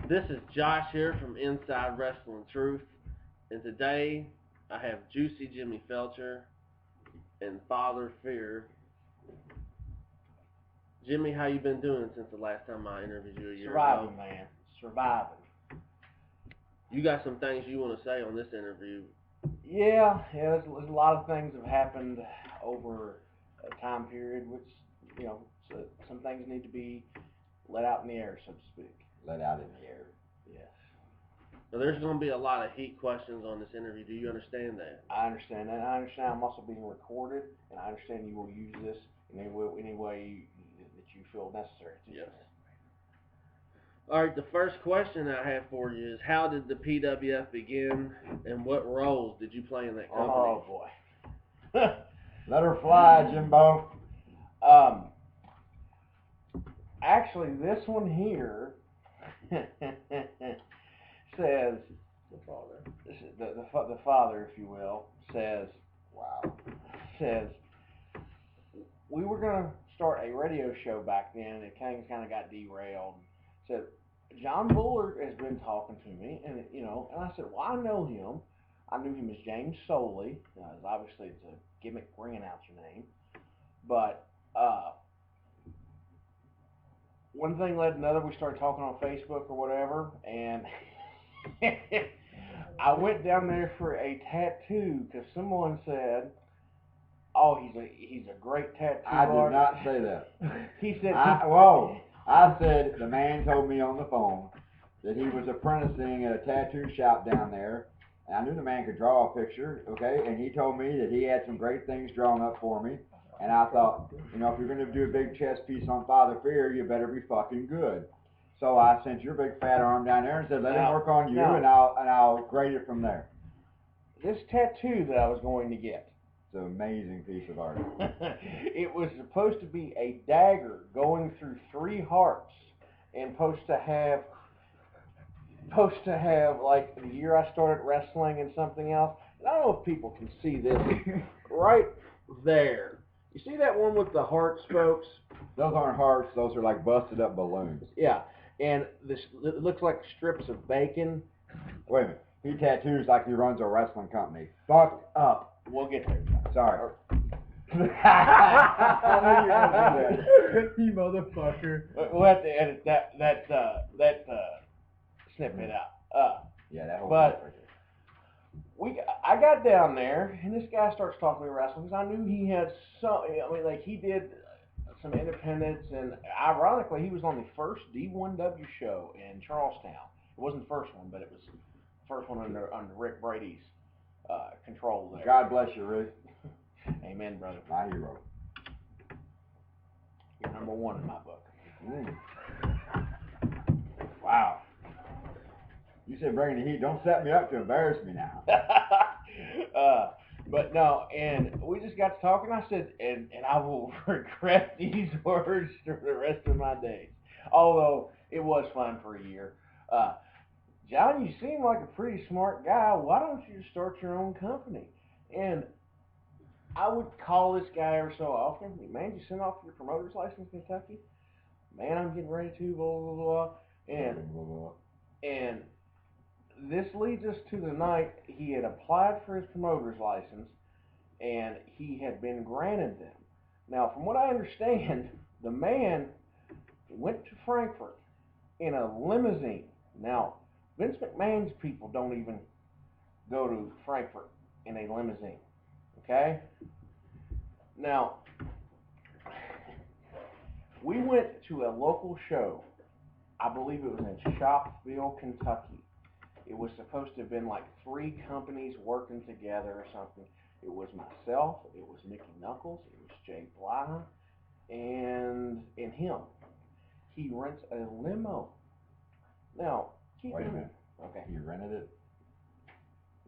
This is Josh here from Inside Wrestling Truth, and today I have Juicy Jimmy Feltcher and Father Fear. Jimmy, how you been doing since the last time I interviewed you a year Surviving, ago? man. Surviving. You got some things you want to say on this interview. Yeah, there's a lot of things have happened over a time period, which, so some things need to be let out in the air, so to speak. Let out in the air. Yes. Now, there's going to be a lot of heat questions on this interview. Do you understand that? I understand that. I understand I'm also being recorded, and I understand you will use this in any way that you feel necessary to. Yes. All right, the first question I have for you is, how did the PWF begin, and what roles did you play in that company? Oh, boy. Let her fly, Jimbo. Actually, this one here says, The father. the father, if you will, says, we were going to start a radio show back then. It kind of got derailed. Said, John Bullard has been talking to me, and I said, well, I know him. I knew him as James Soley. Obviously, it's a gimmick ring announcer name. But one thing led to another. We started talking on Facebook or whatever, and I went down there for a tattoo because someone said, "Oh, he's a great tattoo I artist." did not say that. He said, I said the man told me on the phone that he was apprenticing at a tattoo shop down there. And I knew the man could draw a picture, okay? And he told me that he had some great things drawn up for me. And I thought, if you're going to do a big chest piece on Father Fear, you better be fucking good. So I sent your big fat arm down there and said, let him work on you, and I'll grade it from there. This tattoo that I was going to get, it's an amazing piece of art. it was supposed to be a dagger going through 3 hearts, and supposed to have like the year I started wrestling and something else. And I don't know if people can see this right there. You see that one with the hearts, folks? Those aren't hearts. Those are like busted up balloons. Yeah, and it looks like strips of bacon. Wait a minute. He tattoos like he runs a wrestling company. Fucked up. We'll get there. Sorry. You motherfucker. We'll have to edit that snippet out. Yeah, that whole but right there. I got down there, and this guy starts talking to me wrestling because I knew he had he did some independents, and ironically, he was on the first D1W show in Charlestown. It wasn't the first one, but it was the first one under Rick Brady's control there. God bless you, Rick. Amen, brother. My hero. You're number 1 in my book. Wow. You said bring the heat. Don't set me up to embarrass me now. But no, and we just got to talking. I said, and I will regret these words for the rest of my days. Although it was fun for a year. John, you seem like a pretty smart guy. Why don't you start your own company? And I would call this guy every so often. Man, you send off your promoter's license in Kentucky? Man, I'm getting ready to, blah, blah, blah. And this leads us to the night he had applied for his promoter's license, and he had been granted them. Now, from what I understand, the man went to Frankfurt in a limousine. Now, Vince McMahon's people don't even go to Frankfurt in a limousine. Okay? Now, we went to a local show. I believe it was in Shopville, Kentucky. It was supposed to have been like 3 companies working together or something. It was myself, it was Mickey Knuckles, it was Jay Bly, and him. He rents a limo. Now, Wait a minute. Okay. You rented it?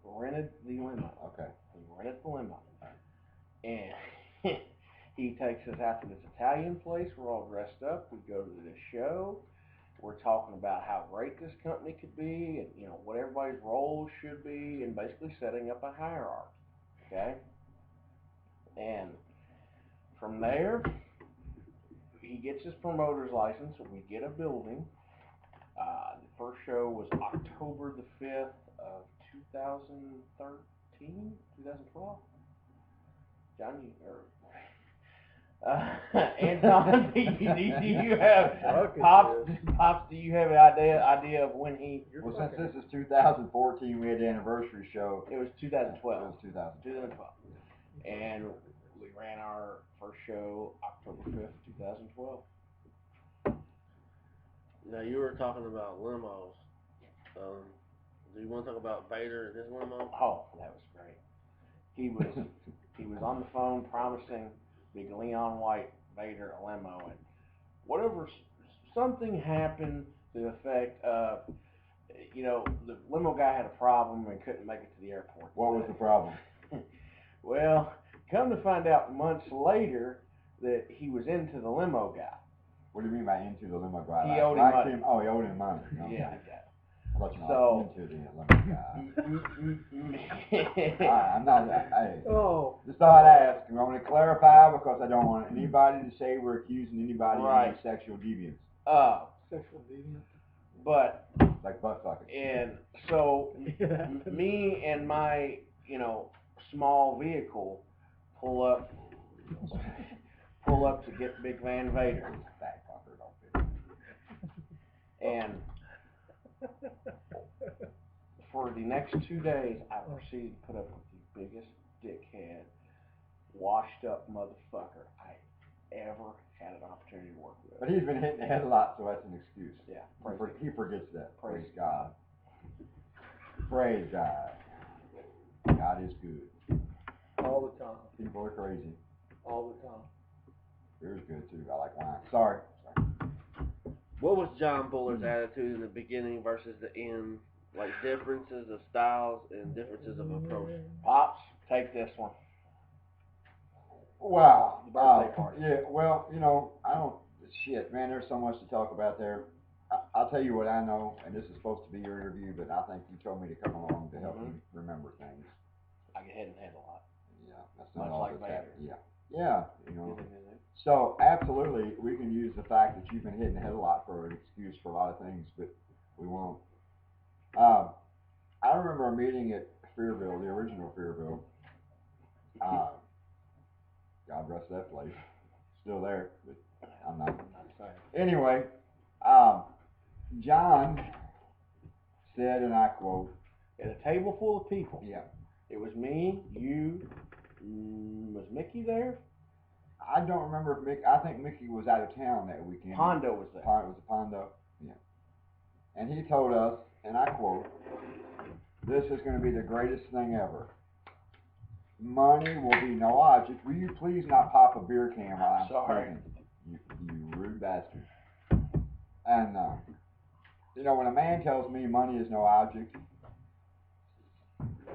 Rented the limo. Okay. He rented the limo. And he takes us out to this Italian place. We're all dressed up. We go to the show. We're talking about how great this company could be, and what everybody's roles should be, and basically setting up a hierarchy. Okay. And from there, he gets his promoter's license. We get a building. first show was October the 5th of 2013, 2012. John, Anton, do you have Pops? Do you have an idea of when he? Well, since this is 2014, we had the anniversary show. It was 2012. It was 2012, and we ran our first show October 5th, 2012. Now you were talking about limos. Do you want to talk about Vader and his limo? Oh, that was great. He was on the phone promising big Leon White Vader a limo, and whatever something happened to the effect of, the limo guy had a problem and couldn't make it to the airport. What was the problem? Well, come to find out months later that he was into the limo guy. What do you mean by into the limo guy? He owed him money. Oh, he owed him money. Okay. Yeah. I thought you So- were into the limo guy. I'm not. Hey, just thought I'd ask. I want to clarify because I don't want anybody to say we're accusing anybody of any sexual deviance. Sexual deviant. But Like butt fucking. and so me and my small vehicle pull up to get Big Van Vader, Fat fucker, don't fit. and for the next 2 days I proceeded to put up with the biggest dickhead, washed up motherfucker I ever had an opportunity to work with. But he's been hitting the head a lot, so that's an excuse. Yeah, He forgets that. Praise Praise God. Praise God. God is good. All the time. People are crazy. All the time. Beer's good too. I like wine. Sorry. What was John Buller's attitude in the beginning versus the end? Like differences of styles and differences of approach. Pops, take this one. Wow. The birthday party. Yeah, well, I don't, shit, man, there's so much to talk about there. I'll tell you what I know, and this is supposed to be your interview, but I think you told me to come along to help you remember things. I get hit in the head a lot. Yeah, that's not Much all like that's Vader. happening. Yeah, So, absolutely, we can use the fact that you've been hitting the head a lot for an excuse for a lot of things, but we won't. I remember a meeting at Fearville, the original Fearville. God rest that place. Still there, but I'm not saying. Anyway, John said, and I quote, At a table full of people. yeah, It was me, you, was Mickey there? I don't remember if Mickey, I think Mickey was out of town that weekend. Pondo was there. It was a Pondo, yeah. And he told us, and I quote, this is going to be the greatest thing ever. Money will be no object. Will you please not pop a beer can while I'm Sorry. speaking? You rude bastard. And, when a man tells me money is no object,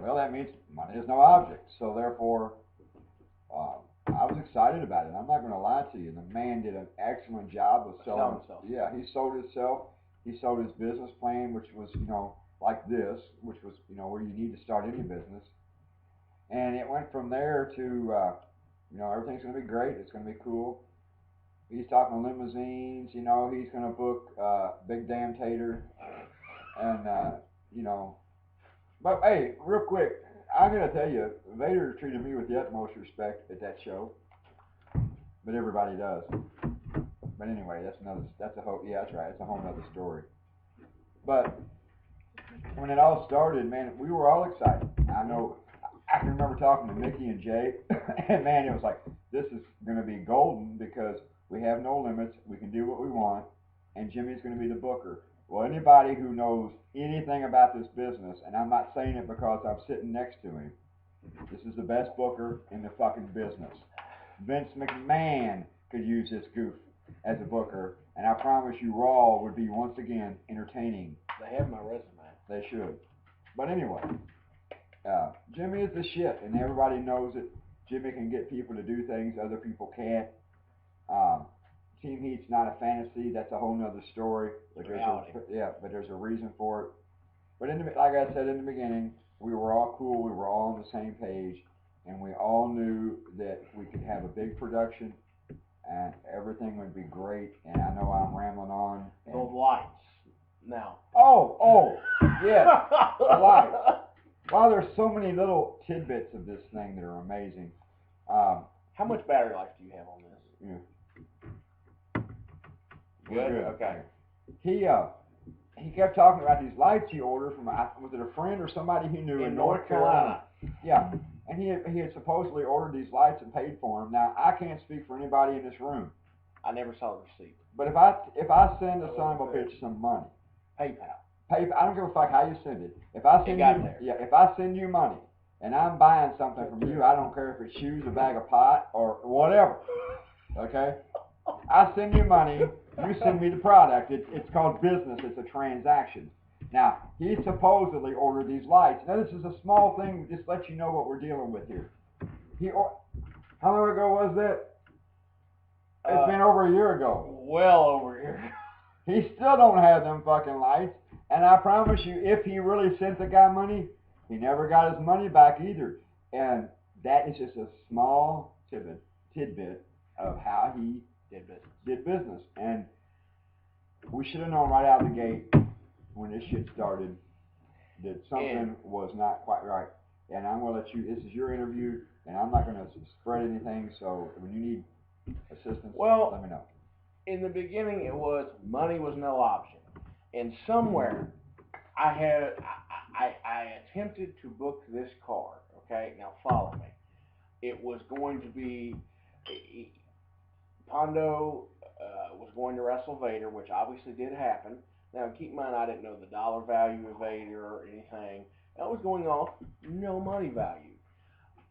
well, that means money is no object. So therefore, I was excited about it. I'm not going to lie to you. The man did an excellent job of selling himself. Yeah, he sold himself. He sold his business plan, which was, like this, which was, where you need to start any business. And it went from there to, everything's going to be great. It's going to be cool. He's talking limousines. He's going to book Big Damn Tater. And, But, hey, real quick, I'm going to tell you, Vader treated me with the utmost respect at that show. But everybody does. But anyway, that's a whole nother story. But when it all started, man, we were all excited. I can remember talking to Mickey and Jay, and man, it was like, this is going to be golden because we have no limits, we can do what we want, and Jimmy's going to be the booker. Well, anybody who knows anything about this business, and I'm not saying it because I'm sitting next to him, this is the best booker in the fucking business. Vince McMahon could use this goof as a booker, and I promise you Raw would be once again entertaining. They have my resume. They should. But anyway, Jimmy is the shit, and everybody knows it. Jimmy can get people to do things other people can't. Team Heat's not a fantasy. That's a whole nother story. But there's a reason for it. But like I said in the beginning, we were all cool. We were all on the same page, and we all knew that we could have a big production, and everything would be great. And I know I'm rambling on. The lights. now. Oh, yes. Lights. Wow, there's so many little tidbits of this thing that are amazing. How much battery life do you have on this? Yeah. Good? We're Okay. He kept talking about these lights he ordered from, was it a friend or somebody he knew in North Carolina? Yeah. And he had supposedly ordered these lights and paid for them. Now, I can't speak for anybody in this room. I never saw the receipt. But if I send a son of a bitch some money, PayPal. I don't give a fuck how you send it. If I send got you, there. yeah, if I send you money and I'm buying something from you, I don't care if it's shoes, a bag of pot, or whatever. Okay? I send you money, you send me the product. It's called business. It's a transaction. Now, he supposedly ordered these lights. Now, this is a small thing, just let you know what we're dealing with here. How long ago was that? It's been over a year ago. Well over a year ago. He still don't have them fucking lights. And I promise you, if he really sent the guy money, he never got his money back either. And that is just a small tidbit of how he did business. And we should have known right out of the gate when this shit started that something was not quite right. And I'm going to let you, this is your interview, and I'm not going to spread anything. So when you need assistance, let me know. In the beginning, it was money was no option. And somewhere, I attempted to book this card. Okay, now follow me. It was going to be Pondo was going to wrestle Vader, which obviously did happen. Now keep in mind, I didn't know the dollar value of Vader or anything. That was going off no money value.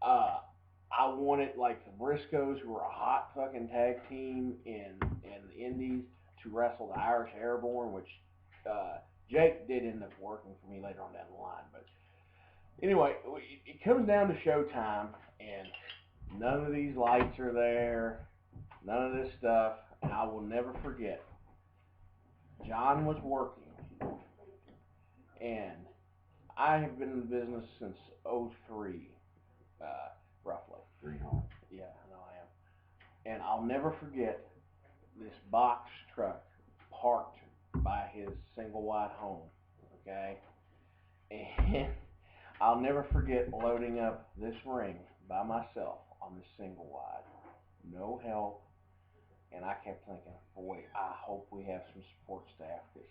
I wanted like the Briscoes, who were a hot fucking tag team in the Indies, to wrestle the Irish Airborne, which Jake did end up working for me later on down the line. But anyway, it comes down to showtime, and none of these lights are there, none of this stuff, and I will never forget. John was working, and I have been in the business since '03, roughly. Yeah, I know I am. And I'll never forget this box truck parked by his single wide home, okay? And I'll never forget loading up this ring by myself on this single wide. No help. And I kept thinking, boy, I hope we have some support staff. Because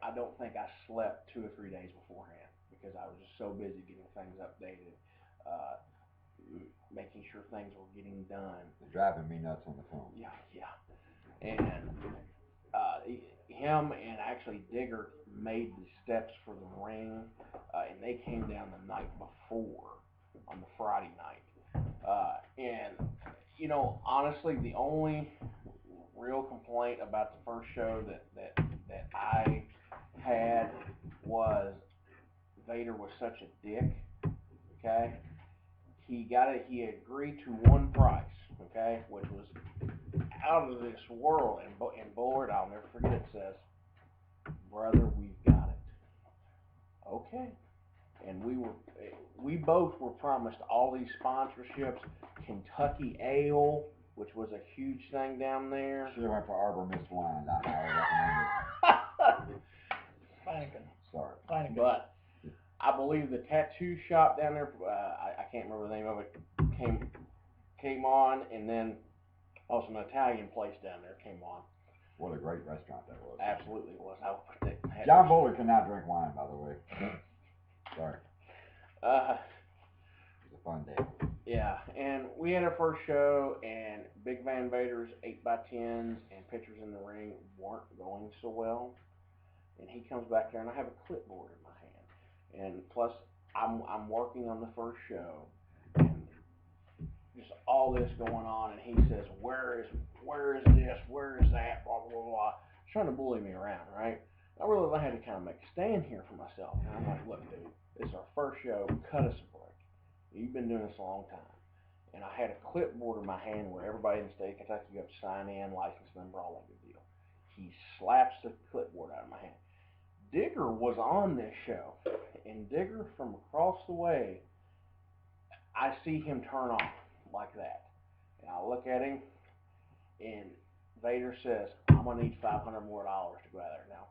I don't think I slept 2 or 3 days beforehand because I was just so busy getting things updated, making sure things were getting done. They're driving me nuts on the phone. Yeah. And him and actually Digger made the steps for the ring, and they came down the night before on the Friday night. And you know, honestly, the only real complaint about the first show that I had was Vader was such a dick. Okay, he agreed to one price. Okay, which was out of this world. And Bullard, I'll never forget it, says, "Brother, we've got it." Okay, and we both were promised all these sponsorships. Kentucky Ale, which was a huge thing down there. Should have went for Arbor Mist wine. I highly recommend Flanagan. it. Sorry. Flanagan. But I believe the tattoo shop down there, I can't remember the name of it, came on, and then also an Italian place down there came on. What a great restaurant that was. Absolutely it was. John Bullard cannot drink wine, by the way. Sorry. It was a fun day. Yeah, and we had our first show, and Big Van Vader's 8x10s and pictures in the ring weren't going so well. And he comes back there, and I have a clipboard in my hand. And plus, I'm working on the first show, and just all this going on, and he says, where is this, where is that, blah, blah, blah, blah. He's trying to bully me around, right? I realized I had to kind of make a stand here for myself. And I'm like, look, dude, this is our first show, cut us a break. You've been doing this a long time. And I had a clipboard in my hand where everybody in the state of Kentucky, you have to sign in, license number, all that good deal. He slaps the clipboard out of my hand. Digger was on this show, and Digger from across the way, I see him turn off like that. And I look at him, and Vader says, I'm going to need $500 more to go out there. Now,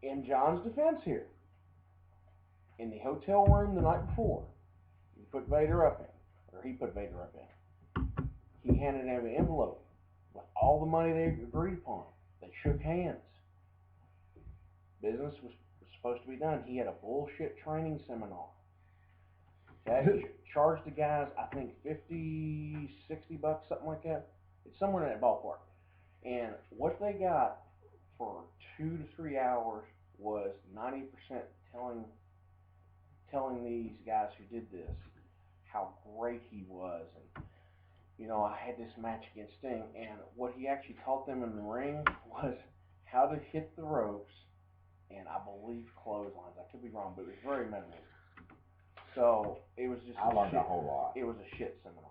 in John's defense here, in the hotel room the night before, he put Vader up in, or he put Vader up in. He handed him an envelope with all the money they agreed upon. They shook hands. Business was supposed to be done. He had a bullshit training seminar. Okay? Charged the guys, I think, $50, $60, something like that. It's somewhere in that ballpark. And what they got for 2 to 3 hours was 90% telling these guys who did this how great he was. And, you know, I had this match against Sting, and what he actually taught them in the ring was how to hit the ropes and I believe clotheslines. I could be wrong, but it was very memorable. So it was just. I learned a whole lot. It was a shit seminar.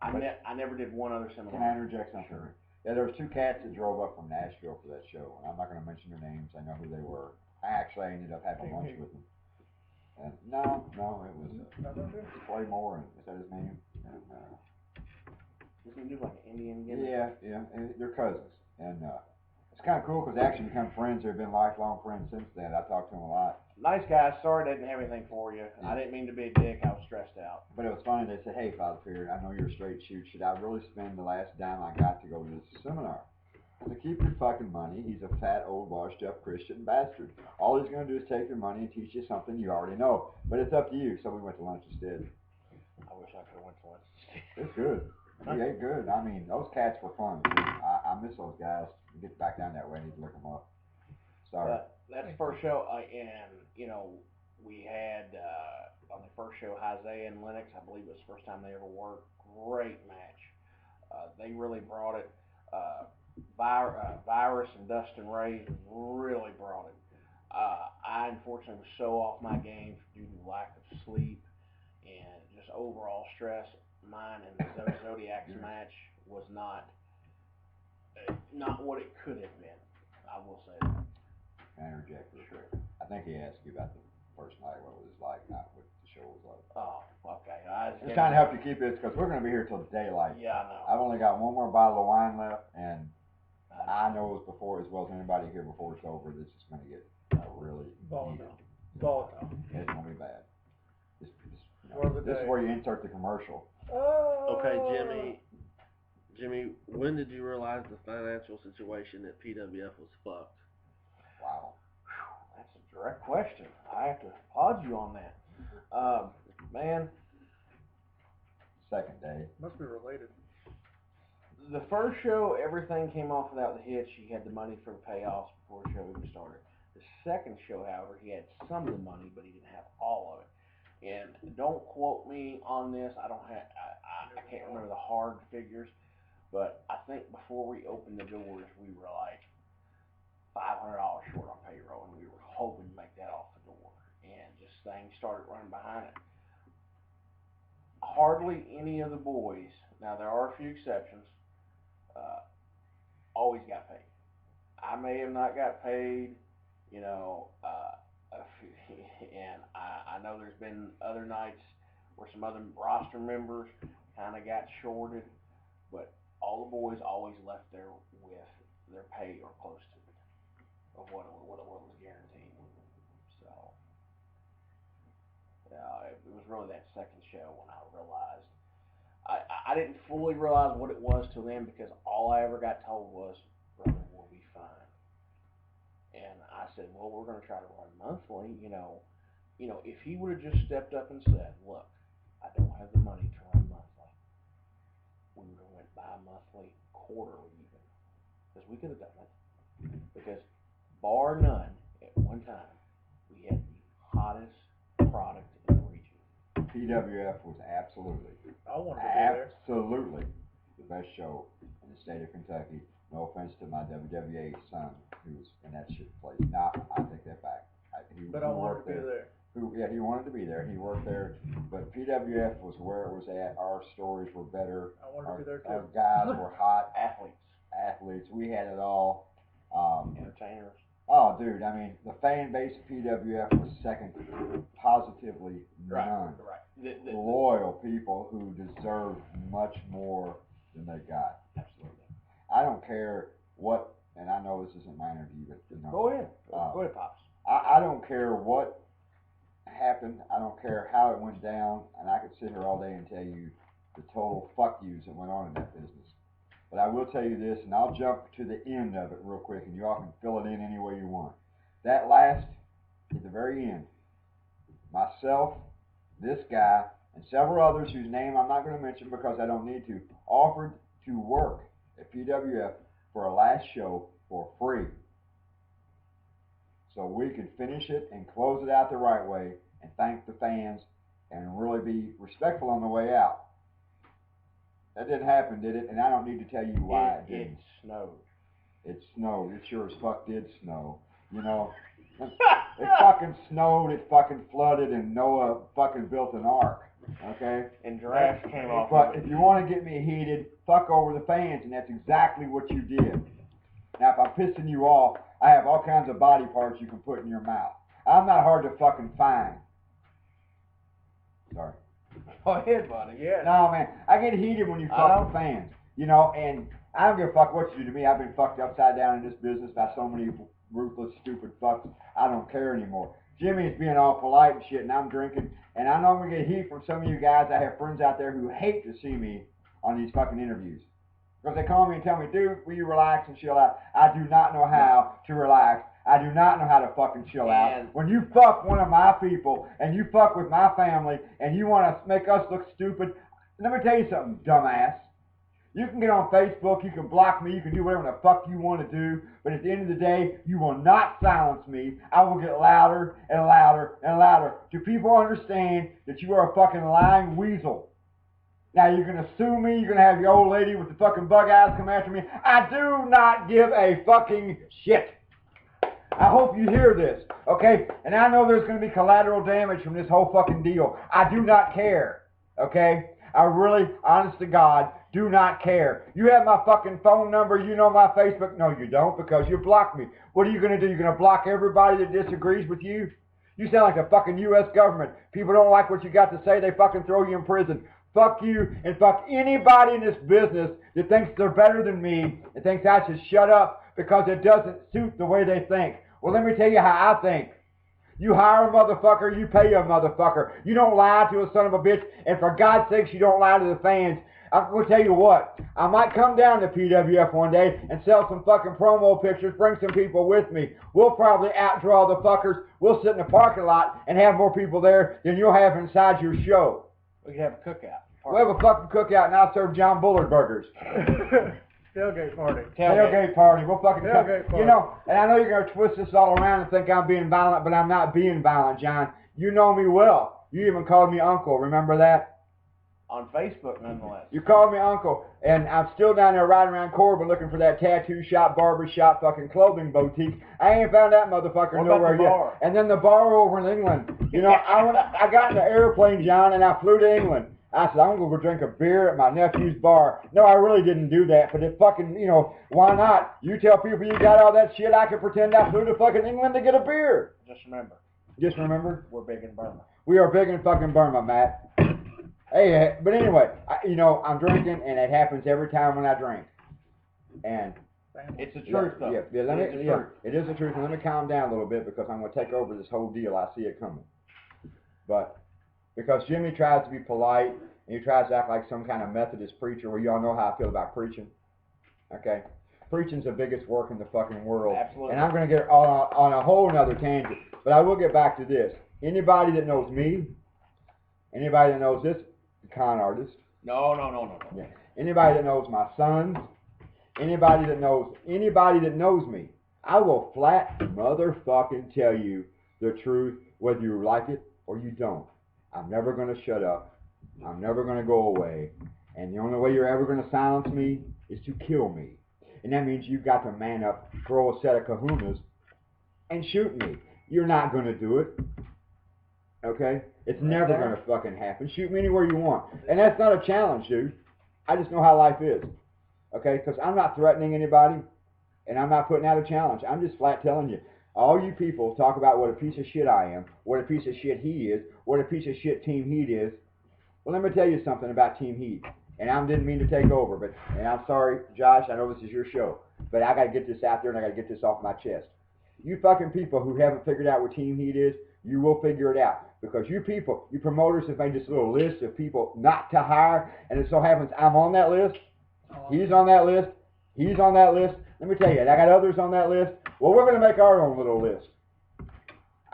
I never did one other seminar. Can I interject something? Sure. Yeah, there was 2 cats that drove up from Nashville for that show, and I'm not going to mention their names. I know who they were. I ended up having lunch with them. And no, it was Claymore, and is that his name? And, doesn't he do like an Indian gimmick? Yeah, and they're cousins, and it's kind of cool because they actually become friends. They've been lifelong friends since then. I talked to them a lot. Nice guys. Sorry I didn't have anything for you. Yeah. I didn't mean to be a dick. I was stressed out. But it was funny. They said, "Hey, Father Pierre, I know you're a straight shoot. Should I really spend the last dime I got to go to this seminar?" I said, "Keep your fucking money. He's a fat, old, washed-up Christian bastard. All he's going to do is take your money and teach you something you already know. But it's up to you." So we went to lunch instead. I wish I could have went to lunch instead. It's good. He ate good. I mean, those cats were fun. I miss those guys. Get back down that way. I need to look them up. Sorry. That's the first show, and you know, we had on the first show Isaiah and Lennox. I believe it was the first time they ever worked. Great match. They really brought it. Virus and Dustin Ray really brought it. I unfortunately was so off my game due to lack of sleep and just overall stress. Mine and the Zodiac's match was not what it could have been. I will say that. Can I interject? Sure. I think he asked you about the first night, what it was like, not what the show was like. Oh, okay. Just trying to help you keep this because we're going to be here till daylight. Yeah, I know. I've only got one more bottle of wine left, and I know as well as anybody here before it's over, this is going to get really volatile. It's going to be bad. This is where you insert the commercial. Oh. Okay, Jimmy, when did you realize the financial situation at PWF was fucked? Wow. That's a direct question. I have to applaud you on that. Man. Second day. Must be related. The first show, everything came off without the hitch. He had the money for the payoffs before the show even started. The second show, however, he had some of the money, but he didn't have all of it. And don't quote me on this. I can't remember the hard figures, but I think before we opened the doors, we were like $500 short on payroll, and we were hoping to make that off the door. And just things started running behind it. Hardly any of the boys, now there are a few exceptions, always got paid. I may have not got paid, you know, and I know there's been other nights where some other roster members kind of got shorted, but all the boys always left there with their pay or close to it of what was guaranteed. So, yeah, it was really that second show when I realized. I didn't fully realize what it was till then because all I ever got told was, "Brother, we'll be fine." And I said, "Well, we're going to try to run monthly, you know, if he would have just stepped up and said, 'Look, I don't have the money to run monthly,' we would have went bi-monthly, quarterly even, because we could have done it. Because bar none, at one time, we had the hottest product in the region. PWF was absolutely the best show in the state of Kentucky. No offense to my WWA son, who's in that shit place. Now, I take that back. But I wanted to be there. He wanted to be there. He worked there. But PWF was where it was at. Our stories were better. I wanted to be there too. Our guys were hot. Athletes. We had it all. Entertainers. Oh, dude. I mean, the fan base of PWF was second to positively none. Right. Loyal people who deserved much more than they got. Absolutely. I don't care what, and I know this isn't my interview, but you know. Go ahead. Go ahead, Pops. I don't care what happened. I don't care how it went down, and I could sit here all day and tell you the total fuck yous that went on in that business. But I will tell you this, and I'll jump to the end of it real quick, and you all can fill it in any way you want. That last, at the very end, myself, this guy, and several others whose name I'm not going to mention because I don't need to, offered to work at PWF for a last show for free. So we could finish it and close it out the right way and thank the fans and really be respectful on the way out. That didn't happen, did it? And I don't need to tell you why it didn't. It snowed. It snowed. It sure as fuck did snow. You know, it fucking snowed, it fucking flooded, and Noah fucking built an ark. Okay? And giraffes came off. But if you want to get me heated, fuck over the fans, and that's exactly what you did. Now, if I'm pissing you off, I have all kinds of body parts you can put in your mouth. I'm not hard to fucking find. Sorry. Go ahead, buddy. Yeah. No, man, I get heated when you fuck the fans. You know, and I don't give a fuck what you do to me. I've been fucked upside down in this business by so many ruthless, stupid fucks. I don't care anymore. Jimmy's being all polite and shit, and I'm drinking. And I know I'm going to get heat from some of you guys. I have friends out there who hate to see me on these fucking interviews. Because they call me and tell me, dude, will you relax and chill out? I do not know how to relax. I do not know how to fucking chill out. When you fuck one of my people and you fuck with my family and you want to make us look stupid, let me tell you something, dumbass. You can get on Facebook, you can block me, you can do whatever the fuck you want to do, but at the end of the day, you will not silence me. I will get louder and louder and louder till people understand that you are a fucking lying weasel. Now, you're going to sue me, you're going to have your old lady with the fucking bug eyes come after me. I do not give a fucking shit. I hope you hear this, okay? And I know there's going to be collateral damage from this whole fucking deal. I do not care, okay? I really, honest to God, do not care. You have my fucking phone number, you know my Facebook. No, you don't, because you blocked me. What are you going to do? You're going to block everybody that disagrees with you? You sound like the fucking U.S. government. People don't like what you got to say, they fucking throw you in prison. Fuck you and fuck anybody in this business that thinks they're better than me and thinks I should shut up because it doesn't suit the way they think. Well, let me tell you how I think. You hire a motherfucker, you pay a motherfucker. You don't lie to a son of a bitch, and for God's sakes, you don't lie to the fans. I'm going to tell you what, I might come down to PWF one day and sell some fucking promo pictures, bring some people with me. We'll probably outdraw the fuckers. We'll sit in the parking lot and have more people there than you'll have inside your show. We could have a cookout. We'll have a fucking cookout and I'll serve John Bullard burgers. Tailgate party. Tailgate party. We'll fucking Tailgate party. You know, and I know you're going to twist this all around and think I'm being violent, but I'm not being violent, John. You know me well. You even called me uncle. Remember that? On Facebook, nonetheless. You called me uncle, and I'm still down there riding around Corbin looking for that tattoo shop, barber shop, fucking clothing boutique. I ain't found that motherfucker What nowhere about the yet. bar? And then the bar over in England. You know, I got in the airplane, John, and I flew to England. I said, I'm going to go drink a beer at my nephew's bar. No, I really didn't do that, but it fucking, you know, why not? You tell people you got all that shit, I can pretend I flew to fucking England to get a beer. Just remember, we're big in Burma. We are big in fucking Burma, Matt. Hey, but anyway, you know, I'm drinking, and it happens every time when I drink. And it's the truth, though. It is the truth. And let me calm down a little bit because I'm going to take over this whole deal. I see it coming. But because Jimmy tries to be polite, and he tries to act like some kind of Methodist preacher, well, y'all know how I feel about preaching. Okay? Preaching's the biggest work in the fucking world. Absolutely. And I'm going to get on a whole nother tangent. But I will get back to this. Anybody that knows me, anybody that knows this con artist. No. Yeah. Anybody that knows my sons, anybody that knows me, I will flat motherfucking tell you the truth, whether you like it or you don't. I'm never going to shut up. I'm never going to go away. And the only way you're ever going to silence me is to kill me. And that means you've got to man up, throw a set of kahunas, and shoot me. You're not going to do it. Okay? It's never going to fucking happen. Shoot me anywhere you want. And that's not a challenge, dude. I just know how life is. Okay? Because I'm not threatening anybody, and I'm not putting out a challenge. I'm just flat telling you. All you people talk about what a piece of shit I am, what a piece of shit he is, what a piece of shit Team Heat is. Well, let me tell you something about Team Heat. And I didn't mean to take over, and I'm sorry, Josh, I know this is your show, but I got to get this out there and I got to get this off my chest. You fucking people who haven't figured out what Team Heat is, you will figure it out. Because you people, you promoters have made this little list of people not to hire, and it so happens I'm on that list, he's on that list, he's on that list. Let me tell you, I got others on that list. Well, we're going to make our own little list.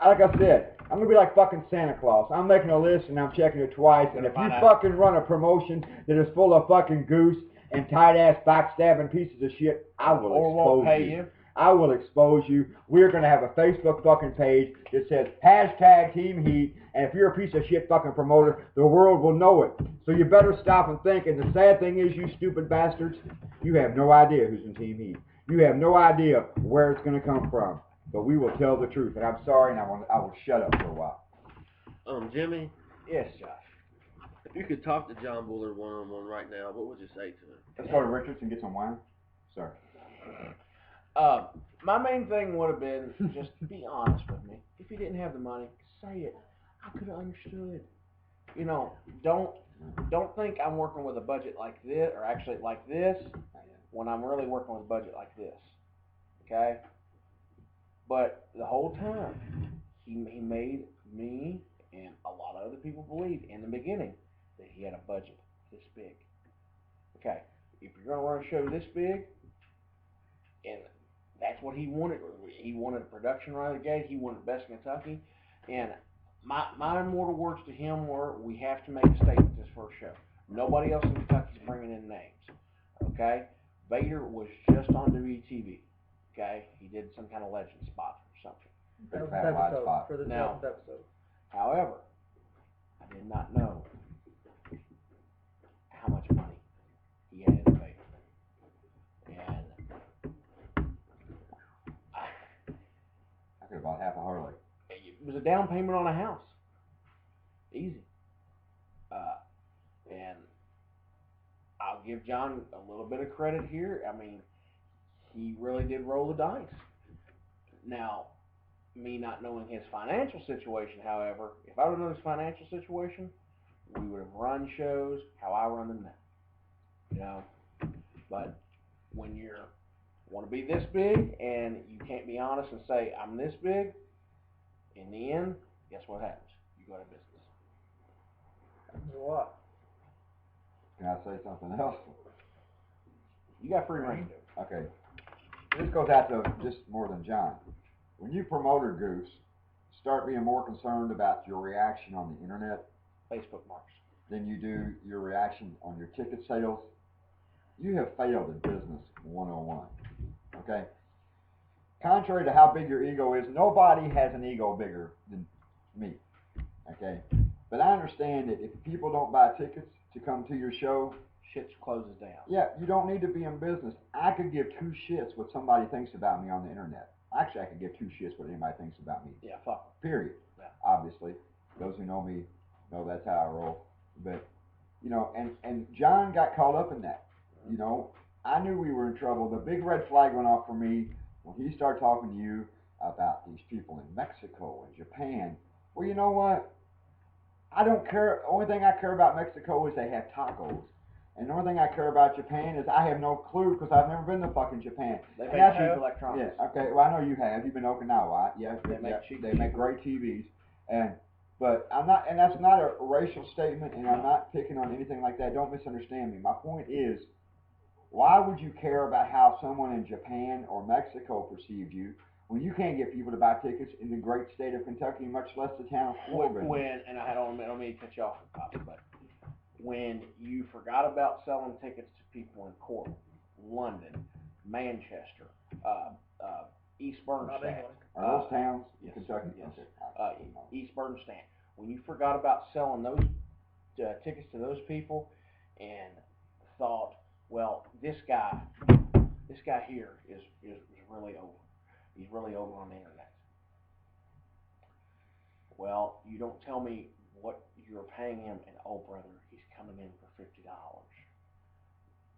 Like I said, I'm going to be like fucking Santa Claus. I'm making a list and I'm checking it twice. And if you fucking run a promotion that is full of fucking goose and tight-ass backstabbing pieces of shit, I will expose you. I will expose you. We're going to have a Facebook fucking page that says hashtag Team Heat. And if you're a piece of shit fucking promoter, the world will know it. So you better stop and think. And the sad thing is, you stupid bastards, you have no idea who's in Team Heat. You have no idea where it's going to come from. But we will tell the truth. And I'm sorry, and I will shut up for a while. Jimmy? Yes, Josh. If you could talk to John Buller one-on-one right now, what would you say to him? Let's go to Richards and get some wine. Sorry. My main thing would have been just be honest with me. If you didn't have the money, say it. I could have understood. You know, don't think I'm working with a budget like this, or actually like this, when I'm really working with a budget like this. Okay? But the whole time, he made me and a lot of other people believe in the beginning that he had a budget this big. Okay, if you're going to run a show this big, and that's what he wanted a production right out of the gate, he wanted Best Kentucky, and my immortal words to him were, we have to make a statement this first show. Nobody else in Kentucky is bringing in names. Okay, Vader was just on WTV. Okay, he did some kind of legend spot or something. That was episode, for the Now, episode. However, I did not know how much money he had in the bank. And I could have bought half a Harley. It was a down payment on a house. Easy. And I'll give John a little bit of credit here. I mean, he really did roll the dice. Now, me not knowing his financial situation, however, if I would have known his financial situation, we would have run shows how I run them now. You know? But when you want to be this big and you can't be honest and say, I'm this big, in the end, guess what happens? You go out of business. What? Can I say something else? You got free reign to do it. Okay. This goes out to just more than John. When you promote a goose, start being more concerned about your reaction on the internet Facebook marks. than you do your reaction on your ticket sales. You have failed in business 101. Okay? Contrary to how big your ego is, nobody has an ego bigger than me. Okay? But I understand that if people don't buy tickets to come to your show, shit closes down. Yeah, you don't need to be in business. I could give two shits what somebody thinks about me on the internet. Actually, I could give two shits what anybody thinks about me. Yeah, fuck. Period. Yeah. Obviously. Those who know me know that's how I roll. But, you know, and John got caught up in that. You know, I knew we were in trouble. The big red flag went off for me when he started talking to you about these people in Mexico and Japan. Well, you know what? I don't care. The only thing I care about Mexico is they have tacos. And the only thing I care about Japan is I have no clue because I've never been to fucking Japan. They make cheap electronics. Yeah, okay. Well, I know you have. You've been to Okinawa. Yes, they make great TVs. But I'm not, and that's not a racial statement, and I'm not picking on anything like that. Don't misunderstand me. My point is, why would you care about how someone in Japan or Mexico perceived you when you can't get people to buy tickets in the great state of Kentucky, much less the town of Corbin? And I don't mean to cut you off, but when you forgot about selling tickets to people in Corbin, London, Manchester, East Bernstein. Are those towns in yes, Kentucky? Yes. Okay. East Bernstein. When you forgot about selling those tickets to those people and thought, well, this guy here is really over. He's really over on the internet. Well, you don't tell me what you're paying him, and oh brother, he's coming in for $50.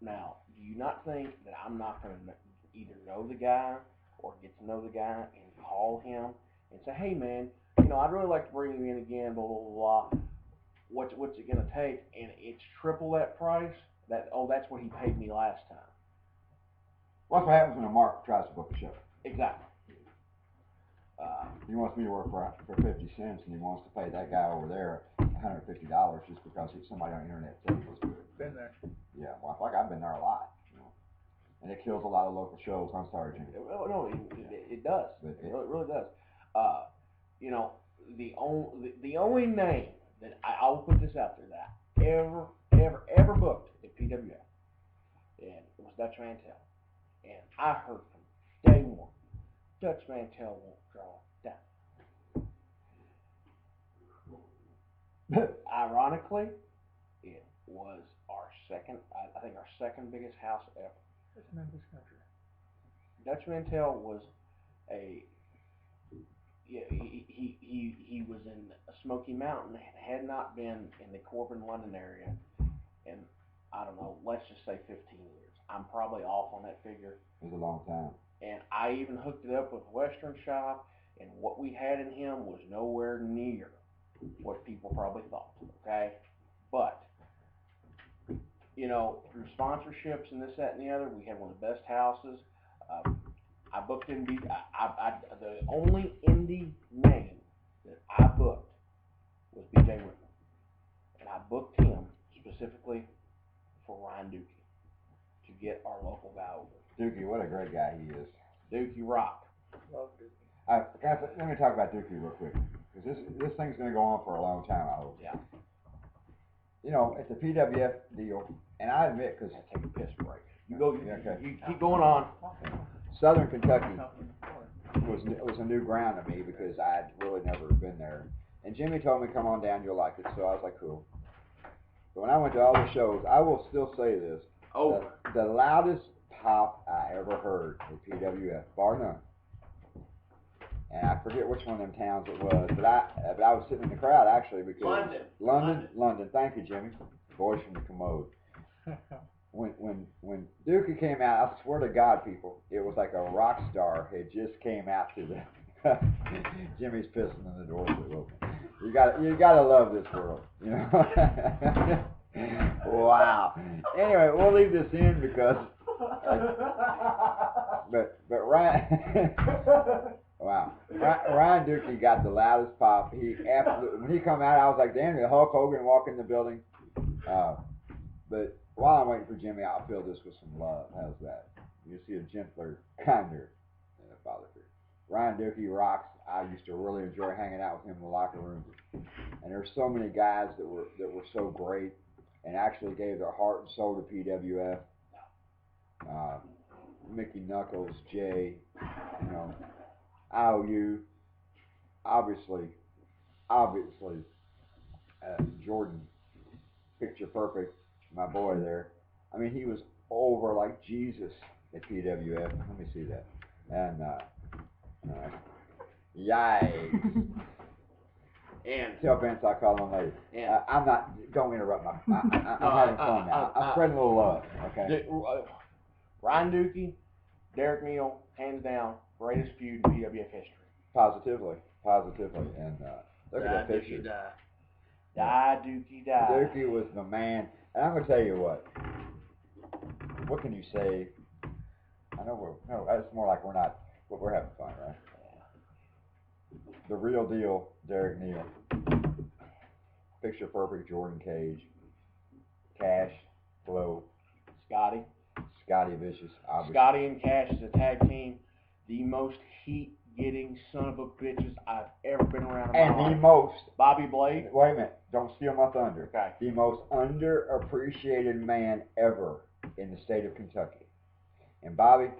Now, do you not think that I'm not going to either know the guy or get to know the guy and call him and say, hey man, you know, I'd really like to bring you in again, blah, blah, blah, blah. What's it going to take? And it's triple that price. That's what he paid me last time. What's what happens when a Mark tries to book a show? Exactly. He wants me to work for 50 cents, and he wants to pay that guy over there $150 just because somebody on the internet said he was good. Been there. Yeah, well, I feel like I've been there a lot, and it kills a lot of local shows. I'm sorry, Jimmy. No, it does. It really does. The only name that I'll put this out there that ever booked at PWF, and it was Dutch Mantel, and I heard from day one, Dutch Mantel won't draw down. Ironically, it was our second biggest house ever. It's in this country. Dutch Mantel was he was in Smoky Mountain and had not been in the Corbin, London area in, I don't know, let's just say 15 years. I'm probably off on that figure. It was a long time. And I even hooked it up with a Western shop, and what we had in him was nowhere near what people probably thought, okay? But, through sponsorships and this, that, and the other, we had one of the best houses. I booked indie. The only indie name that I booked was B.J. Whitman, and I booked him specifically for Ryan Dookie to get our local guy over. Dookie, what a great guy he is. Dookie rock. Love Disney. Guys, let me talk about Dookie real quick, because this thing's going to go on for a long time, I hope. Yeah. It's a PWF deal, and I admit, because I take a piss break. You go. Okay. You keep going on. Southern Kentucky was a new ground to me because I'd really never been there. And Jimmy told me, come on down, you'll like it. So I was like, cool. But when I went to all the shows, I will still say this. The loudest pop I ever heard at PWF, bar none. And I forget which one of them towns it was, but I was sitting in the crowd actually because London. Thank you, Jimmy. Voice from the commode. When Dookie came out, I swear to God, people, it was like a rock star had just came out to the. Jimmy's pissing in the door to open. You gotta love this world, Wow. Anyway, we'll leave this in because. But Ryan. Wow. Ryan Dookie got the loudest pop. He absolutely. When he come out, I was like, damn, did Hulk Hogan walk in the building? But while I'm waiting for Jimmy, I'll fill this with some love. How's that? You see a gentler, kinder father figure. Ryan Dookie rocks. I used to really enjoy hanging out with him in the locker room. And there's so many guys that were so great and actually gave their heart and soul to PWF. Mickey Knuckles, Jay, IOU, obviously, Jordan, picture perfect. My boy there. I mean, he was over like Jesus at PWF. Let me see that. And, yikes. And tell Vince I'll call him later. I'm not, don't interrupt I'm having fun now. I'm spreading a little love, okay? Ryan Dookie, Derek Neal, hands down, greatest feud in PWF history. Positively. And look at that picture. Die, Dookie, die. Dookie was the man. And I'm going to tell you what. What can you say? I know it's more like we're having fun, right? Yeah. The real deal, Derek Neal. Picture perfect Jordan Cage. Cash, Flo. Scotty Vicious, obviously. Scotty and Cash is a tag team. The most heat-getting son of a bitches I've ever been around in my life. And the most. Bobby Blade. Wait a minute. Don't steal my thunder. Okay. The most underappreciated man ever in the state of Kentucky. And Bobby,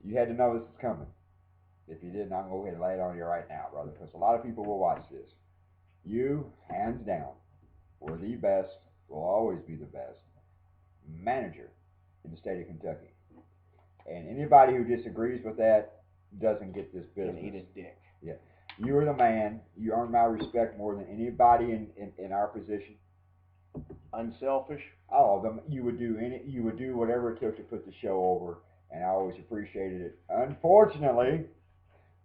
you had to know this was coming. If you didn't, I'm going to go ahead and lay it on you right now, brother, because a lot of people will watch this. You, hands down, were the best, will always be the best, manager in the state of Kentucky. And anybody who disagrees with that doesn't get this business. And eat his dick. Yeah. You were the man. You earned my respect more than anybody in our position. Unselfish. All of them. You would do whatever it took to put the show over, and I always appreciated it. Unfortunately,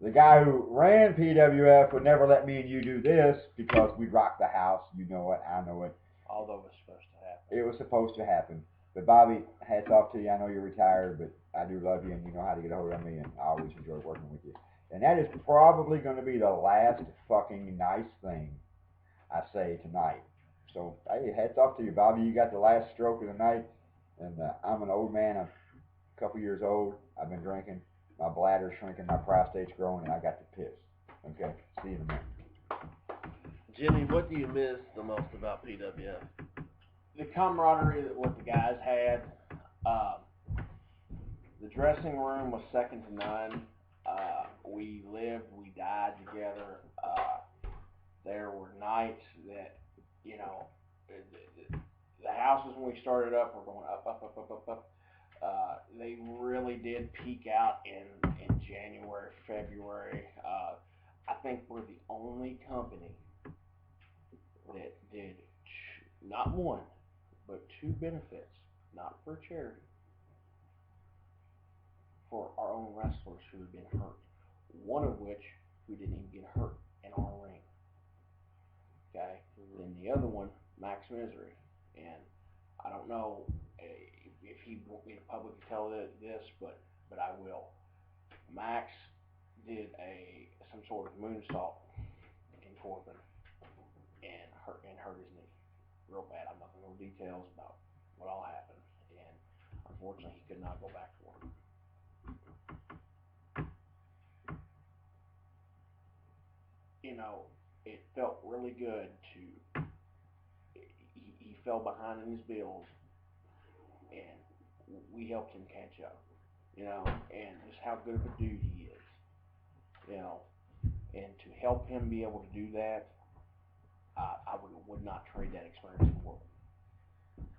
the guy who ran PWF would never let me and you do this because we'd rock the house. You know it. I know it. Although it's supposed to happen. happen. It was supposed to happen. But Bobby, hats off to you. I know you're retired, but I do love you, and you know how to get a hold of me, and I always enjoy working with you. And that is probably going to be the last fucking nice thing I say tonight. So, hey, hats off to you, Bobby. You got the last stroke of the night, and I'm an old man. I'm a couple years old. I've been drinking. My bladder's shrinking. My prostate's growing, and I got to piss. Okay, see you in a minute. Jimmy, what do you miss the most about PWF? The camaraderie that what the guys had. The dressing room was second to none. We lived, we died together. There were nights that, you know, the houses when we started up were going up, up, up, up, up, up. They really did peak out in January, February. I think we're the only company that did not one, but two benefits, not for charity, for our own wrestlers who had been hurt. One of which who didn't even get hurt in our ring. Okay, and the other one, Max Misery, and I don't know if he want me to publicly tell this, but I will. Max did some sort of moonsault in Corbin and hurt his knee real bad. I'm not going to go into details about what all happened, and unfortunately he could not go back to work. You know, it felt really good to. He fell behind in his bills, and we helped him catch up. You know, and just how good of a dude he is. You know, and to help him be able to do that, I would not trade that experience in the world.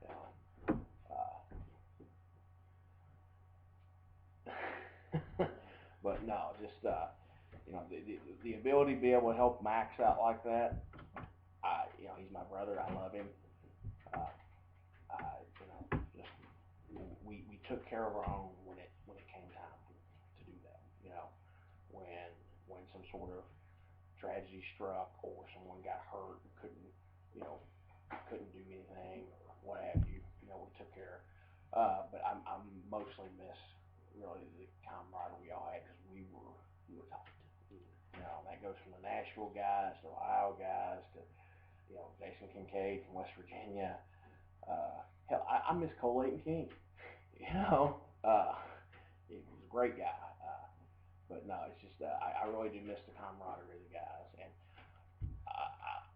You know, but no, just you know, the ability to be able to help Max out like that. You know, he's my brother. I love him. You know, just we took care of our own when it came time to do that. You know, when some sort of tragedy struck or someone got hurt and couldn't do anything or what have you. You know, we took care. But I'm mostly miss really the camaraderie we all had because we were tight. You know, that goes from the Nashville guys to Ohio guys to Jason Kincaid from West Virginia. Hell, I miss Cole Layton King. You know, he was a great guy. But no, it's just I really do miss the camaraderie of the guys, and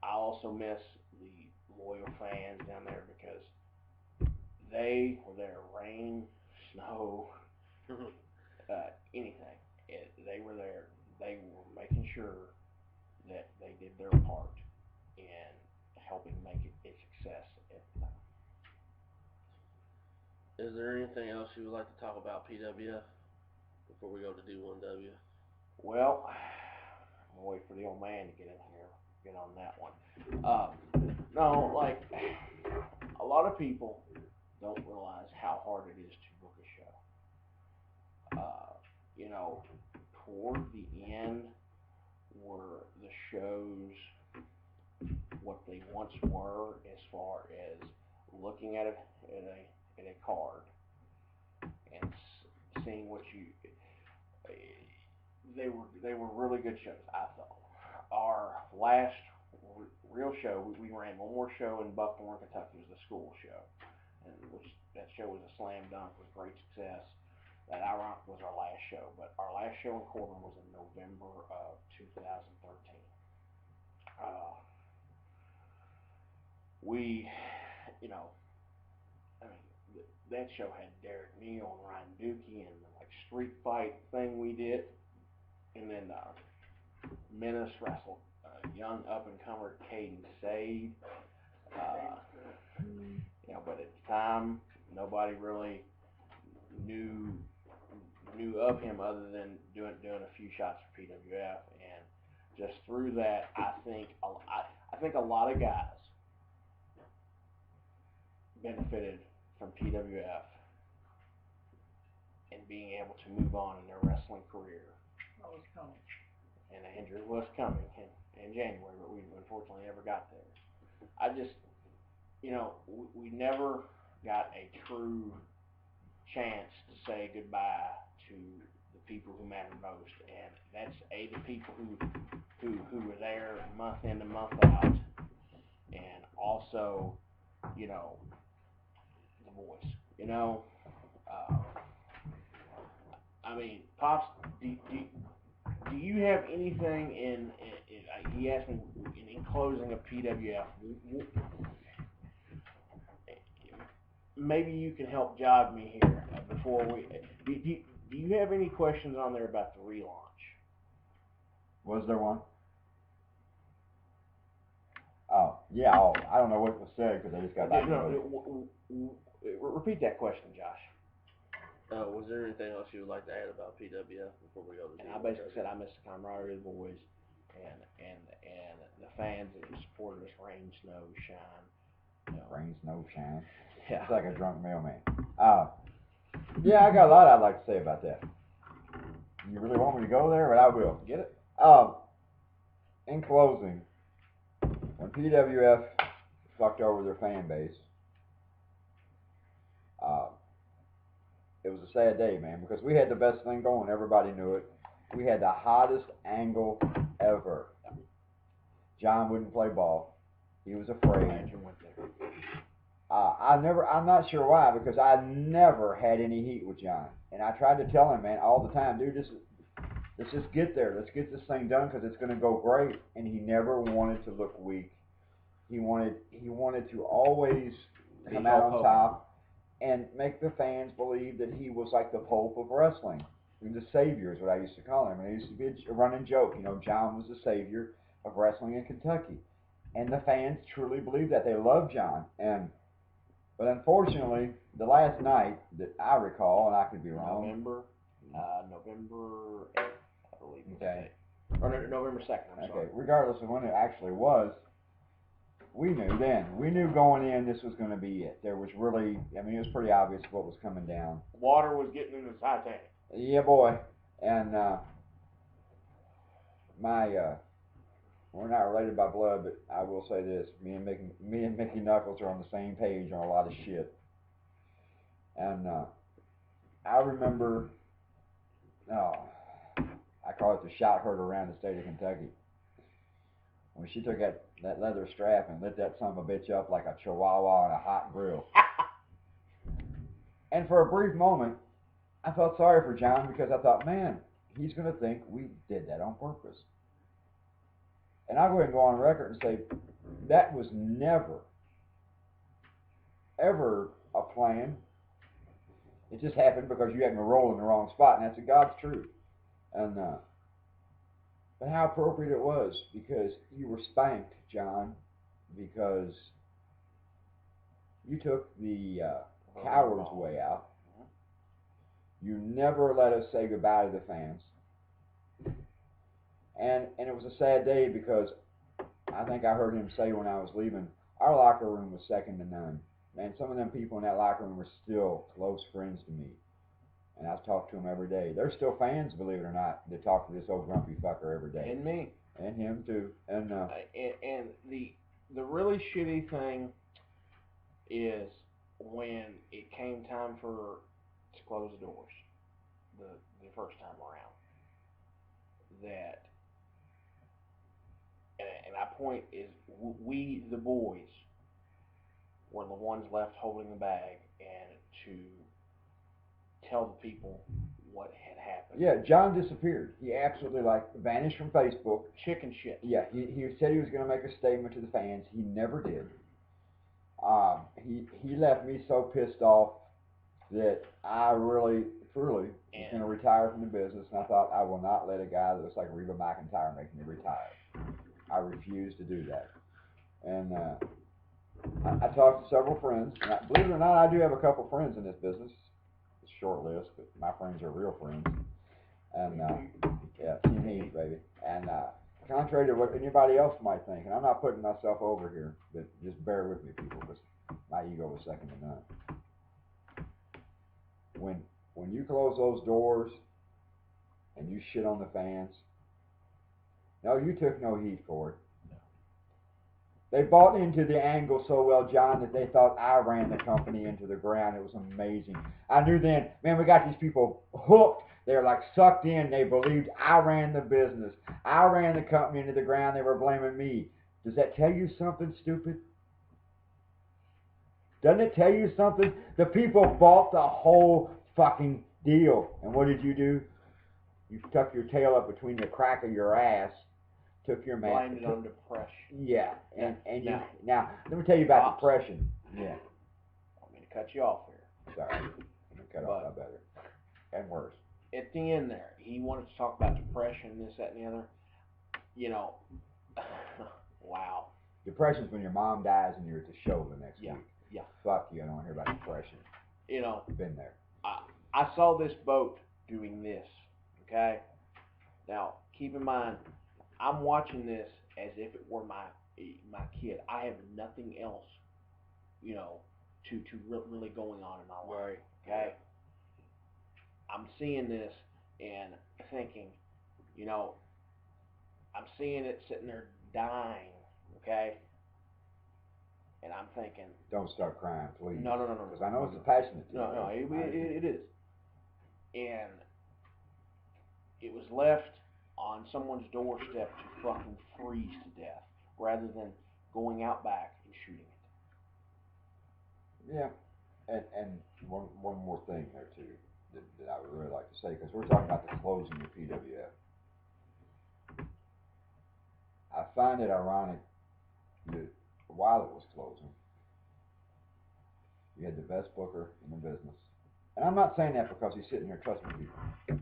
I also miss the loyal fans down there because they were there, rain, snow, anything. They were there. They were making sure that they did their part in helping make it a success at the time. Is there anything else you would like to talk about PWF before we go to D1W? Well, I'm gonna wait for the old man to get in here, get on that one. No, like a lot of people don't realize how hard it is to book a show. You know, toward the end were the shows what they once were as far as looking at a card and seeing what you. They were really good shows. I thought our last real show we ran one more show in Buckmore, Kentucky. It was the school show, and which that show was a slam dunk with great success. That was our last show, but our last show in Corbin was in November of 2013. We, you know, I mean, that show had Derek Neal and Ryan Dukey and the like street fight thing we did, and then Menace wrestled young up and comer Caden Sade. You know, but at the time nobody really knew of him other than doing a few shots for PWF, and just through that, I think a lot of guys benefited from PWF and being able to move on in their wrestling career. That was coming. And Andrew was coming in January, but we unfortunately never got there. you know, we never got a true chance to say goodbye to the people who matter most, and that's the people who were there month in and month out, and also, you know, the boys. You know, uh, I mean, pops, do you have anything he asked me in closing of PWF? Maybe you can help jog me here before we. Do you have any questions on there about the relaunch? Was there one? Oh, yeah. Oh, I don't know what was said because I just got back. Repeat that question, Josh. Was there anything else you would like to add about PWF before we go to? And I basically said I miss the camaraderie of the boys, and the fans that supported us, rain, snow, shine. You know. Rain, snow, shine. Yeah. It's like a drunk mailman. Yeah, I got a lot I'd like to say about that. You really want me to go there, but I will. Get it? In closing, when PWF fucked over their fan base, it was a sad day, man, because we had the best thing going. Everybody knew it. We had the hottest angle ever. John wouldn't play ball. He was afraid. I'm not sure why, because I never had any heat with John. And I tried to tell him, man, all the time, dude, let's just get there. Let's get this thing done because it's going to go great. And he never wanted to look weak. He wanted to always come out on top and make the fans believe that he was like the Pope of wrestling. The savior is what I used to call him. And it used to be a running joke. You know, John was the savior of wrestling in Kentucky. And the fans truly believed that. They loved John. But unfortunately, the last night that I recall, and I could be wrong. November 8th, I believe. Okay. Or November 2nd, I'm sorry. Okay, regardless of when it actually was, we knew then. We knew going in this was going to be it. There was really, I mean, it was pretty obvious what was coming down. Water was getting in the Titanic. Yeah, boy. And we're not related by blood, but I will say this: me and Mickey Knuckles are on the same page on a lot of shit. And I remember, I call it the shot heard around the state of Kentucky. When she took that leather strap and lit that son of a bitch up like a chihuahua on a hot grill. And for a brief moment, I felt sorry for John because I thought, man, he's going to think we did that on purpose. And I'll go ahead and go on record and say that was never, ever a plan. It just happened because you happened to roll in the wrong spot, and that's God's truth. And but how appropriate it was, because you were spanked, John, because you took the coward's way out. You never let us say goodbye to the fans. And it was a sad day because I think I heard him say when I was leaving, our locker room was second to none. Man, some of them people in that locker room were still close friends to me. And I've talked to them every day. They're still fans, believe it or not, that talk to this old grumpy fucker every day. And me. And him too. And the really shitty thing is when it came time to close the doors, the first time around, that, and my point is, we, the boys, were the ones left holding the bag and to tell the people what had happened. yeah, John disappeared. He absolutely vanished from Facebook. Chicken shit. Yeah, he said he was going to make a statement to the fans. He never did. He left me so pissed off that I really, truly was going to retire from the business, and I thought I will not let a guy that looks like Reba McEntire make me retire. I refuse to do that. And I talked to several friends. And believe it or not, I do have a couple friends in this business. It's a short list, but my friends are real friends. And yeah, Team Heat, baby. And contrary to what anybody else might think, and I'm not putting myself over here, but just bear with me, people, because my ego was second to none. When you close those doors and you shit on the fans, no, you took no heat for it. They bought into the angle so well, John, that they thought I ran the company into the ground. It was amazing. I knew then, man, we got these people hooked. They're like sucked in. They believed I ran the business. I ran the company into the ground. They were blaming me. Does that tell you something, stupid? Doesn't it tell you something? The people bought the whole fucking deal. And what did you do? You stuck your tail up between the crack of your ass, took your man. Blamed it on depression. Yeah, and now let me tell you about depression. Yeah. I'm going to cut you off here. Sorry, I'm gonna cut off. I better. And worse. At the end there, he wanted to talk about depression, this, that, and the other. You know, wow. Depression's when your mom dies and you're at the show the next week. Yeah. Fuck you. I don't want to hear about depression. You know, Been there. I saw this boat doing this. Okay. Now, keep in mind, I'm watching this as if it were my kid. I have nothing else, you know, to really going on in my life. Okay. I'm seeing this and thinking, you know, I'm seeing it sitting there dying. Okay. And I'm thinking, don't start crying, please. No. Because I know it's a passionate thing. No, it is. And it was left on someone's doorstep to fucking freeze to death rather than going out back and shooting it. Yeah. And one more thing there, too, that I would really like to say, because we're talking about the closing of PWF. I find it ironic that while it was closing, you had the best booker in the business. And I'm not saying that because he's sitting here trusting people.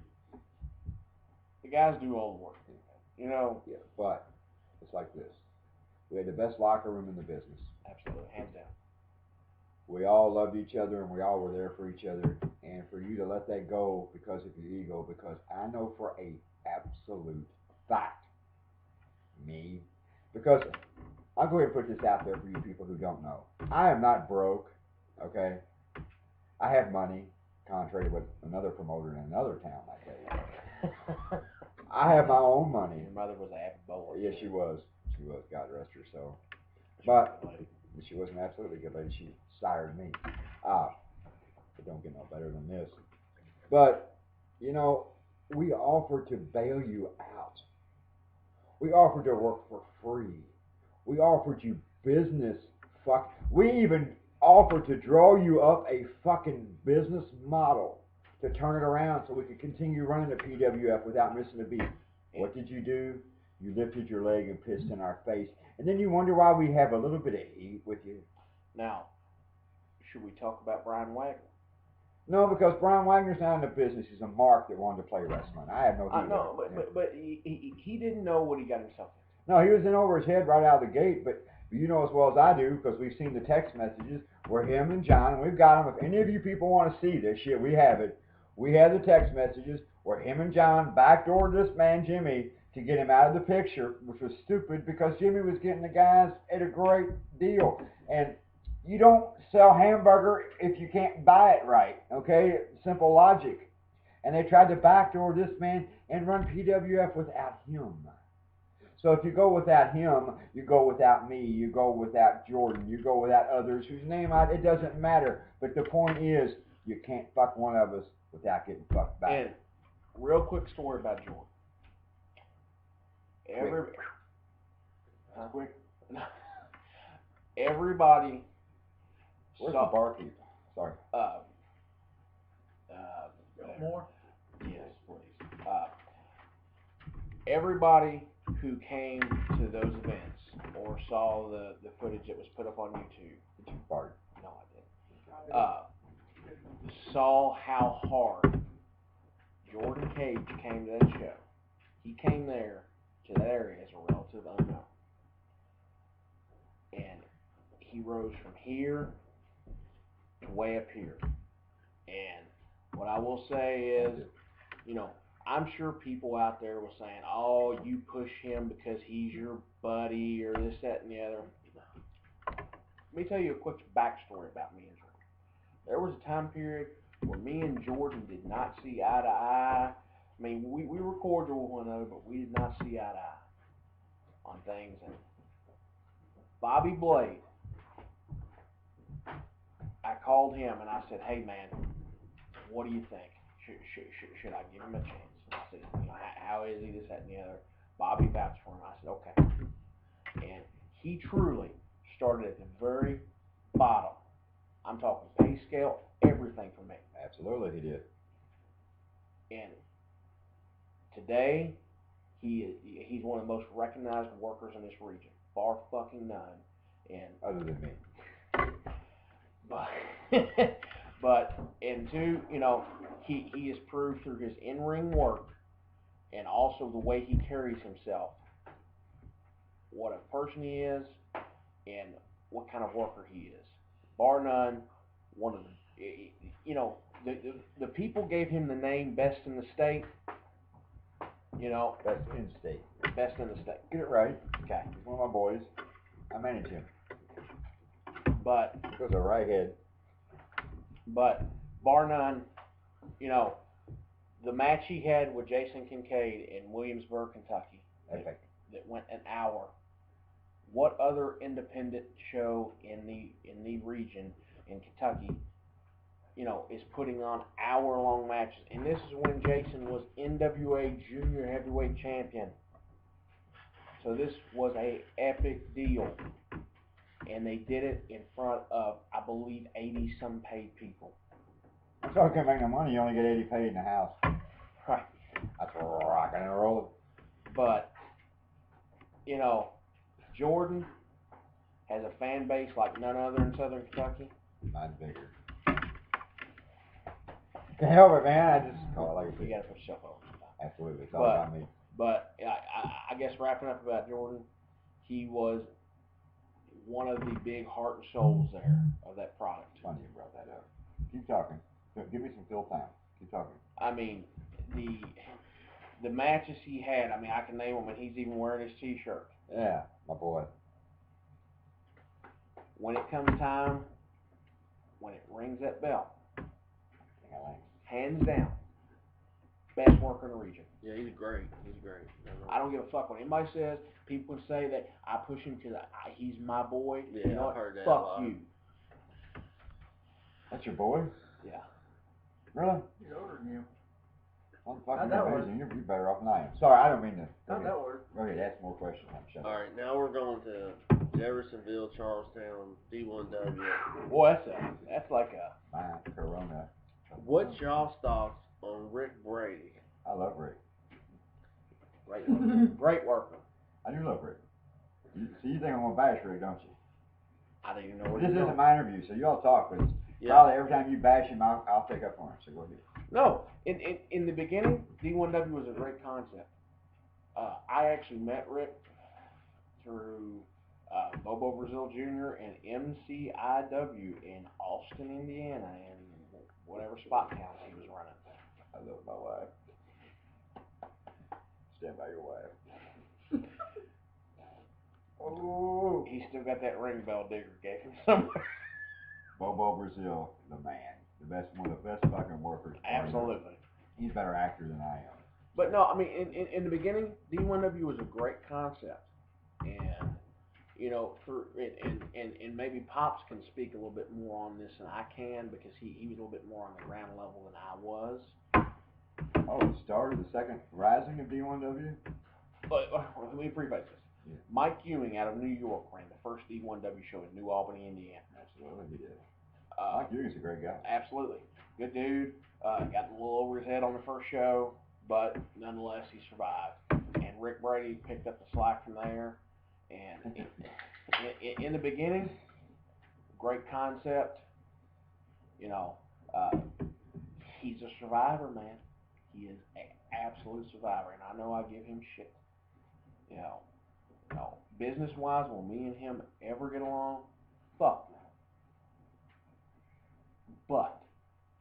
The guys do all the work, you know. Yeah, but it's like this. We had the best locker room in the business. Absolutely, hands down. We all loved each other and we all were there for each other. And for you to let that go because of your ego, because I know for a absolute fact, me, because I'll go ahead and put this out there for you people who don't know. I am not broke, okay? I have money, contrary to what another promoter in another town might tell you. I have my own money. Your mother was an avid bowler. Yes, she was. She was, God rest her soul. But she was an absolutely good lady. She sired me. It don't get no better than this. But, you know, we offered to bail you out. We offered to work for free. We offered you business. We even offered to draw you up a fucking business model to turn it around so we could continue running the PWF without missing a beat. What did you do? You lifted your leg and pissed in our face. And then you wonder why we have a little bit of heat with you. Now, should we talk about Brian Wagner? No, because Brian Wagner's not in the business. He's a mark that wanted to play wrestling. I have no heat. No, but he didn't know what he got himself into. No, he was in over his head right out of the gate, but you know as well as I do, because we've seen the text messages where him and John, and we've got them. If any of you people want to see this shit, we have it. We have the text messages where him and John backdoored this man, Jimmy, to get him out of the picture, which was stupid because Jimmy was getting the guys at a great deal. And you don't sell hamburger if you can't buy it right, okay? Simple logic. And they tried to backdoor this man and run PWF without him. So if you go without him, you go without me, you go without Jordan, you go without others whose name it doesn't matter. But the point is, you can't fuck one of us without getting fucked back. And real quick story about Jordan. Everybody. Where's the barkeep? Sorry. More? Yes, please. Everybody who came to those events or saw the footage that was put up on YouTube. Did you fart? No, I didn't. Saw how hard Jordan Cage came to that show. He came there to that area as a relative unknown. And he rose from here to way up here. And what I will say is, you know, I'm sure people out there were saying, oh, you push him because he's your buddy or this, that, and the other. Let me tell you a quick backstory about me and Jordan. There was a time period where me and Jordan did not see eye to eye. I mean, we were cordial with one another, but we did not see eye to eye on things. And Bobby Blade, I called him and I said, hey man, what do you think? Should I give him a chance? And I said, you know, how is he, this, that, and the other? Bobby vouched for him. I said, okay. And he truly started at the very bottom. I'm talking pay scale, everything for me. Absolutely, he did. And today, he's one of the most recognized workers in this region, bar fucking none. And Other than me. but and two, you know, he has proved through his in-ring work and also the way he carries himself what a person he is and what kind of worker he is. Bar none, one of the, you know, the people gave him the name best in the state. You know, Best in state. best in the state. Get it right. Okay, He's one of my boys. I manage him. but Because a right head. But bar none, you know, the match he had with Jason Kincaid in Williamsburg, Kentucky, Epic. that went an hour. What other independent show in the region in Kentucky, you know, is putting on hour-long matches? And this is when Jason was NWA Junior Heavyweight Champion. So this was a epic deal. And they did it in front of, I believe, 80-some paid people. That's why I can't make no money. You only get 80 paid in the house. Right. That's rocking and rolling. But, you know, Jordan has a fan base like none other in Southern Kentucky. Mine's bigger. Can't help it, man. I just call it like You it got is. to put yourself over sometimes. Absolutely. It's all about me. But I guess wrapping up about Jordan, he was one of the big heart and souls there of that product. Funny you brought that up. Keep talking. Give me some fill time. Keep talking. I mean, the matches he had, I mean, I can name them, and he's even wearing his T-shirt. Yeah, my boy. When it comes time, when it rings that bell, hands down, best worker in the region. Yeah, he's great. He's great. I don't give a fuck what anybody says. People can say that I push him to he's my boy. Yeah, You know I've what? heard that a Fuck lot. you. That's your boy? Yeah. Really? He's older than you. Well, How'd fucking that amazing. You're better off than I am. Sorry, I don't mean to. How'd that work? Go ahead, ask more questions. Shut All up. right, now we're going to Jeffersonville, Charlestown, D1W. Boy, that's like a. My Corona. What's y'all's thoughts on Rick Brady? I love Rick. Great worker. I do love Rick. You think I'm going to bash Rick, don't you? I don't even know what This he's isn't doing. my interview, so you all talk, but Yeah. probably every time you bash him, I'll take up for him, so go ahead. No, in the beginning, D1W was a great concept. I actually met Rick through Bobo Brazil Jr. and MCIW in Austin, Indiana, in whatever spot town he was running. I love my wife. Stand by your wife. Oh, he still got that ring bell Digger gave him somewhere. Bobo Brazil, the man. One of the best fucking workers. Absolutely. He's a better actor than I am. But no, I mean, in the beginning, D1W was a great concept, and you know, and maybe Pops can speak a little bit more on this than I can because he was a little bit more on the ground level than I was. Oh, he started the second rising of D1W? But let me preface this. Yeah. Mike Ewing out of New York ran the first D1W show in New Albany, Indiana. Absolutely, he did. Mike Ewing's a great guy. Absolutely. Good dude. Got a little over his head on the first show, but nonetheless, he survived. And Rick Brady picked up the slack from there. And in the beginning, great concept. You know, he's a survivor, man. He is an absolute survivor, and I know I give him shit. You know, business-wise, will me and him ever get along? Fuck no. But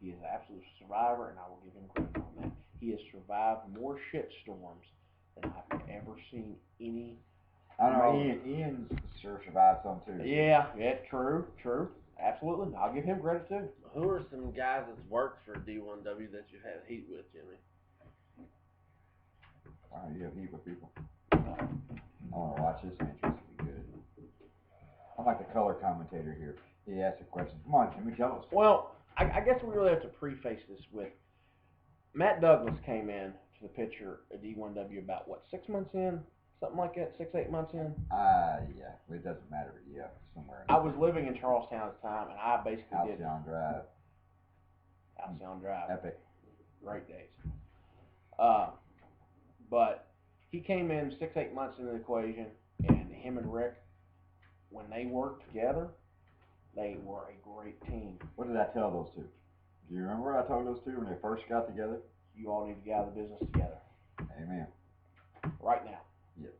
he is an absolute survivor, and I will give him credit on that. He has survived more shit storms than I've ever seen any. I don't know, Ian's sure survived some too. Yeah, true. Absolutely. I'll give him credit too. Who are some guys that's worked for D1W that you've had heat with, Jimmy? Wow, you have heat with people. I want to watch this entrance. It'll be good. I'm like the color commentator here. He asked a question. Come on, Jimmy, tell us. Well, I guess we really have to preface this with Matt Douglas came in to the picture at D1W about, what, 6 months in? Something like that, 6, 8 months in? Yeah, it doesn't matter. Yeah, somewhere. I was living in Charlestown at the time, and I basically did Halcyon Drive. Halcyon Drive. Epic. Great days. But he came in 6, 8 months into the equation, and him and Rick, when they worked together, they were a great team. What did I tell those two? Do you remember what I told those two when they first got together? You all need to get out of the business together. Amen. Right now. Yep.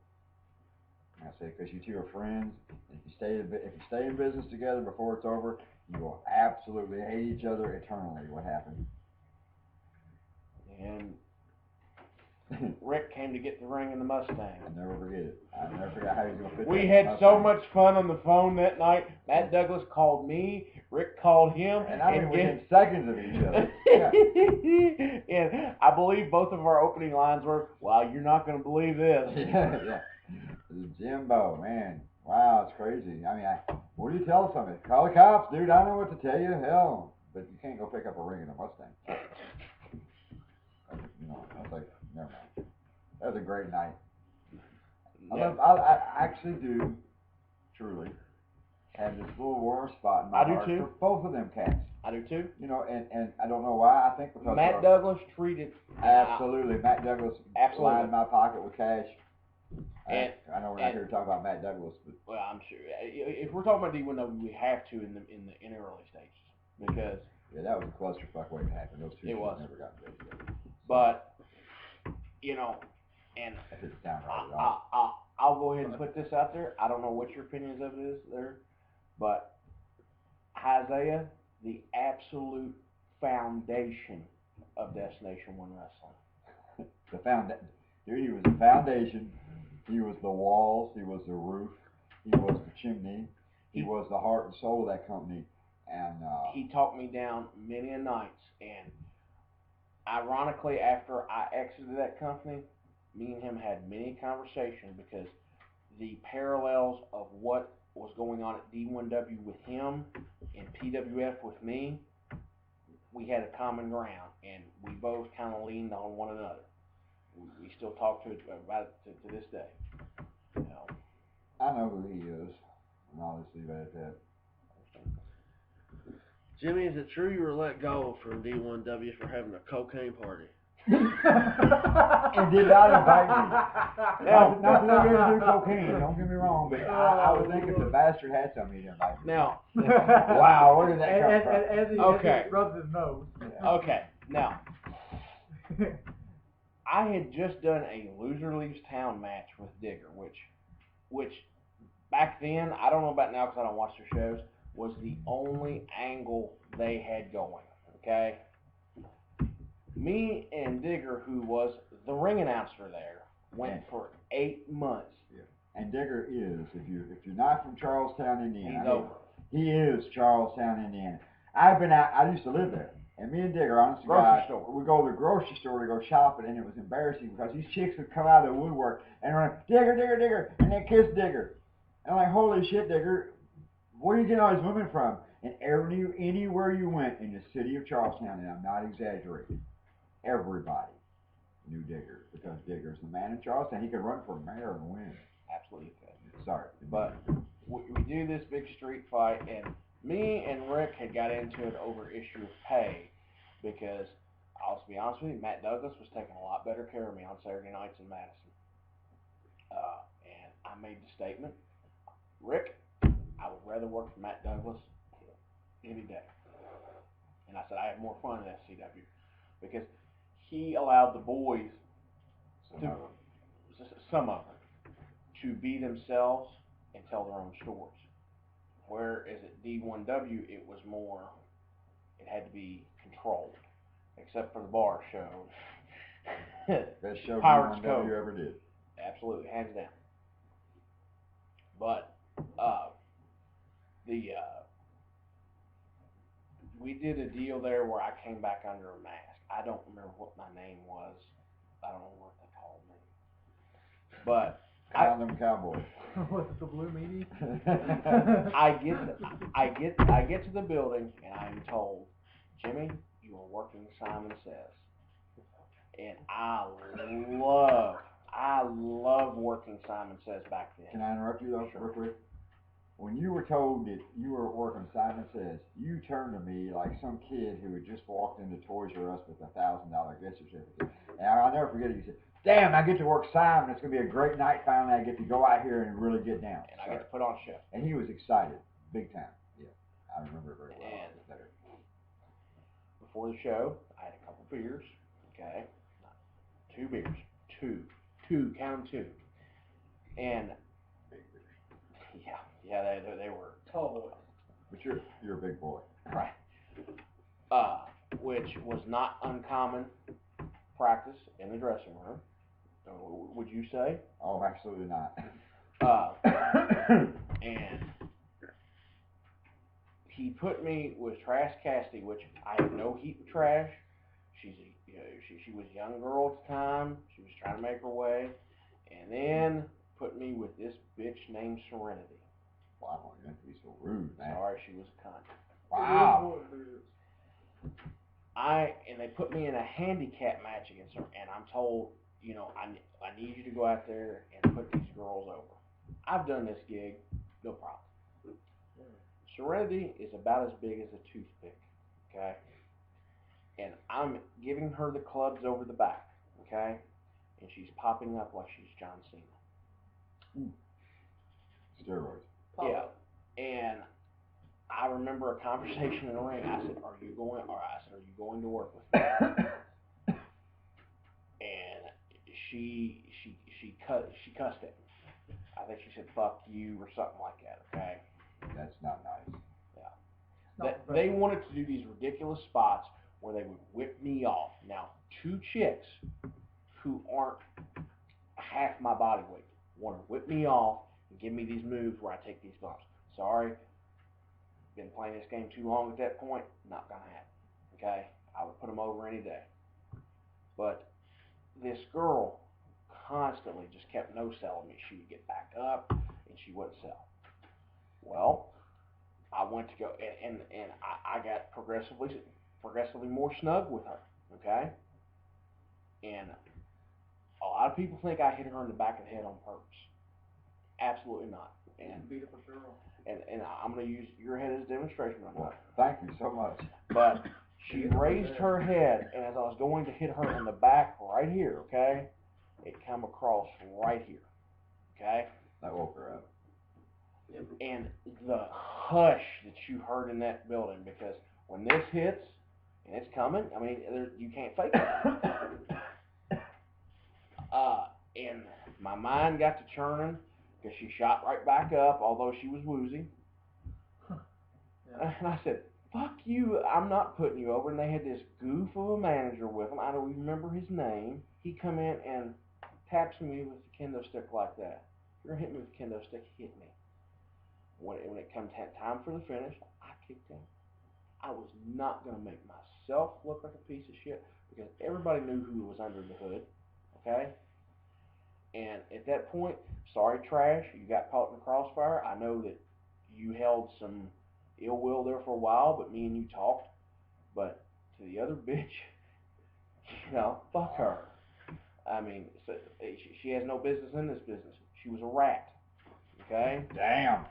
I say, because you two are friends. If you stay in business together before it's over, you will absolutely hate each other eternally. What happened? And Rick came to get the ring in the Mustang. I'll never forget it. I'll never forget how he was going to fit We that had Mustang. so much fun on the phone that night. Matt Douglas called me. Rick called him. And I mean, within seconds of each other. Yeah. And I believe both of our opening lines were, "Wow, you're not going to believe this." Yeah. Jimbo, man. Wow, it's crazy. I mean, what do you tell somebody? Call the cops, dude. I don't know what to tell you. Hell. But you can't go pick up a ring in a Mustang. You know, I was like, never mind. That was a great night. Yeah. I actually do, truly, have this little warm spot in my I do heart too. for both of them cats. I do too. You know, and I don't know why. I think because Matt Douglas treated absolutely. Matt Douglas Absolutely. lined my pocket with cash. And- I know we're not here to talk about Matt Douglas, but Well, I'm sure if we're talking about D1W, we have to in the early stages because. yeah, that was a clusterfuck way to happen. Those two It was. never got together. But you know, and That didn't sound right at all. I'll go ahead and put this out there. I don't know what your opinions of it is there, but Isaiah, the absolute foundation of Destination One Wrestling. Dude, he was the foundation. He was the walls. He was the roof. He was the chimney. He was the heart and soul of that company. And He talked me down many a nights, and ironically, after I exited that company, me and him had many conversations because the parallels of what was going on at D1W with him and PWF with me, we had a common ground, and we both kind of leaned on one another. We still talk about it to this day. You know. I know who he is. And I'll just leave it at that. Jimmy, is it true you were let go from D1W for having a cocaine party? And did not invite me. Not that I'm going to do cocaine, don't get me wrong, but I would think if the bastard had something, he'd invite me. Now, Wow, where did that come from? As he Okay. rubs his nose. okay, now, I had just done a Loser Leaves Town match with Digger, which back then, I don't know about now because I don't watch their shows, was the only angle they had going, okay? Me and Digger, who was the ring announcer there, went for 8 months. Yeah. And Digger is, if you're not from Charlestown, Indiana, He's over. he is Charlestown, Indiana. I used to live there. And me and Digger, honest to Grocery God, store. we'd go to the grocery store to go shopping, and it was embarrassing because these chicks would come out of the woodwork and run, Digger, Digger, Digger, and then kiss Digger. And I'm like, holy shit, Digger, where are you getting all these women from? And anywhere you went in the city of Charlestown, and I'm not exaggerating, everybody knew Digger because Digger's the man in Charlestown. He could run for mayor and win. Absolutely could. Sorry. But we do this big street fight, and me and Rick had got into it over issue of pay because, I'll be honest with you, Matt Douglas was taking a lot better care of me on Saturday nights in Madison. And I made the statement, Rick, I would rather work for Matt Douglas any day. And I said, I have more fun at SCW because he allowed the boys, some of them, to be themselves and tell their own stories. Whereas at D1W, it was more, it had to be controlled, except for the bar show. Best show Pirates D1W Code. ever did. Absolutely, hands down. But we did a deal there where I came back under a mask. I don't remember what my name was. I don't know what they called me. But Pound them cowboys. Was it the blue meaty? I get to the building and I'm told, Jimmy, you are working Simon Says. And I love working Simon Says back then. Can I interrupt you though, real quick? When you were told that you were working Simon Says, you turned to me like some kid who had just walked into Toys R Us with $1,000 gift certificate. And I'll never forget it. You said, damn, I get to work Simon. It's going to be a great night finally. I get to go out here and really get down. And I get to put on a show. And he was excited, big time. Yeah, I remember it very well. And before the show, I had a couple beers, okay? Not 2 beers. Two, count them 2. And, yeah, they were Tall boys. But you're a big boy. right. Which was not uncommon practice in the dressing room. Would you say? Oh, absolutely not. And he put me with Trash Cassidy, which I have no heat with Trash. She was a young girl at the time. She was trying to make her way, and then put me with this bitch named Serenity. Wow, you have to be so rude, man. Sorry, she was a cunt. Wow. And they put me in a handicap match against her, and I'm told, I need you to go out there and put these girls over. I've done this gig, no problem. Serenity is about as big as a toothpick, okay? And I'm giving her the clubs over the back, okay? And she's popping up like she's John Cena. Steroids. Yeah. And I remember a conversation in the ring. I said, are you going to work with me? And she cussed at me. I think she said, fuck you or something like that, okay? That's not nice. Yeah. They wanted to do these ridiculous spots where they would whip me off. Now, 2 chicks who aren't half my body weight want to whip me off and give me these moves where I take these bumps. Sorry, been playing this game too long at that point, not going to happen. Okay? I would put them over any day. But this girl constantly just kept no-selling me. She would get back up and she wouldn't sell. Well, I went to go, and I got progressively more snug with her, okay? And a lot of people think I hit her in the back of the head on purpose. Absolutely not. And beat up a girl. And I'm going to use your head as a demonstration right now. Thank you so much. But she raised her head, and as I was going to hit her in the back right here, okay, it come across right here, okay? That woke her up. And the hush that you heard in that building, because when this hits, and it's coming, I mean, you can't fake it. And my mind got to churning, because she shot right back up, although she was woozy. Yeah. And I said, fuck you, I'm not putting you over. And they had this goof of a manager with them. I don't even remember his name. He come in and taps me with the kendo stick like that. If you're going to hit me with a kendo stick, hit me. When it comes time for the finish, I kicked him. I was not going to make myself look like a piece of shit, because everybody knew who was under the hood, okay? And at that point, sorry, Trash, you got caught in the crossfire. I know that you held some ill will there for a while, but me and you talked. But to the other bitch, fuck her. I mean, she has no business in this business. She was a rat, okay? Damn.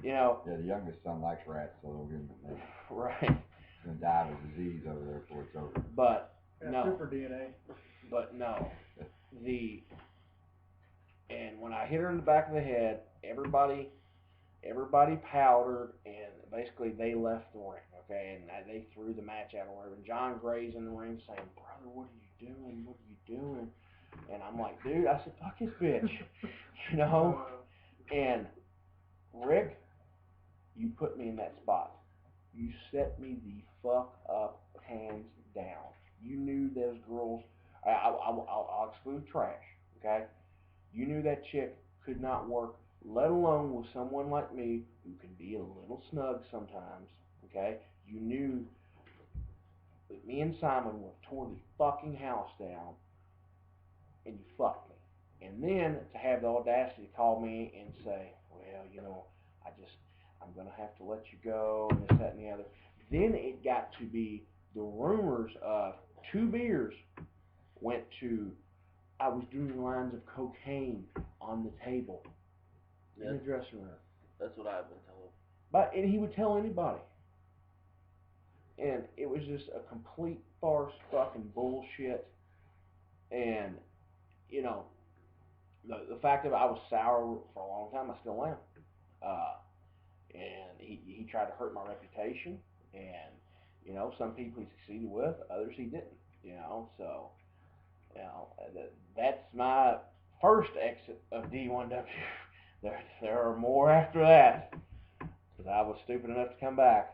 Yeah, the youngest son likes rats, so they'll give him a name. Right. He's going to die of a disease over there before it's over. But, no. Super DNA. But no. And when I hit her in the back of the head, everybody powdered, and basically they left the ring, okay? And they threw the match out or whatever. And John Gray's in the ring saying, brother, what are you doing? What are you doing? And I'm like, dude, I said, fuck this bitch. And Rick, you put me in that spot. You set me the fuck up, hands down. You knew those girls. I'll exclude Trash, okay? You knew that chick could not work, let alone with someone like me who can be a little snug sometimes, okay? You knew that me and Simon would have tore the fucking house down and you fucked me. And then to have the audacity to call me and say, well, I'm going to have to let you go, and this, that, and the other. Then it got to be the rumors of 2 beers went to, I was doing lines of cocaine on the table in the dressing room. That's what I've been told. And he would tell anybody. And it was just a complete farce, fucking bullshit. And, the fact that I was sour for a long time, I still am. And he tried to hurt my reputation. And, some people he succeeded with, others he didn't. So, that's my first exit of D1W. There are more after that. Because I was stupid enough to come back.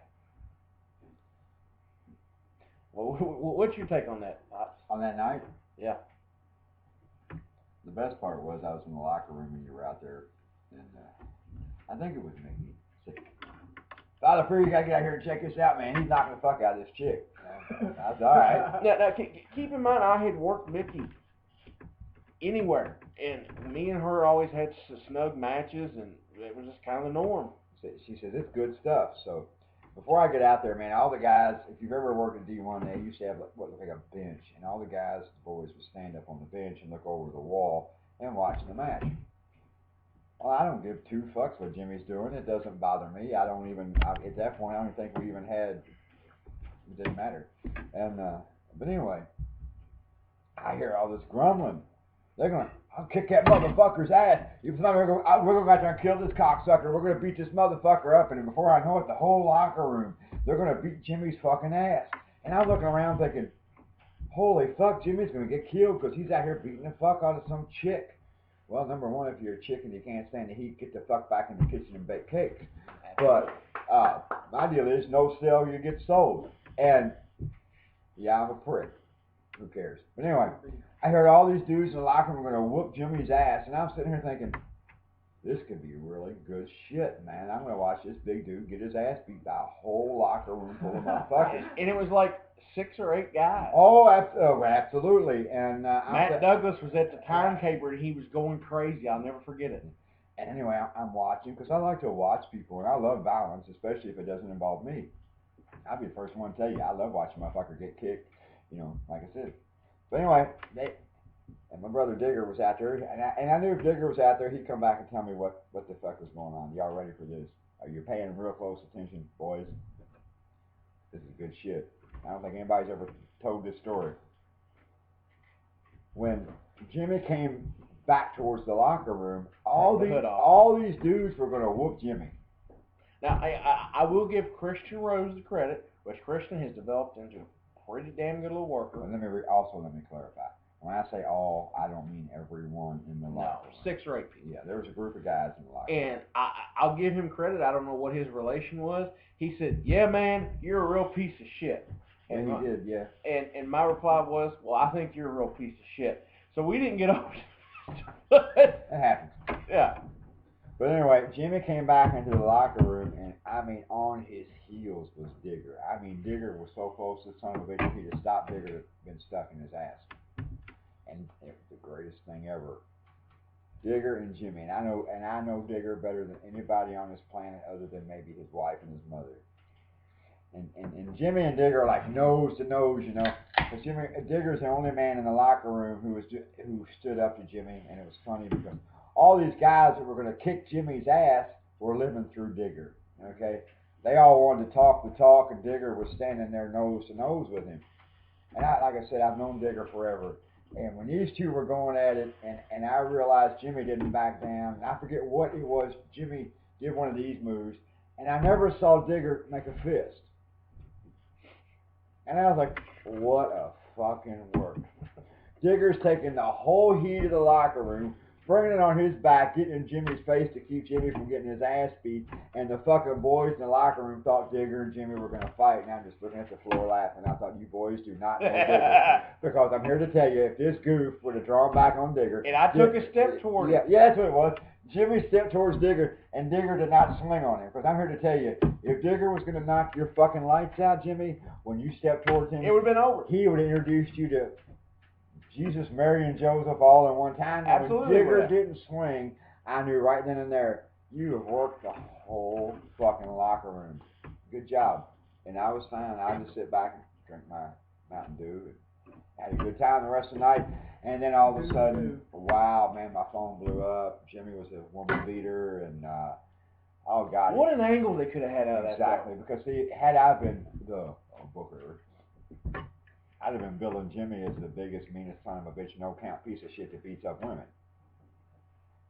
Well, what's your take on that, Pops? On that night? Yeah. The best part was I was in the locker room and you were out there, and I think it was Mickey. Said, Father Free, you gotta get out here and check this out, man. He's knocking the fuck out of this chick. I was all right. Now, keep in mind, I had worked Mickey anywhere, and me and her always had snug matches, and it was just kind of the norm. She says, it's good stuff. So before I get out there, man, all the guys, if you've ever worked at D1, they used to have what looked like a bench, and all the guys, the boys, would stand up on the bench and look over the wall and watch the match. Well, I don't give 2 fucks what Jimmy's doing. It doesn't bother me. At that point, I don't think we even had, it didn't matter. And, but anyway, I hear all this grumbling. They're going, I'll kick that motherfucker's ass. We're going to go out there and kill this cocksucker. We're going to beat this motherfucker up. And before I know it, the whole locker room, they're going to beat Jimmy's fucking ass. And I'm looking around thinking, holy fuck, Jimmy's going to get killed because he's out here beating the fuck out of some chick. Well, number one, if you're a chick and you can't stand the heat, get the fuck back in the kitchen and bake cakes. But my deal is, no sell, you get sold. And, yeah, I'm a prick. Who cares? But anyway, I heard all these dudes in the locker room were going to whoop Jimmy's ass. And I'm sitting here thinking, this could be really good shit, man. I'm going to watch this big dude get his ass beat by a whole locker room full of motherfuckers. And it was like 6 or 8 guys. Oh, absolutely. And Matt Douglas was at the timetable, and he was going crazy. I'll never forget it. And anyway, I'm watching because I like to watch people, and I love violence, especially if it doesn't involve me. I'll be the first one to tell you, I love watching my fucker get kicked, like I said. But anyway, and my brother Digger was out there, and I knew if Digger was out there, he'd come back and tell me what the fuck was going on. Y'all ready for this? Are you paying real close attention, boys? This is good shit. I don't think anybody's ever told this story. When Jimmy came back towards the locker room, all these dudes were going to whoop Jimmy. Now, I will give Christian Rose the credit, which Christian has developed into a pretty damn good little worker. And let me clarify. When I say all, I don't mean everyone in the locker room. 6 or 8 people. Yeah, there was a group of guys in the locker room. And I'll give him credit. I don't know what his relation was. He said, yeah, man, you're a real piece of shit. And he did, yeah. And my reply was, well, I think you're a real piece of shit. So we didn't get over it. It happens. Yeah. But anyway, Jimmy came back into the locker room, and on his heels was Digger. Digger was so close to the son of a bitch, if he'd have stopped, Digger would have been stuck in his ass. And it was the greatest thing ever. Digger and Jimmy, and I know Digger better than anybody on this planet other than maybe his wife and his mother. And Jimmy and Digger are like nose to nose, But Digger's the only man in the locker room who stood up to Jimmy, and it was funny because all these guys that were going to kick Jimmy's ass were living through Digger. Okay, they all wanted to talk the talk, and Digger was standing there nose to nose with him. And like I said, I've known Digger forever. And when these two were going at it, and I realized Jimmy didn't back down, and I forget what it was, Jimmy did one of these moves, and I never saw Digger make a fist. And I was like, what a fucking work. Digger's taking the whole heat of the locker room, bringing it on his back, getting in Jimmy's face to keep Jimmy from getting his ass beat, and the fucking boys in the locker room thought Digger and Jimmy were going to fight, and I'm just looking at the floor laughing. I thought, you boys do not know Digger. Because I'm here to tell you, if this goof would have drawn back on Digger... And I took a step toward him. Yeah, that's what it was. Jimmy stepped towards Digger, and Digger did not swing on him. Because I'm here to tell you, if Digger was going to knock your fucking lights out, Jimmy, when you stepped towards him... It would have been over. He would have introduced you to Jesus, Mary, and Joseph all in one time. And Absolutely when Jigger would. didn't swing, I knew right then and there, you have worked the whole fucking locker room. Good job. And I was fine. I just sit back and drink my Mountain Dew and had a good time the rest of the night. And then all of a sudden, wow, man, my phone blew up. Jimmy was a woman beater, and oh God. What an angle they could have had out of that. Exactly, because see, had I been the booker, I'd have been billing Jimmy as the biggest, meanest son of a bitch, no count piece of shit that beats up women.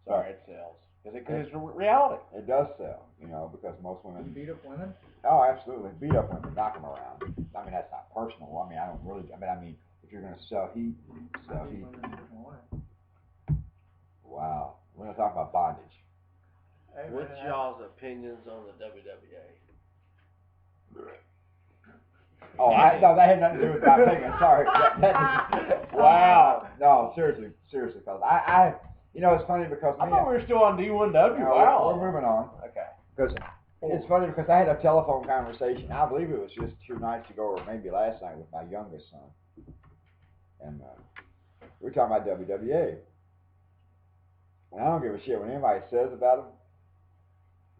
Sorry, it sells. Because it's reality. It does sell, you know, because most women. Beat up women? Oh, absolutely. Beat up women, knock them around. I mean, that's not personal. I mean, I don't really. I mean, if you're going to sell heat, sell heat. Wow. We're going to talk about bondage. Hey, What's man, y'all's opinions on the WWA? Oh, no, that had nothing to do with my opinion. Sorry. Wow. No, seriously, fellas. I, you know, it's funny because I thought we were still on D1W. Wow. We're moving on. Okay. Because it's funny because I had a telephone conversation. I believe it was just 2 nights ago, or maybe last night, with my youngest son, and we were talking about WWA. And I don't give a shit what anybody says about them.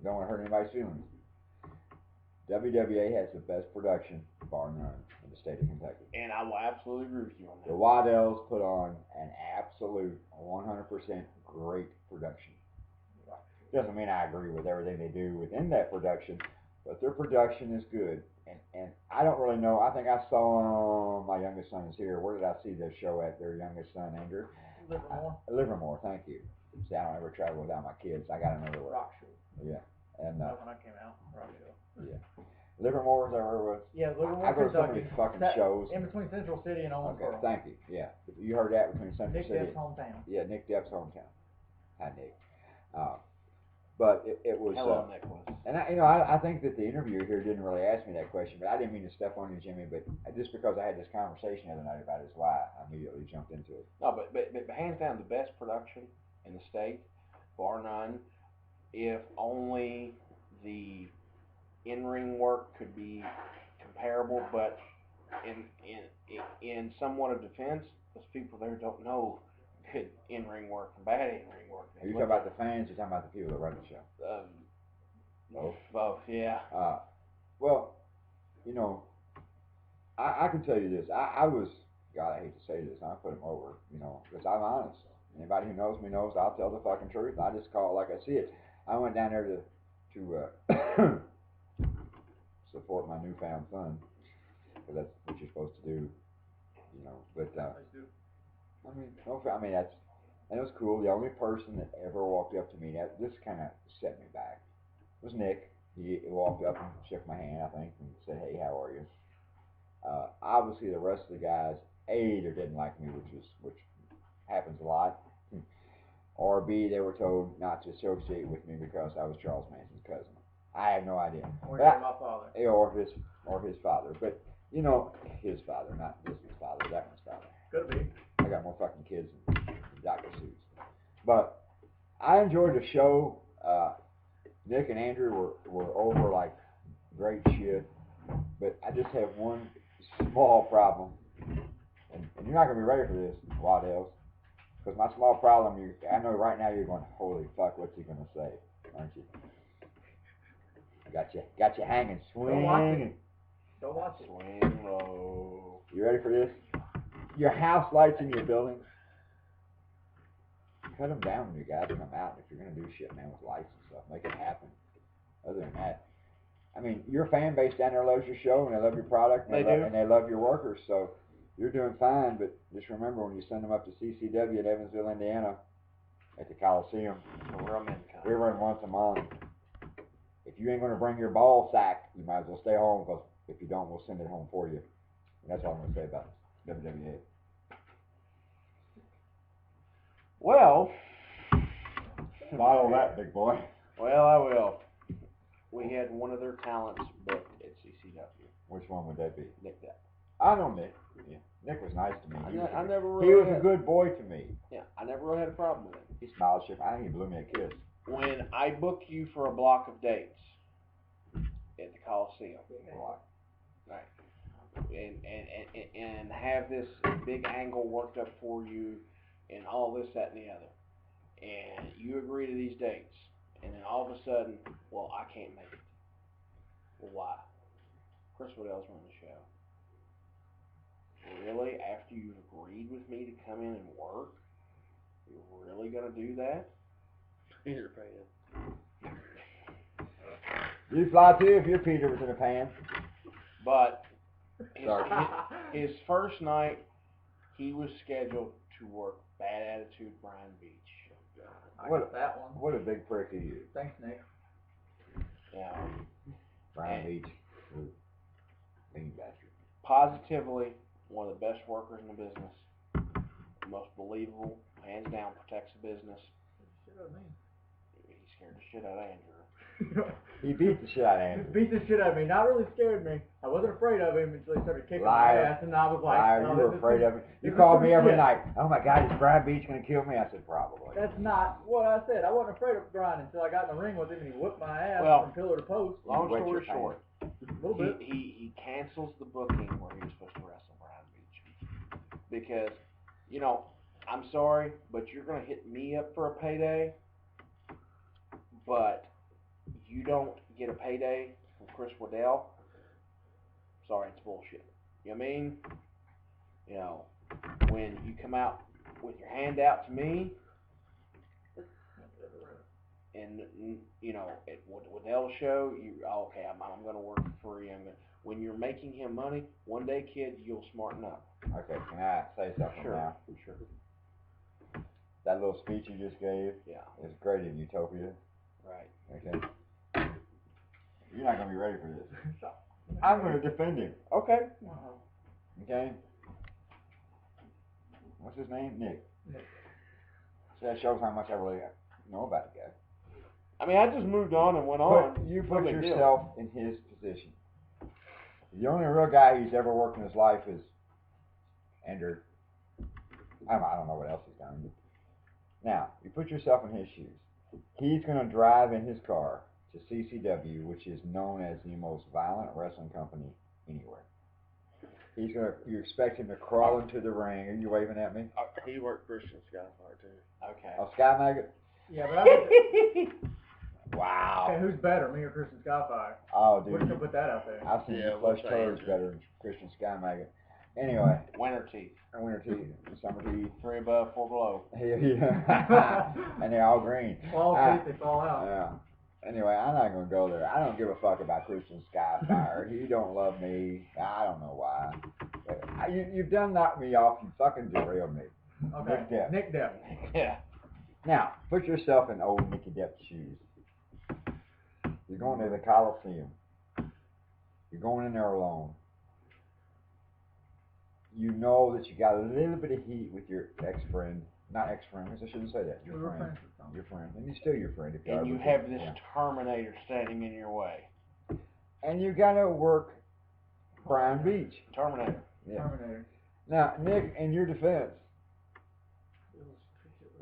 Don't want to hurt anybody's feelings. WWA has the best production, bar none, in the state of Kentucky. And I will absolutely agree with you on that. The Waddells put on an absolute 100% great production. Doesn't mean I agree with everything they do within that production, but their production is good. And I don't really know. I think I saw my youngest son is here. Where did I see their show at? Their youngest son, Andrew? Livermore. Livermore, thank you. See, I don't ever travel without my kids. I got to know the way. Rock show. Yeah. And When I came out, rock show. yeah. Livermore, is that where it was? Yeah, Livermore, I go to so Kentucky. many fucking shows. In between Central City and Owensboro. Okay, thank you. Yeah. You heard that between Central Nick City. Depp's hometown. Yeah, Nick Depp's hometown. Hi, Nick. But it was. Hello, Nicholas. And I think that the interviewer here didn't really ask me that question, but I didn't mean to step on you, Jimmy. But just because I had this conversation the other night about it is why I immediately jumped into it. No, but hands down, the best production in the state, bar none. If only the in-ring work could be comparable, but in somewhat of defense, those people there don't know good in-ring work from bad in-ring work. Are you talking about the fans? Or talking about the people that run the show? Both, yeah. Well, you know, I can tell you this. I was, God, I hate to say this. I put him over, you know, because I'm honest. Anybody who knows me knows I'll tell the fucking truth. I just call it like I see it. I went down there to support my newfound son, because that's what you're supposed to do, you know. But that's, and it was cool. The only person that ever walked up to me, that this kind of set me back, was Nick. He walked up and shook my hand, I think, and said, "Hey, how are you?" Obviously, the rest of the guys, A, they didn't like me, which happens a lot. Or B, they were told not to associate with me because I was Charles Manson's cousin. I have no idea. Or my father. Or his father. But, you know, his father, not this father, that one's father. Could be. I got more fucking kids than Dr. Seuss. But I enjoyed the show. Nick and Andrew were over like great shit. But I just have one small problem. And you're not going to be ready for this, Waddells. Because my small problem, I know right now you're going, holy fuck, what's he going to say, aren't you? Got you hanging, swinging. Don't watch it. Swing low. You ready for this? Your house lights in your building. Cut them down when you guys come out. If you're going to do shit, man, with lights and stuff, make it happen. Other than that, I mean, your fan base down there loves your show, and they love your product, and they love your workers, so you're doing fine. But just remember, when you send them up to CCW in Evansville, Indiana, at the Coliseum, we run once a month. If you ain't going to bring your ball sack, you might as well stay home, because if you don't, we'll send it home for you. And that's all I'm going to say about WWA. Well, Follow that, big boy. well, I will. We had one of their talents booked at CCW. Which one would that be? Nick Depp. I know Nick. Yeah. Nick was nice to me. He was a good boy to me. Yeah, I never really had a problem with him. He smiled shit. I think he blew me a kiss. When I book you for a block of dates at the Coliseum, right? and have this big angle worked up for you, and all this, that, and the other, and you agree to these dates, and then all of a sudden, well, I can't make it. Well, why? Chris Waddell's running the show. Really? After you've agreed with me to come in and work, you're really gonna do that? Peter Pan. You'd fly too if your Peter was in a pan. But Sorry. his first night, he was scheduled to work Bad Attitude Brian Beach. I got that one. What a big prick he is. Thanks, Nick. Yeah. Brian Beach. Ooh. Mean bastard. Positively one of the best workers in the business. The most believable, hands down, protects the business. Shit out of me. He scared the shit out of Andrew. He beat the shit out of He Andrew. beat the shit out of me. Not really scared me. I wasn't afraid of him until he started kicking Liar. my ass, and I was like, Liar, oh, you were this is afraid some- of it. You this is called some me every shit. night. Oh my God, is Brian Beach gonna kill me? I said probably. That's not what I said. I wasn't afraid of Brian until I got in the ring with him and he whooped my ass Well, from pillar to post. Long wet your story short, A little bit. he cancels the booking where he was supposed to wrestle Brian Beach. Because, you know, I'm sorry, but you're going to hit me up for a payday, but you don't get a payday from Chris Waddell. Sorry, it's bullshit. You know what I mean? You know, when you come out with your hand out to me, and you know, at Waddell's show, okay, I'm going to work for free. When you're making him money, one day, kid, you'll smarten up. Okay, can I say something Sure. now? Sure. That little speech you just gave Yeah. is great in Utopia. Right. Okay. You're not gonna be ready for this. I'm gonna defend him. Okay. Okay. What's his name? Nick. Nick. So that shows how much I really know about the guy. I mean, I just moved on and went on. But you No put big deal. yourself in his position. The only real guy he's ever worked in his life is Andrew. I don't know what else he's done. But now, you put yourself in his shoes. He's going to drive in his car to CCW, which is known as the most violent wrestling company anywhere. You expect him to crawl into the ring. Are you waving at me? He worked Christian Skyfire too. Okay. Oh, Sky Maggot? Yeah, but I Wow. okay, who's better, me or Christian Skyfire? Oh, We're just dude. gonna put that out there. I've seen Yeah, you we'll flush say turds Andrew. better than Christian Sky Maggot. Anyway, Winter teeth. winter teeth, summer teeth. 3 above, 4 below. Yeah. And they're all green. Fall Ah, teeth, they fall out. Yeah. Anyway, I'm not gonna go there. I don't give a fuck about Christian Skyfire. He don't love me. I don't know why. But you've done knocked me off. You fucking derailed me. Okay. Nick Depp. Nick Depp. Yeah. Now, put yourself in old Nicky Depp's shoes. You're going to the Coliseum. You're going in there alone. You know that you got a little bit of heat with your ex-friend. Not ex-friend, because I shouldn't say that. We Your were friend. friends with them. Your friend. And he's still your friend if you are And you with have him. this Yeah. Terminator standing in your way. And you got to work Brian Beach. Terminator. Yeah. Terminator. Now, Nick, in your defense,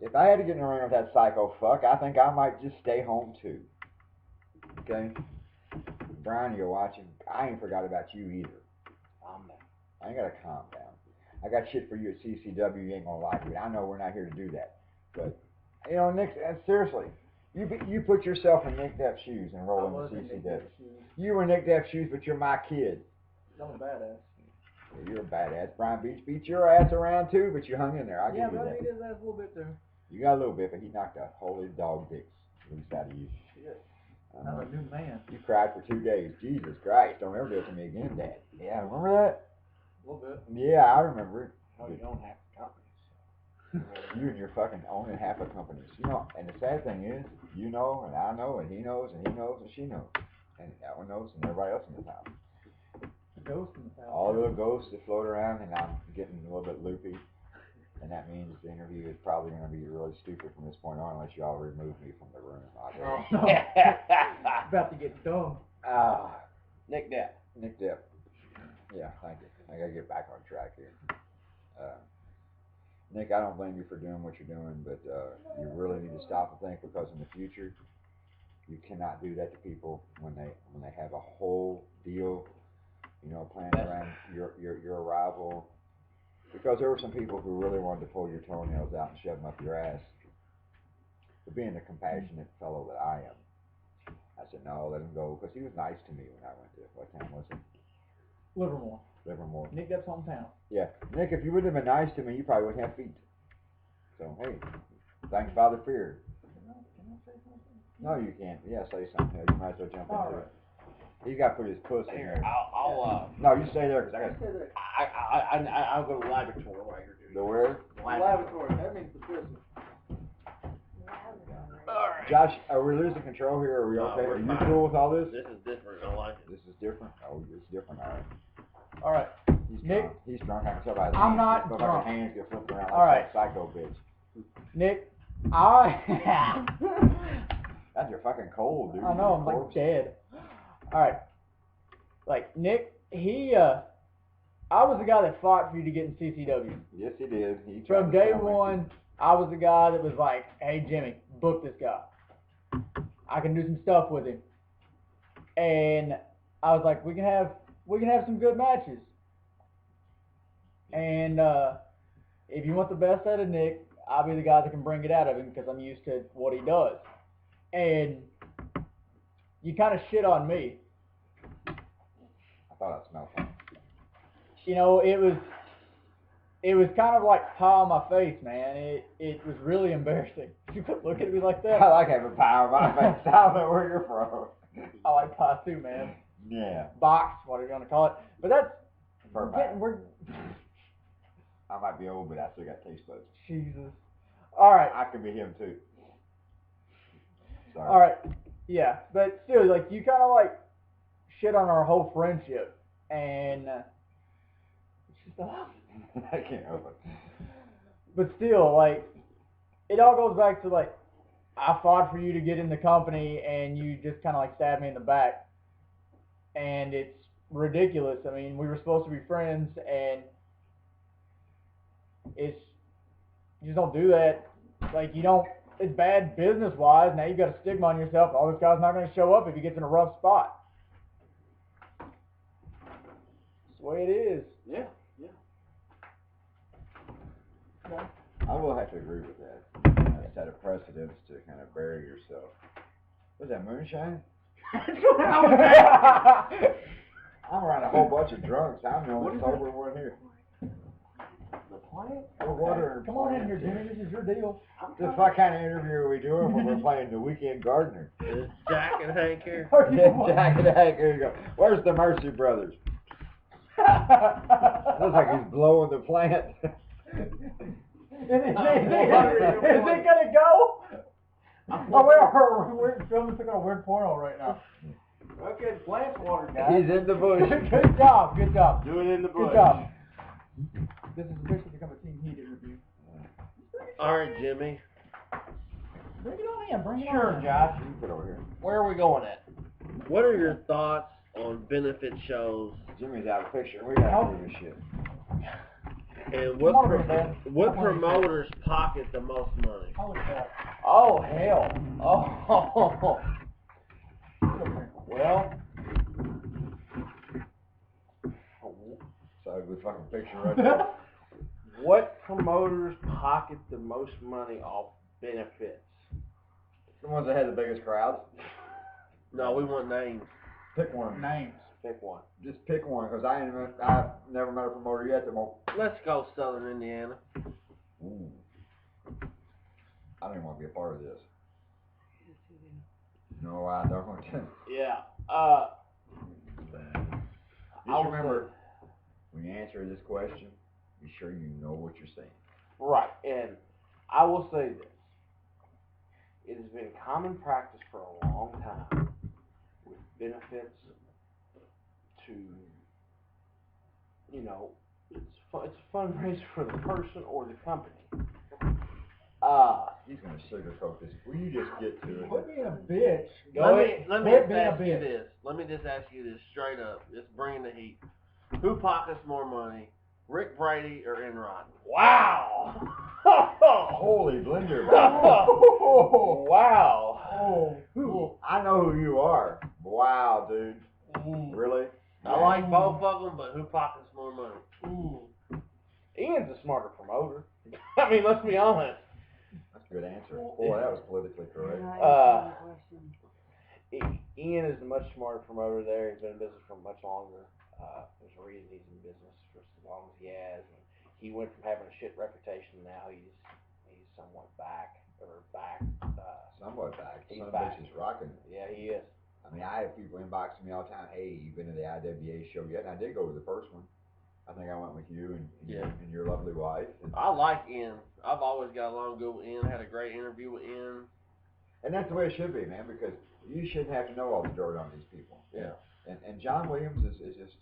if I had to get in the ring with that psycho fuck, I think I might just stay home too. Okay? Brian, you're watching. I ain't forgot about you either. I ain't got to calm down. I got shit for you at CCW. You ain't gonna like it. I know we're not here to do that, but you know, Nick. Seriously, you put yourself in Nick Depp's shoes and I roll was into in Nick CCW. Depp's shoes. You were Nick Depp's shoes, but you're my kid. I'm a badass. Yeah, you're a badass. Brian Beach beat your ass around too, but you hung in there. I'll Yeah, give you but I that. beat his ass a little bit too. You got a little bit, but he knocked a holy dog dicks loose out of you. Shit. I'm a new man. You cried for 2 days. Jesus Christ, don't ever do it to me again, Dad. Yeah, remember that? A little bit. Yeah, I remember it. No, you don't have companies. You and your fucking owning half a company. You know, and the sad thing is, you know, and I know, and he knows, and he knows, and she knows. And that one knows, and everybody else in this house. Ghost in the house. All the ghosts that float around, and I'm getting a little bit loopy. And that means the interview is probably going to be really stupid from this point on, unless you all remove me from the room. About to get dumb. Nick Depp. Nick Depp. Yeah, thank you. I got to get back on track here. Nick, I don't blame you for doing what you're doing, but you really need to stop and think, because in the future, you cannot do that to people when they have a whole deal. you know, planned around your arrival. Because there were some people who really wanted to pull your toenails out and shove them up your ass. But being the compassionate fellow that I am, I said, no, let him go. Because he was nice to me when I went there. What town was it? Livermore. Livermore. Nick, that's hometown. Yeah. Nick, if you wouldn't have been nice to me, you probably wouldn't have feet. So, hey, thanks, Father Fear. Can I say something? No, you can't. Yeah, say something. You might as well jump All into right. it. He's got to put his puss in Here, there. I'll No, you stay there, because I got Say that. I'll go to the laboratory while you're doing the where? Lavatory. That means the prison. Alright. Josh, are we losing control here? Are we No, okay? we're Are you fine. cool with all this? This is different. I like it. This is different? Oh, it's different. All right. All right. He's Nick? drunk. He's drunk. I can tell by his I'm hands. not Look drunk. like his hands get flipped around like All right. some psycho bitch. Nick, That's your fucking cold, dude. I know, I'm like dead. Alright. Like, Nick, I was the guy that fought for you to get in CCW. Yes, he did. He tried From to day tell me. one, I was the guy that was like, hey Jimmy, book this guy. I can do some stuff with him. And I was like, we can have some good matches. And if you want the best out of Nick, I'll be the guy that can bring it out of him because I'm used to what he does. And you kind of shit on me. I thought I smelled something. You know, it was kind of like pie on my face, man. It was really embarrassing. You could look at me like that. I like having power on my face. I don't know where you're from. I like pie too, man. Yeah. Box, whatever you want to call it. But that's Fur we're I might be old, but I still got taste buds. Jesus. All right. I could be him too. Sorry. All right. Yeah, but still, like, you kind of like shit on our whole friendship, and it's just I can't help it. But still, like, it all goes back to, like, I fought for you to get in the company, and you just kind of, like, stabbed me in the back. And it's ridiculous. I mean, we were supposed to be friends, and you just don't do that. Like, you don't, it's bad business-wise. Now you got a stigma on yourself. Oh, this guy's not going to show up if he gets in a rough spot. That's the way it is. Yeah. I will have to agree with that. Set a precedence to kind of bury yourself. Was that moonshine? I'm around a whole bunch of drunks. I'm the only sober one here. The plant? We're watering. Come on in here, Jimmy. This is your deal. Just what kind of interview are we doing when we're playing The Weekend Gardener? Is Jack and Hank here? Jack and Hank, here you go. Where's the Mercy Brothers? Looks like he's blowing the plant. Is it gonna go? We're filming some kind of weird porno right now. Okay, the plant's watered, guys. He's in the bush. Good job. Do it in the bush. Good job. This has officially become a Team Heat interview. All right, Jimmy. Bring it on in. Bring it Sure, on in. Josh. You can put over here. Where are we going at? What are your thoughts on benefit shows? Jimmy's out of the picture. We gotta do this shit. And Come on over here, man. what Come on in. promoters pocket the most money? Holy crap. Oh, hell. Oh. Well. So ugly fucking picture right there. What promoters pocket the most money off benefits? The ones that had the biggest crowds. No, we want names. Pick one. Names. Pick one. Just pick one, because I've never met a promoter yet that won't. Let's go Southern Indiana. Ooh. I don't even want to be a part of this. No, I don't. Yeah. Just remember, when you answer this question, be sure you know what you're saying. Right, and I will say this. It has been common practice for a long time with benefits to, it's a fundraiser for the person or the company. He's going to sugarcoat this. Will you just get to it? Quit being a bitch. Let me Quit just being a ask you bitch. this. Let me just ask you this straight up. Just bringing the heat. Who pockets more money, Rick Brady or Enron? Wow! Holy blender. Wow! I know who you are. Wow, dude. Really? I like both of them, but who pockets more money? Ooh. Ian's a smarter promoter. I mean, let's be honest. That's a good answer. Boy, that was politically correct. Ian is a much smarter promoter there. He's been in business for much longer. There's a reason he's in business for as long as he has. And he went from having a shit reputation, now he's somewhat back. Somewhat back. He's Son of a back. bitch is rocking. Yeah, he is. I mean, I have people inboxing me all the time. Hey, you been to the IWA show yet? And I did go to the first one. I think I went with you and your lovely wife. And I like Ian. I've always got along good with Ian. Had a great interview with Ian. And that's the way it should be, man, because you shouldn't have to know all the dirt on these people. Yeah. And John Williams is just,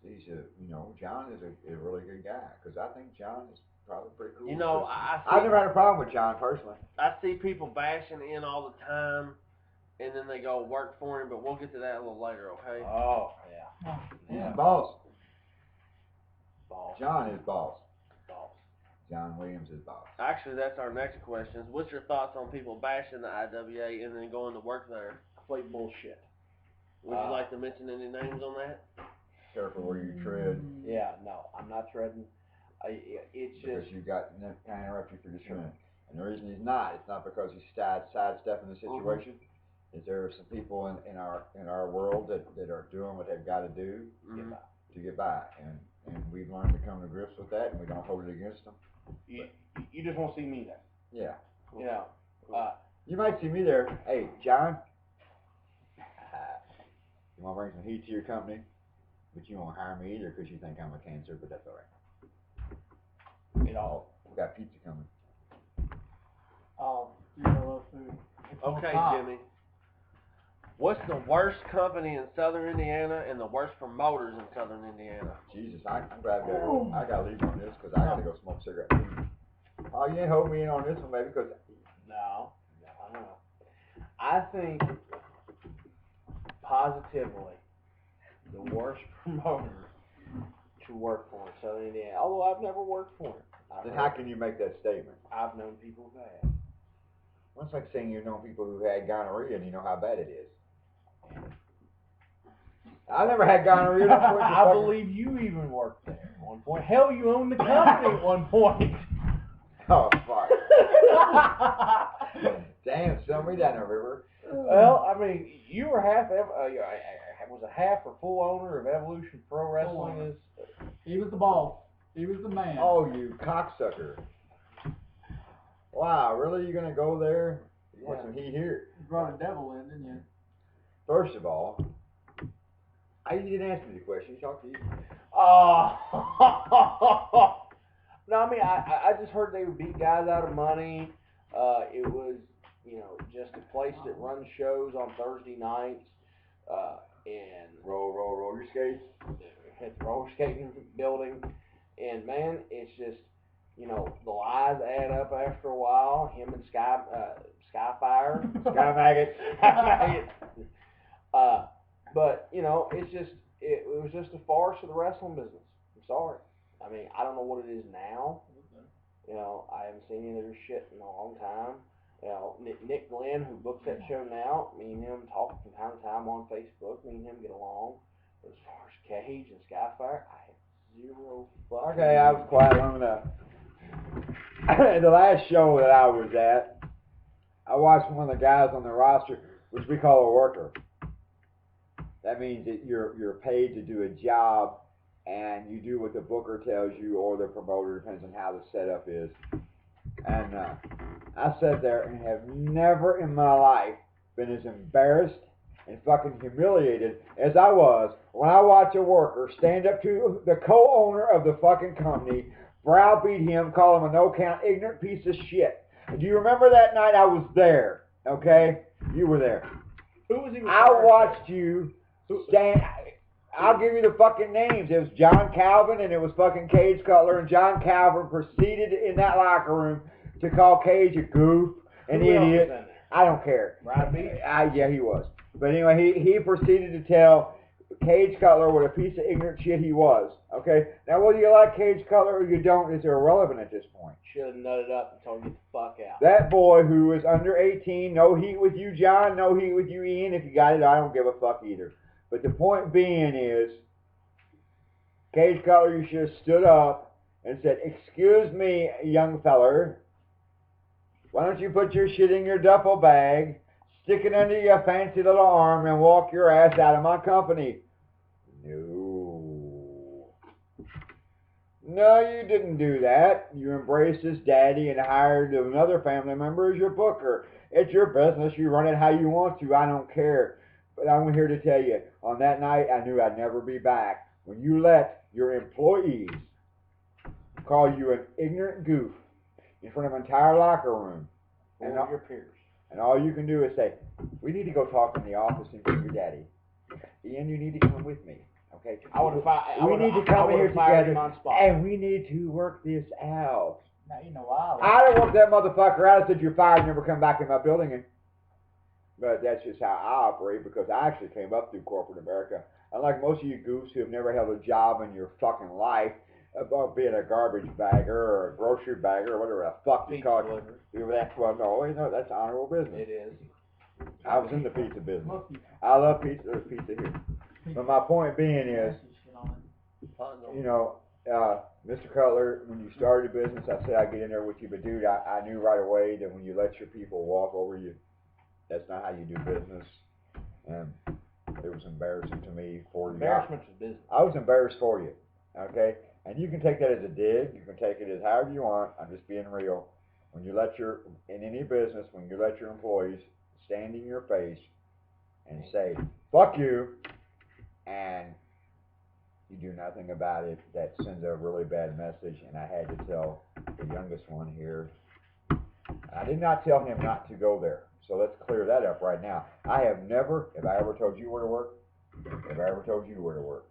John is a really good guy, because I think John is probably pretty cool. You know, I've never had a problem with John personally. I see people bashing Ian all the time, and then they go work for him, but we'll get to that a little later, okay? Oh, yeah. Yeah. Boss. Boss. John is boss. Boss. John Williams is boss. Actually, that's our next question. What's your thoughts on people bashing the IWA and then going to work there? Complete bullshit. Would you like to mention any names on that? Careful where you tread. Yeah, no, I'm not treading. It's Because just... you got, can I interrupt you for just a minute? And the reason he's not, it's not because he's sidestepping the situation. Is there are some people in our world that are doing what they've got to do to get by. And we've learned to come to grips with that, and we don't hold it against them. You just won't see me there. Yeah. You know, you might see me there. Hey, John, you want to bring some heat to your company, but you won't hire me either because you think I'm a cancer, but that's all right. you know, We got pizza coming. Oh, you love food. Okay, Jimmy. What's the worst company in Southern Indiana and the worst promoters in Southern Indiana? Jesus, I'm glad I got to leave on this because I got to go smoke cigarette. Oh, you ain't hold me in on this one, baby, because... No. I think, positively, the worst promoter to work for in Southern Indiana, although I've never worked for him. Then how can you make that statement? I've known people who have. Well, it's like saying you know people who had gonorrhea and you know how bad it is. I never had gonorrhea. I believe you even worked there at one point. Hell, you owned the company at one point. Oh, fuck. Damn, sell me down the river. Well, I mean, you were was a half or full owner of Evolution Pro Wrestling. He was the boss. He was the man. Oh, you cocksucker. Wow, really? You're going to go there? You want some heat here? You brought a devil in, didn't you? First of all, you didn't ask me the question. You talked to you. No, I mean, I just heard they would beat guys out of money. It was, just a place that runs shows on Thursday nights. And roll your skates. At the roller skating building. And, man, it's just, the lies add up after a while. Him and Skyfire. Sky Maggot. But, it was just a farce of the wrestling business. I'm sorry. I mean, I don't know what it is now. I haven't seen any of their shit in a long time. Nick Glenn, who books that show now, me and him talk from time to time on Facebook. Me and him get along. But as far as Cage and Skyfire, I have zero fucking... Okay, I was quiet long enough. The last show that I was at, I watched one of the guys on the roster, which we call a worker. That means that you're paid to do a job, and you do what the booker tells you or the promoter, depends on how the setup is. And I sat there and have never in my life been as embarrassed and fucking humiliated as I was when I watched a worker stand up to the co-owner of the fucking company, browbeat him, call him a no-count ignorant piece of shit. Do you remember that night? I was there, okay? You were there. Who was he? I watched you stand... I'll give you the fucking names. It was John Calvin and it was fucking Cage Cutler, and John Calvin proceeded in that locker room to call Cage a goof, an idiot. I don't care. Right, Beach? Yeah, he was. But anyway, he proceeded to tell Cage Cutler what a piece of ignorant shit he was. Okay? Now, whether you like Cage Cutler or you don't is irrelevant at this point. Should have nutted up and told him to get the fuck out. That boy who was under 18, no heat with you, John, no heat with you, Ian. If you got it, I don't give a fuck either. But the point being is, Cage Cutler, you should have stood up and said, "Excuse me, young feller. Why don't you put your shit in your duffel bag, stick it under your fancy little arm, and walk your ass out of my company?" No, you didn't do that. You embraced his daddy and hired another family member as your booker. It's your business. You run it how you want to. I don't care. But I'm here to tell you, on that night, I knew I'd never be back. When you let your employees call you an ignorant goof in front of an entire locker room, and all your peers, and all you can do is say, "We need to go talk in the office and get your daddy. Ian, you need to come with me." Okay, we need to come in here together, and we need to work this out. Now you know why. I'd have worked that motherfucker out and said, "You're fired, never come back in my building." But that's just how I operate, because I actually came up through corporate America. Unlike most of you goofs who have never held a job in your fucking life, about being a garbage bagger or a grocery bagger or whatever the fuck you call it. That's honorable business. It is. I was in the pizza business. I love pizza. There's pizza here. But my point being is, Mr. Cutler, when you started a business, I said I'd get in there with you, but dude, I knew right away that when you let your people walk over you, that's not how you do business. And it was embarrassing to me for you. Embarrassment is business. I was embarrassed for you, okay? And you can take that as a dig. You can take it as however you want. I'm just being real. When you let in any business, when you let your employees stand in your face and say, "Fuck you," and you do nothing about it, that sends a really bad message. And I had to tell the youngest one here. I did not tell him not to go there. So let's clear that up right now. Have I ever told you where to work? Have I ever told you where to work?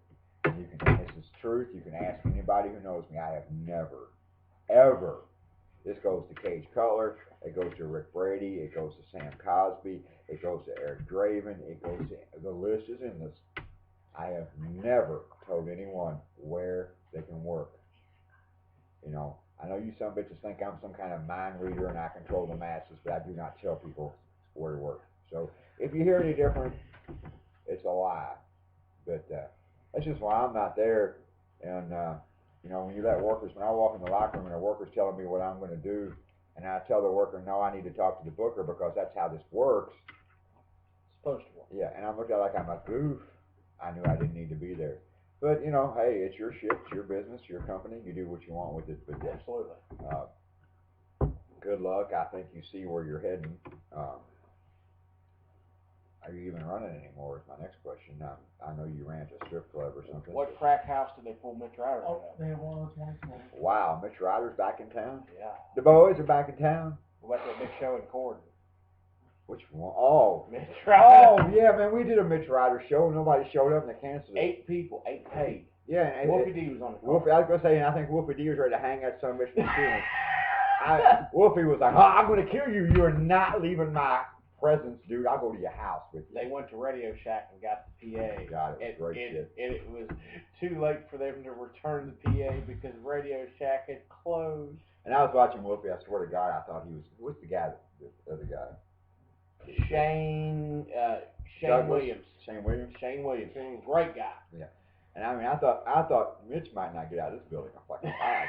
This is truth. You can ask anybody who knows me. I have never, ever. This goes to Cage Cutler. It goes to Rick Brady. It goes to Sam Cosby. It goes to Eric Draven. It goes to, the list is endless. I have never told anyone where they can work. I know you some bitches think I'm some kind of mind reader and I control the masses, but I do not tell people where to work. So if you hear any different, it's a lie. But that's just why I'm not there. And when you let workers, when I walk in the locker room and a worker's telling me what I'm going to do, and I tell the worker, "No, I need to talk to the booker because that's how this works." It's supposed to work. Yeah, and I'm looked at like I'm a goof. I knew I didn't need to be there. But, hey, it's your shit, it's your business, your company. You do what you want with it. But absolutely. Good luck. I think you see where you're heading. Are you even running anymore is my next question. Now, I know you ran to a strip club or something. What crack house did they pull Mitch Ryder out of? They have one of those 24. Wow, Mitch Ryder's back in town? Yeah. The boys are back in town? What about that big show in Corden? Which one? Oh. Mitch Ryder. Oh, yeah, man, we did a Mitch Ryder show. Nobody showed up and they canceled it. 8 people, 8 paid. Yeah. And Wolfie D was on the call. I was going to say, and I think Wolfie D was ready to hang that son of a bitch from the ceiling. Wolfie was like, "I'm going to kill you. You are not leaving my presence, dude. I'll go to your house with you." They went to Radio Shack and got the PA. God, it was great shit. It was too late for them to return the PA because Radio Shack had closed. And I was watching Wolfie. I swear to God, I thought he was. What's the guy? The other guy? Shane Williams. Shane Williams. Shane Williams. Great guy. Yeah. And I mean, I thought Mitch might not get out of this building. I'm fucking fine.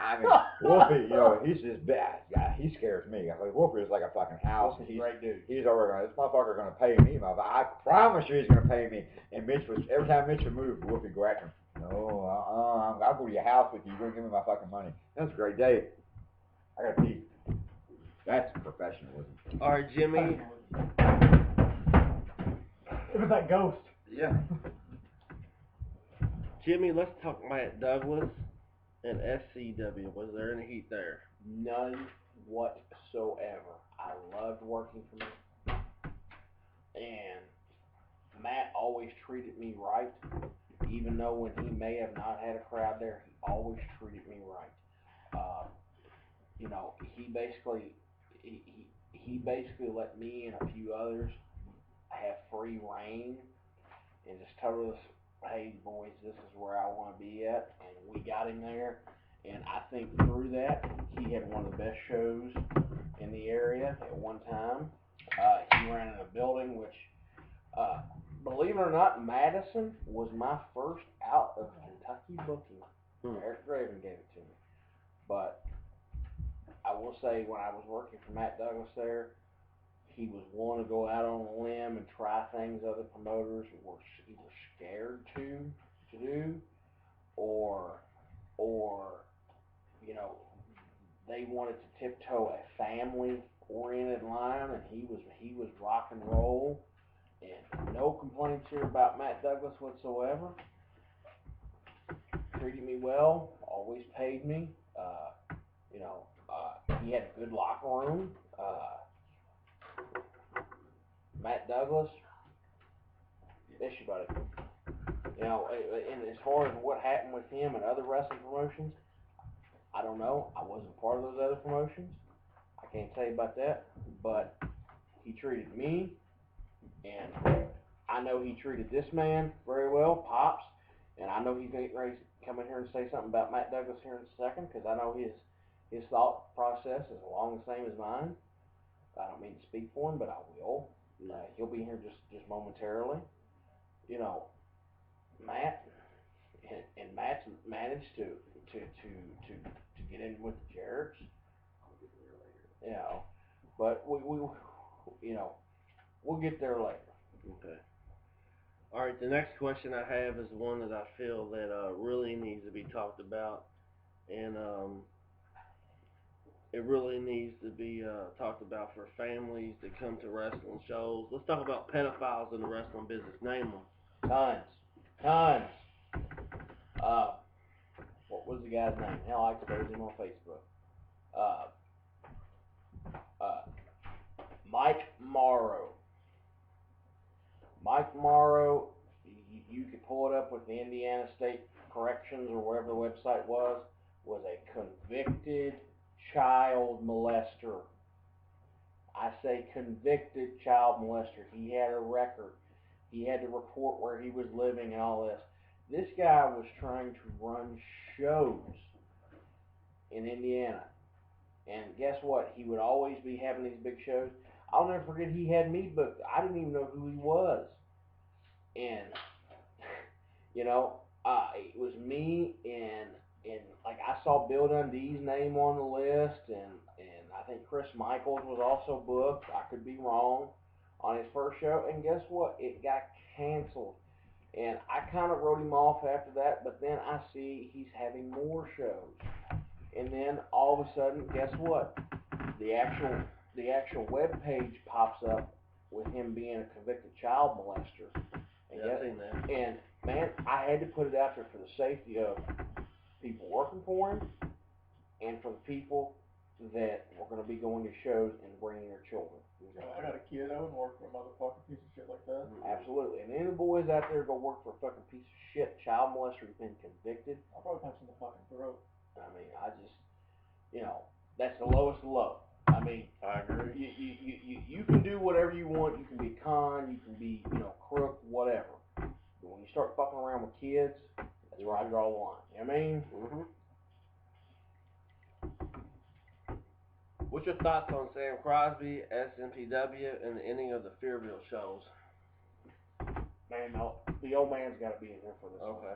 I mean, Wolfie, he's just bad guy. He scares me. I mean, Wolfie is like a fucking house. He's a great dude. He's over going, "This motherfucker going to pay me, motherfucker. I promise you he's going to pay me." And every time Mitch would move, Wolfie go after him. "No, I'll go to your house with you. You're going to give me my fucking money." That was a great day. I got to pee. That's professionalism. All right, Jimmy. It was that ghost. Yeah. Jimmy, let's talk Matt Douglas and SCW. Was there any heat there? None whatsoever. I loved working for him. And Matt always treated me right. Even though when he may have not had a crowd there, he always treated me right. He basically let me and a few others have free reign and just told us, "Hey boys, this is where I want to be at," and we got him there. And I think through that, he had one of the best shows in the area at one time. He ran in a building which believe it or not, Madison was my first out of Kentucky booking. Eric Draven gave it to me. But I will say, when I was working for Matt Douglas there, he was willing to go out on a limb and try things other promoters were either scared to do, or you know, they wanted to tiptoe a family-oriented line, and he was rock and roll, and no complaints here about Matt Douglas whatsoever. Treated me well, always paid me. You know, he had a good locker room. Matt Douglas, miss you, buddy. You know, and as far as what happened with him and other wrestling promotions, I don't know. I wasn't part of those other promotions. I can't tell you about that. But he treated me, and I know he treated this man very well, Pops. And I know he's getting ready to come in here and say something about Matt Douglas here in a second, because I know his thought process is along the same as mine. I don't mean to speak for him, but I will. He'll be here just momentarily. You know, Matt and Matt's managed to get in with the Jarretts. You know, but we you know, we'll get there later. Okay. All right, the next question I have is one that I feel that really needs to be talked about, and it really needs to be talked about for families that come to wrestling shows. Let's talk about pedophiles in the wrestling business. Name them. Tons. What was the guy's name? Hell, I exposed him on Facebook. Mike Morrow. Mike Morrow, you could pull it up with the Indiana State Corrections or wherever the website was a convicted child molester. I say convicted child molester. He had a record. He had to report where he was living and all this. This guy was trying to run shows in Indiana. And guess what? He would always be having these big shows. I'll never forget, he had me booked. I didn't even know who he was. And, you know, it was me, and like, I saw Bill Dundee's name on the list, and I think Chris Michaels was also booked. I could be wrong, on his first show. And guess what? It got canceled. And I kind of wrote him off after that, but then I see he's having more shows. And then all of a sudden, guess what? The actual web page pops up with him being a convicted child molester. And, Yeah, I've seen that. And man, I had to put it out there for the safety of people working for him, and for the people that were going to be going to shows and bringing their children. I got a kid. I wouldn't work for a motherfucking piece of shit like that. Absolutely. And any boys out there go work for a fucking piece of shit child molester who's been convicted, I'll probably punch him in the fucking throat. I mean, I just, you know, that's the lowest of low. I mean, I agree. You can do whatever you want. You can be con, you can be, you know, crook, whatever. But when you start fucking around with kids, that's where I draw the line. You know what I mean? Mm-hmm. What's your thoughts on Sam Crosby, SMPW, and the ending of the Fearville shows? Man, no, the old man's got to be in here for this. Okay.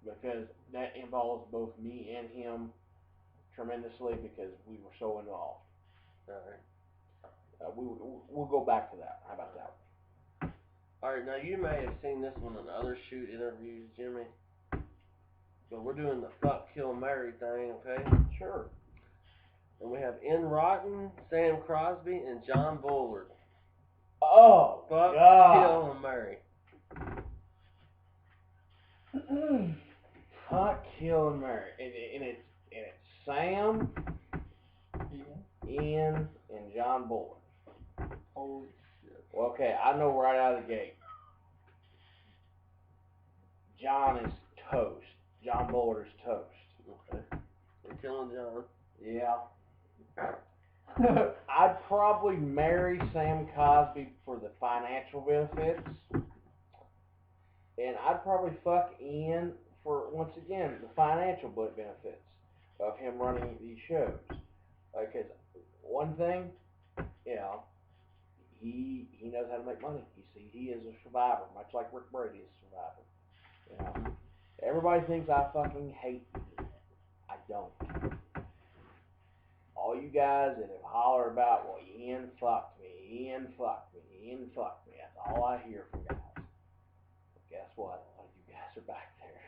One. Because that involves both me and him tremendously, because we were so involved. All right. We'll go back to that. How about that? All right, now you may have seen this one in other shoot interviews, Jimmy, but we're doing the fuck, kill, marry thing, okay? Sure. And we have N. Rotten, Sam Crosby, and John Bullard. Oh, Fuck, God. kill, and marry. Fuck, kill, and marry. And it's Sam, Ian, and John Bullard. Holy shit. Well, okay, I know right out of the gate. John is toast. John Bullard is toast. Okay. We're killing John. Yeah. I'd probably marry Sam Cosby for the financial benefits. And I'd probably fuck Ian for, once again, the financial benefits of him running these shows. Because one thing, you know, he knows how to make money. He is a survivor, much like Rick Brady is a survivor. You know, everybody thinks I fucking hate me. I don't. All you guys that have hollered about, well, Ian fucked me, Ian fucked me, Ian fucked me. That's all I hear from guys. But guess what? A lot of you guys are back there.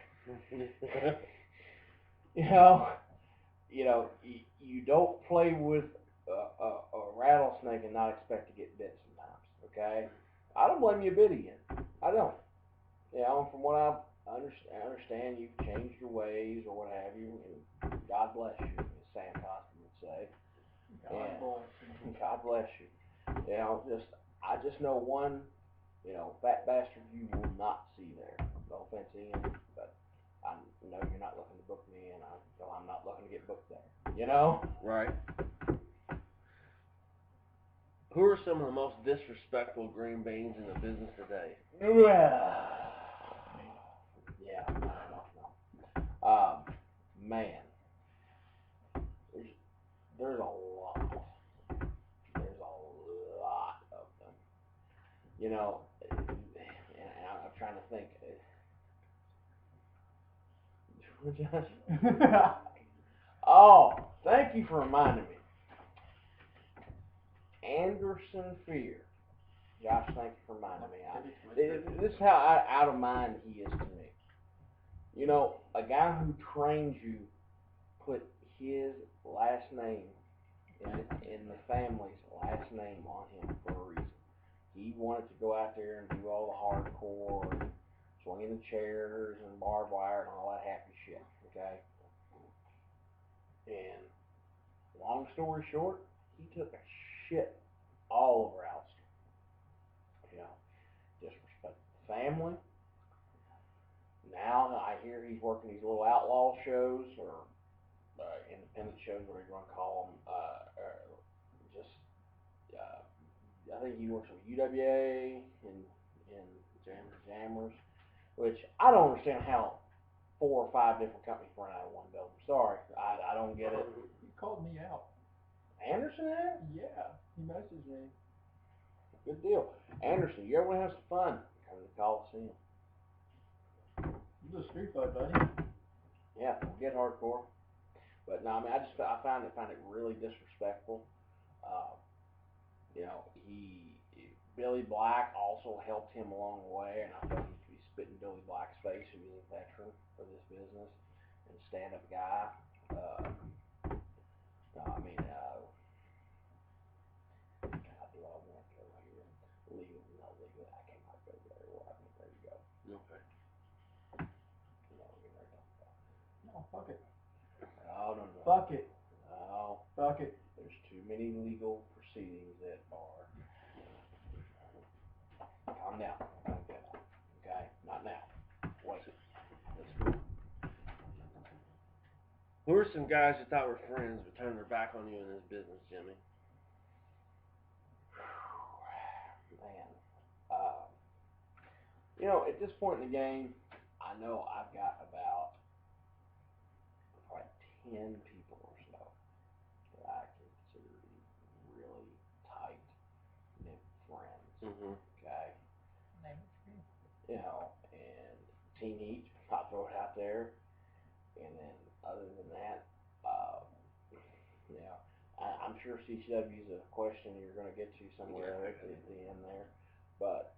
You don't play with a rattlesnake and not expect to get bit sometimes, okay? I don't blame you a bit, Ian. I don't. From what I understand, you've changed your ways or what have you, and God bless you, as Sam Cosby would say. God bless you. I just know one, fat bastard you will not see there. No offense, Ian, but I know you're not looking to book me, and I know I'm not looking to get booked there. Right. Who are some of the most disrespectful green beans in the business today? Yeah, no. Man, there's a lot. There's a lot of them. And I'm trying to think. Oh, thank you for reminding me. Anderson Fear. Josh, thank you for reminding me. This is how out of mind he is to me. A guy who trains you put his last name in the family's last name on him for a reason. He wanted to go out there and do all the hardcore and swinging the chairs and barbed wire and all that happy shit, okay? And long story short, he took a shit all over Alistair. Disrespect the family. Now I hear he's working these little outlaw shows or independent shows, whatever you want to call them. I think he works with UWA and Jammers, which I don't understand how 4 or 5 different companies run out of one building. Sorry, I don't get it. He called me out. Anderson has? Yeah, he messaged me. Good deal. Anderson, you ever want to have some fun? Come to the Coliseum. You do a street fight, buddy. Yeah, get hardcore. But no, I mean, I find it really disrespectful. Billy Black also helped him along the way, and I felt he should be spitting Billy Black's face, who is a veteran of this business and a stand-up guy. God, do I want to go here? Legal, no, legal. I cannot go there. Well, I mean, there you go. Okay. No, fuck it. No. Fuck it. No. Fuck it. There's too many legal proceedings that are. Calm down. Okay? Not now. Wait. Let's move. Who are some guys you thought were friends but turned their back on you in this business, Jimmy? Man. At this point in the game, I know I've got about probably 10 people or so that I consider really tight knit friends. Mm-hmm. Okay. And Team Heat, I'll throw it out there. And then other than that, I'm sure CCW is a question you're going to get to somewhere at the end there. But,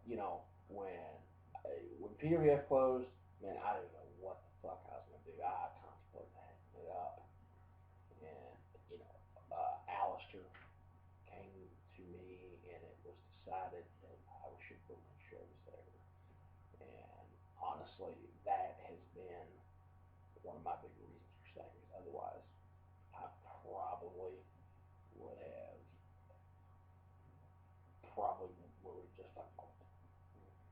when PWF closed, man, I didn't know what the fuck I was going to do. I contemplated hanging it up. And, Alistair came to me, and it was decided that I should book my shows there. And honestly, that has been one of my big reasons for staying. Otherwise, I probably would have just fucking quit.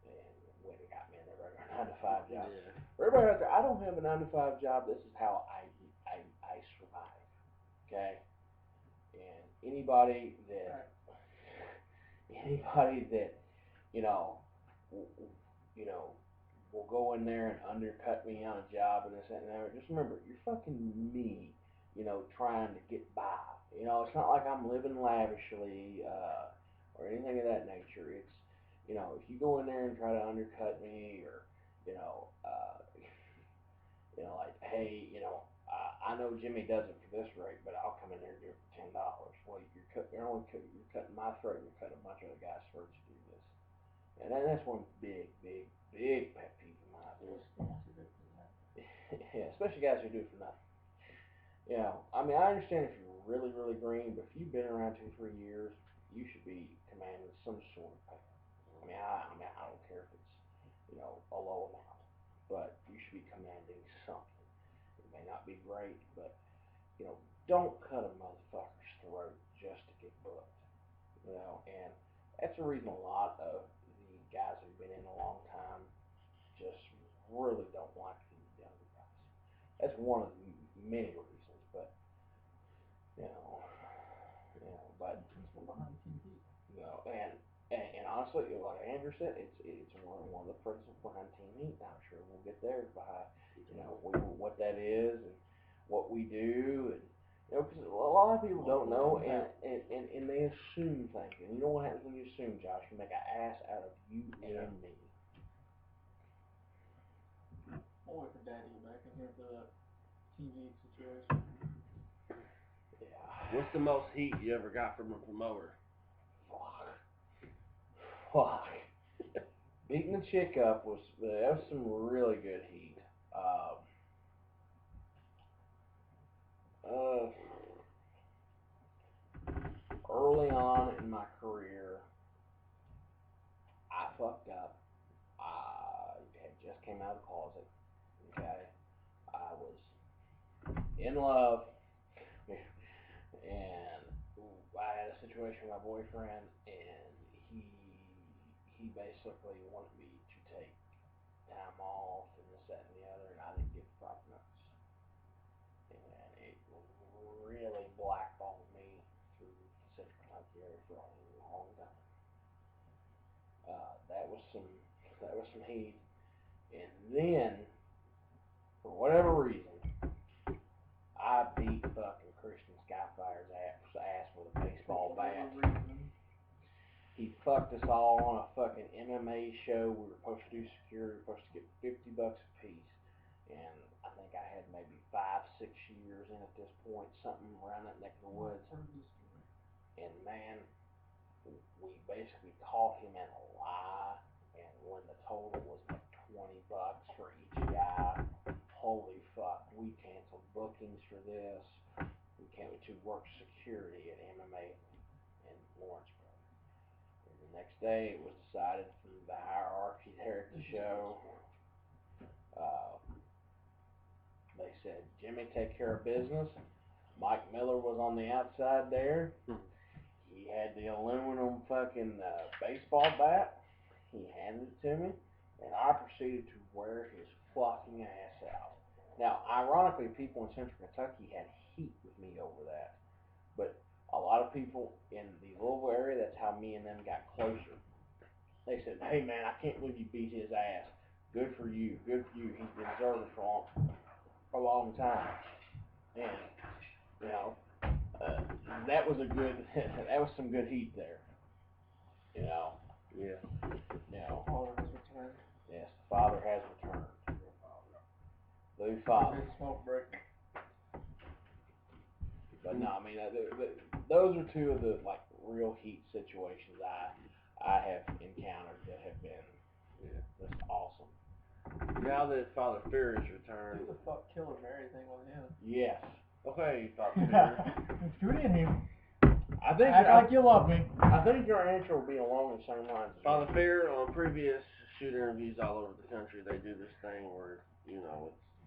And when it got me in a regular 9-to-5 job. Yeah. For everybody out there, I don't have a 9-to-5 job. This is how I survive. Okay? And anybody that will go in there and undercut me on a job and this and that. Just remember, you're fucking me, trying to get by. It's not like I'm living lavishly, or anything of that nature. It's, you know, if you go in there and try to undercut me, or, you know, like, hey, you know, I know Jimmy does it for this rate, but I'll come in there and do it for $10. Well, you're cutting my throat, and you're cutting a bunch of other guys' throats to do this. And that's one big pet peeve of mine. Yeah, especially guys who do it for nothing. You know, I mean, I understand if you're really green, but if you've been around 2-3 years, you should be commanding some sort of pay. I don't care if it's, you know, a low amount, but you should be commanding something. It may not be great, but, you know, don't cut a motherfucker's throat just to get booked. You know, and that's the reason a lot of the guys who've been in a long time just really don't like the younger guys. That's one of the many reasons, but but and honestly, like Andrew said, it's one of the principles behind Team Heat. And I'm sure we'll get there behind what that is and what we do, and because a lot of people don't know and they assume things. And you know what happens when you assume, Josh? You make an ass out of you and me. I'll wait for Daddy back in here for that TV situation. What's the most heat you ever got from a promoter? Fuck. Beating the chick up was some really good heat. Early on in my career, I fucked up. I had just came out of the closet. Okay, I was in love, and I had a situation with my boyfriend, and he basically wanted me to take time off and this, that, and the other, and I didn't get the proper notice. And it really blackballed me through the Central Kentucky area for a long time. That was some heat. And then, for whatever reason, I beat fucking Christian Skyfire's ass with a baseball bat. He fucked us all on a fucking MMA show. We were supposed to do security. We were supposed to get $50 a piece. And I think I had maybe 5-6 years in at this point, something around that neck of the woods. And man, we basically caught him in a lie. And when the total was like $20 for each guy, holy fuck, we canceled bookings for this. We to work security at MMA in Lawrenceburg. The next day, it was decided from the hierarchy there at the show. They said, Jimmy, take care of business. Mike Miller was on the outside there. He had the aluminum fucking baseball bat. He handed it to me, and I proceeded to wear his fucking ass out. Now, ironically, people in Central Kentucky had heat with me over that. But a lot of people in the Louisville area, that's how me and them got closer. They said, hey man, I can't believe you beat his ass. Good for you. Good for you. He's been deserving for a long time. And, that was that was some good heat there. Yeah. Father has returned. Yes, the Father has returned. The Father. Big smoke break. But no, I mean, those are two of the real heat situations I have encountered that have been just awesome. Now that Father Fear has returned. Do the fuck killer Mary thing with him. Yes. Okay, Father Fear. Shoot in him. I think act like you love me. I think your answer will be along the same lines. Father Fear, on previous shoot interviews all over the country, they do this thing where it's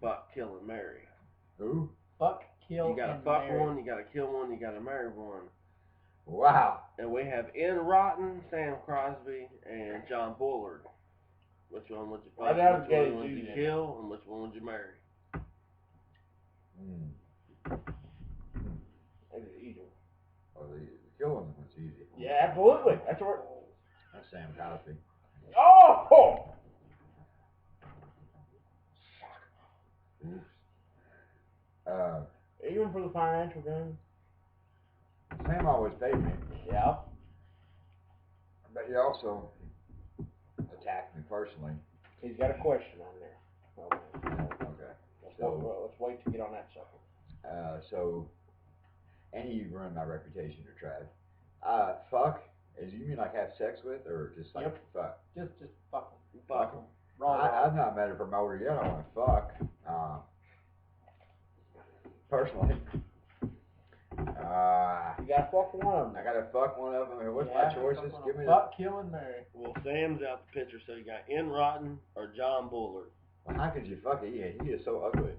fuck, kill, and marry. Who? Fuck, kill, you gotta and fuck marry. one, you gotta kill one, you gotta marry one. Wow. And we have Ian Rotten, Sam Crosby, and John Bullard. Which one would you fuck? Right out of Which the one gate, would you you kill? And which one would you marry? Either. Well, the killing one's easy. Yeah, absolutely. That's what. That's Sam Cosby. Oh! Even for the financial gain. Sam always paid me. Yeah. But he also attacked me personally. He's got a question on there. Okay. Okay. Let's wait to get on that subject. And he ruined my reputation to Trav. Fuck? You mean like have sex with, or just like fuck? Just fuck them. Fuck 'em. I've not met a promoter yet. I want to fuck. Personally. You gotta fuck one of them. I gotta fuck one of them. What's my choices? Give me fuck, kill, and marry. Well, Sam's out the picture, so you got N. Rotten or John Bullard. Well, how could you fuck it? He is so ugly.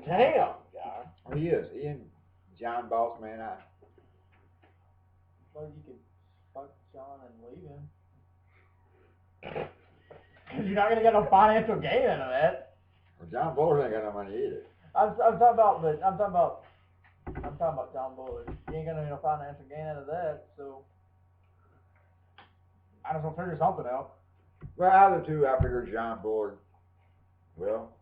Damn, guy. Well, he is. He and John Boss, man. Well, you could fuck John and leave him. Cause you're not gonna get no financial gain out of that. Well, John Bullard ain't got no money either. I'm talking about John Bullard. You ain't gonna get no financial gain out of that, so I just gonna figure something out. Well, out of the two, I figured John Bullard. Well.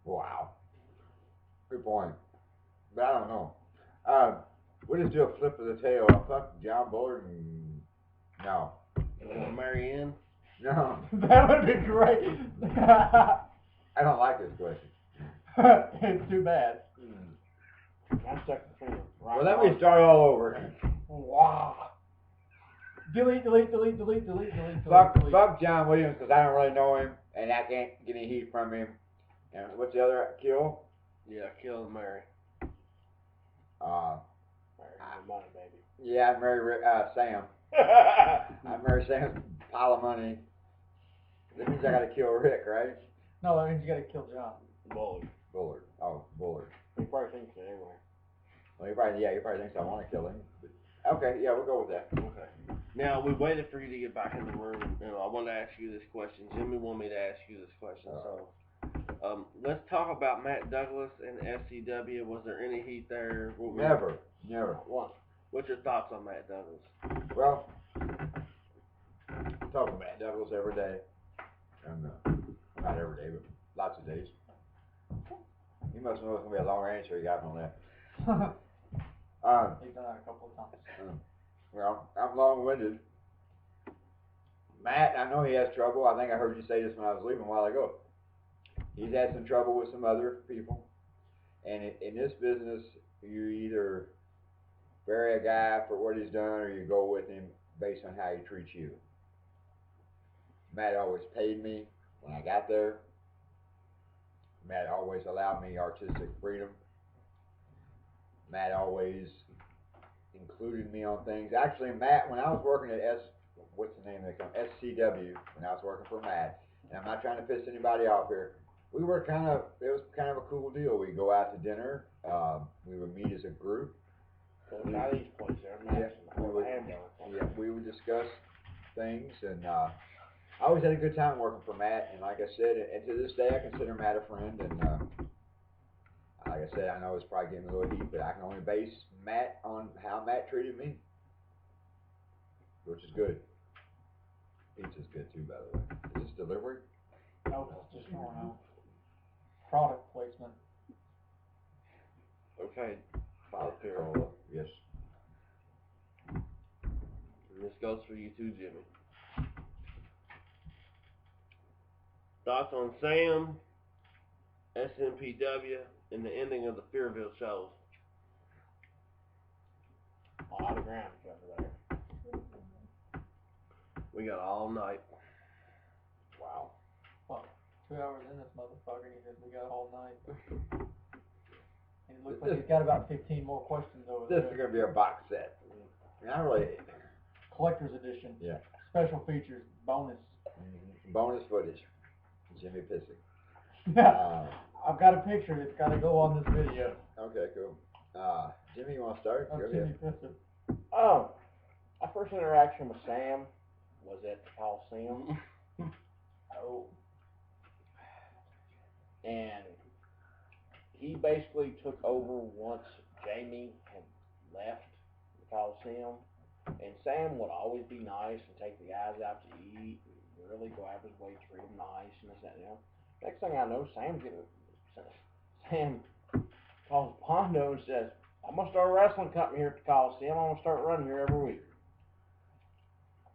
Wow. Good point. But I don't know. We just do a flip of the tail. I fuck John Bullard and no. You want to marry N? No. That would be great. I don't like this question. It's too bad. I'm stuck between them. Well, let me start all over. Wow. Delete. Fuck John Williams because I don't really know him and I can't get any heat from him. And what's the other kill? Yeah, kill and marry. Marry money, baby. Yeah, I'd marry Sam. I'd marry Sam's pile of money. That means I gotta kill Rick, right? No, that means you gotta kill John. Bullard. Oh, Bullard. He probably thinks it anyway. Well, he probably thinks I want to kill him. But, okay, yeah, we'll go with that. Okay. Now, we waited for you to get back in the room, and I wanted to ask you this question. Jimmy wanted me to ask you this question, so let's talk about Matt Douglas and FCW. Was there any heat there? Never. One. What's your thoughts on Matt Douglas? Well, I talk to Matt Douglas every day. And, not every day, but lots of days. You must know it's going to be a long answer you got on that. He's done that a couple of times. Well, I'm long-winded. Matt, I know he has trouble. I think I heard you say this when I was leaving a while ago. He's had some trouble with some other people. And in this business, you either bury a guy for what he's done or you go with him based on how he treats you. Matt always paid me when I got there. Matt always allowed me artistic freedom. Matt always included me on things. Actually, Matt, when I was working at SCW, when I was working for Matt, and I'm not trying to piss anybody off here, it was kind of a cool deal. We'd go out to dinner. We would meet as a group. Not these places, We would discuss things, and I always had a good time working for Matt. And like I said, and to this day, I consider Matt a friend. And like I said, I know it's probably getting a little heat, but I can only base Matt on how Matt treated me, which is good. Pizza's good too, by the way. Is this delivery? No, it's just going on. Product placement. Okay. Yes. And this goes for you too, Jimmy. Thoughts on Sam, SMPW, and the ending of the Fearville shows? A lot of ground to cover there. We got all night. Wow. Well, 2 hours in this motherfucker, and he says we got all night. And it looks like he's got about 15 more questions over This there. is going to be a box set. I really... Collector's edition. Yeah. Special features, bonus. Bonus footage. Jimmy pissing. I've got a picture that's got to go on this video. Okay, cool. Jimmy, you want to start? Of Go Jimmy ahead. pissing. My first interaction with Sam was at the Coliseum. Oh. And he basically took over once Jamie had left the Coliseum. And Sam would always be nice and take the guys out to eat and really go out of his way to treat them nice and this, that, and the other. Next thing I know, Sam calls Pondo and says, I'm going to start a wrestling company here at the Coliseum. I'm going to start running here every week.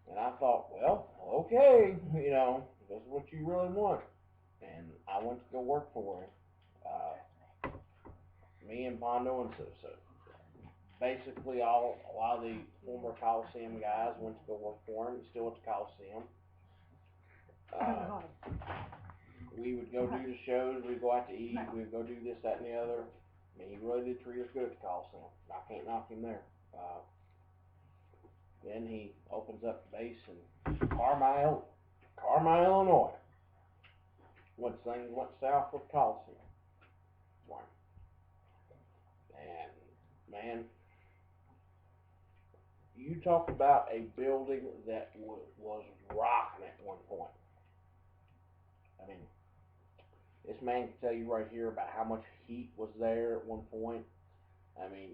And I thought, well, okay, you know, this is what you really want. And I went to go work for him. Me and Pondo and so basically a lot of the former Coliseum guys went to go work for him. Still at the Coliseum. We would go do the shows. We'd go out to eat. We'd go do this, that, and the other. I mean, he really did treat us good at the Coliseum. I can't knock him there. Then he opens up the base in Carmel, Illinois. When things went south with the Coliseum. And, man, you talk about a building that was rocking at one point. I mean, this man can tell you right here about how much heat was there at one point. I mean,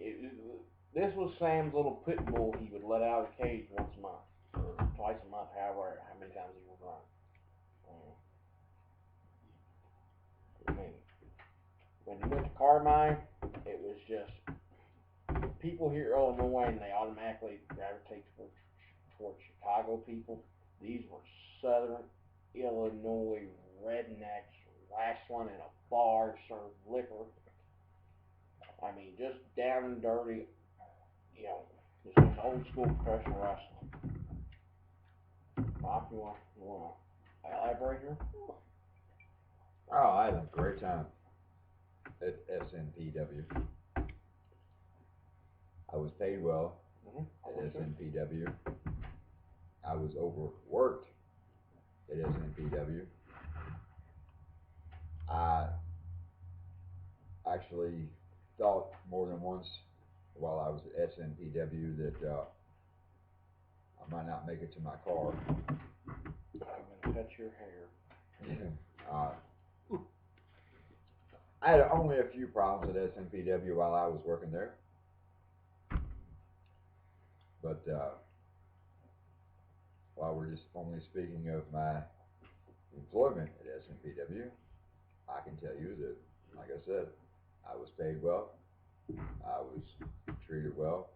this was Sam's little pit bull he would let out of the cage once a month, or twice a month, how many times he would run. I mean, when you went to Carmine, it was just people hear Illinois and they automatically gravitate towards Chicago people. These were Southern Illinois rednecks wrestling in a bar, served liquor. I mean, just down and dirty, you know, just old school professional wrestling. Bob, you want to elaborate here? Oh, I had a great time at SNPW. I was paid well at SNPW. I was overworked at SNPW. I actually thought more than once while I was at SNPW that I might not make it to my car. I'm going to cut your hair. I had only a few problems at SNPW while I was working there. But while we're just only speaking of my employment at SNPW, I can tell you that, like I said, I was paid well, I was treated well,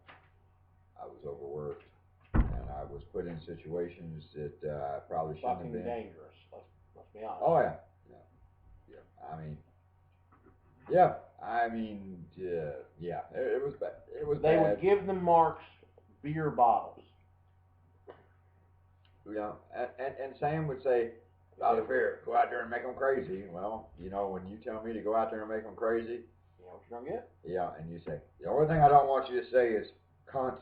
I was overworked, and I was put in situations that I probably shouldn't have been. Dangerous, let's be honest. Oh yeah. It was bad. It was They bad. would give the marks beer bottles. You know, and Sam would say, Father Fear, go out there and make them crazy. Well, you know, when you tell me to go out there and make them crazy, you know what you're going to get? Yeah, and you say, the only thing I don't want you to say is cunt.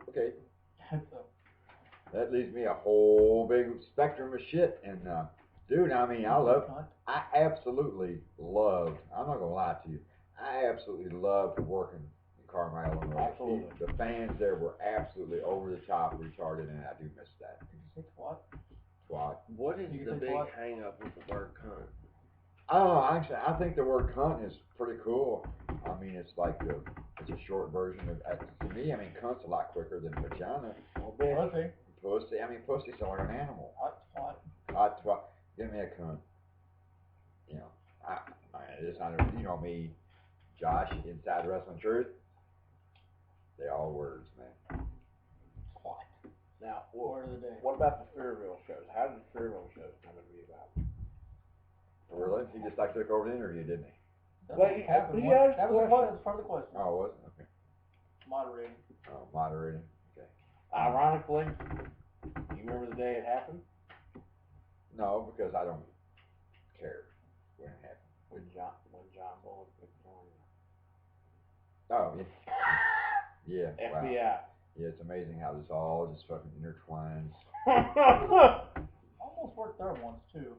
Okay. That leaves me a whole big spectrum of shit. And, dude, I mean, I absolutely loved, I'm not going to lie to you, I absolutely loved working in Carmel, Illinois. Absolutely. The fans there were absolutely over the top retarded, and I do miss that. Did you say twat? Twat. What is the big hang up with the word cunt? I don't know, actually, I think the word cunt is pretty cool. I mean, it's like it's a short version of, to me, I mean, cunt's a lot quicker than vagina. Pussy. Pussy, I mean, pussy's like an animal. Hot twat. Hot twat. Give me a cunt. You know, it's not, you know me, Josh, inside Wrestling Truth, they all words, man. Twat. Now, Word of the day. what about the Fairville shows? How did the Fairville shows come to be about? Really? He just like took over the interview, didn't he? That But was that was that was part of the question. Oh, was it? Okay. Moderating. Oh, moderating. Okay. Ironically, you remember the day it happened? No, because I don't care when it happened. When John Bullock picked on Oh, yeah. Yeah. Wow. FBI. Yeah, it's amazing how this all just fucking intertwines. Almost worked there once too.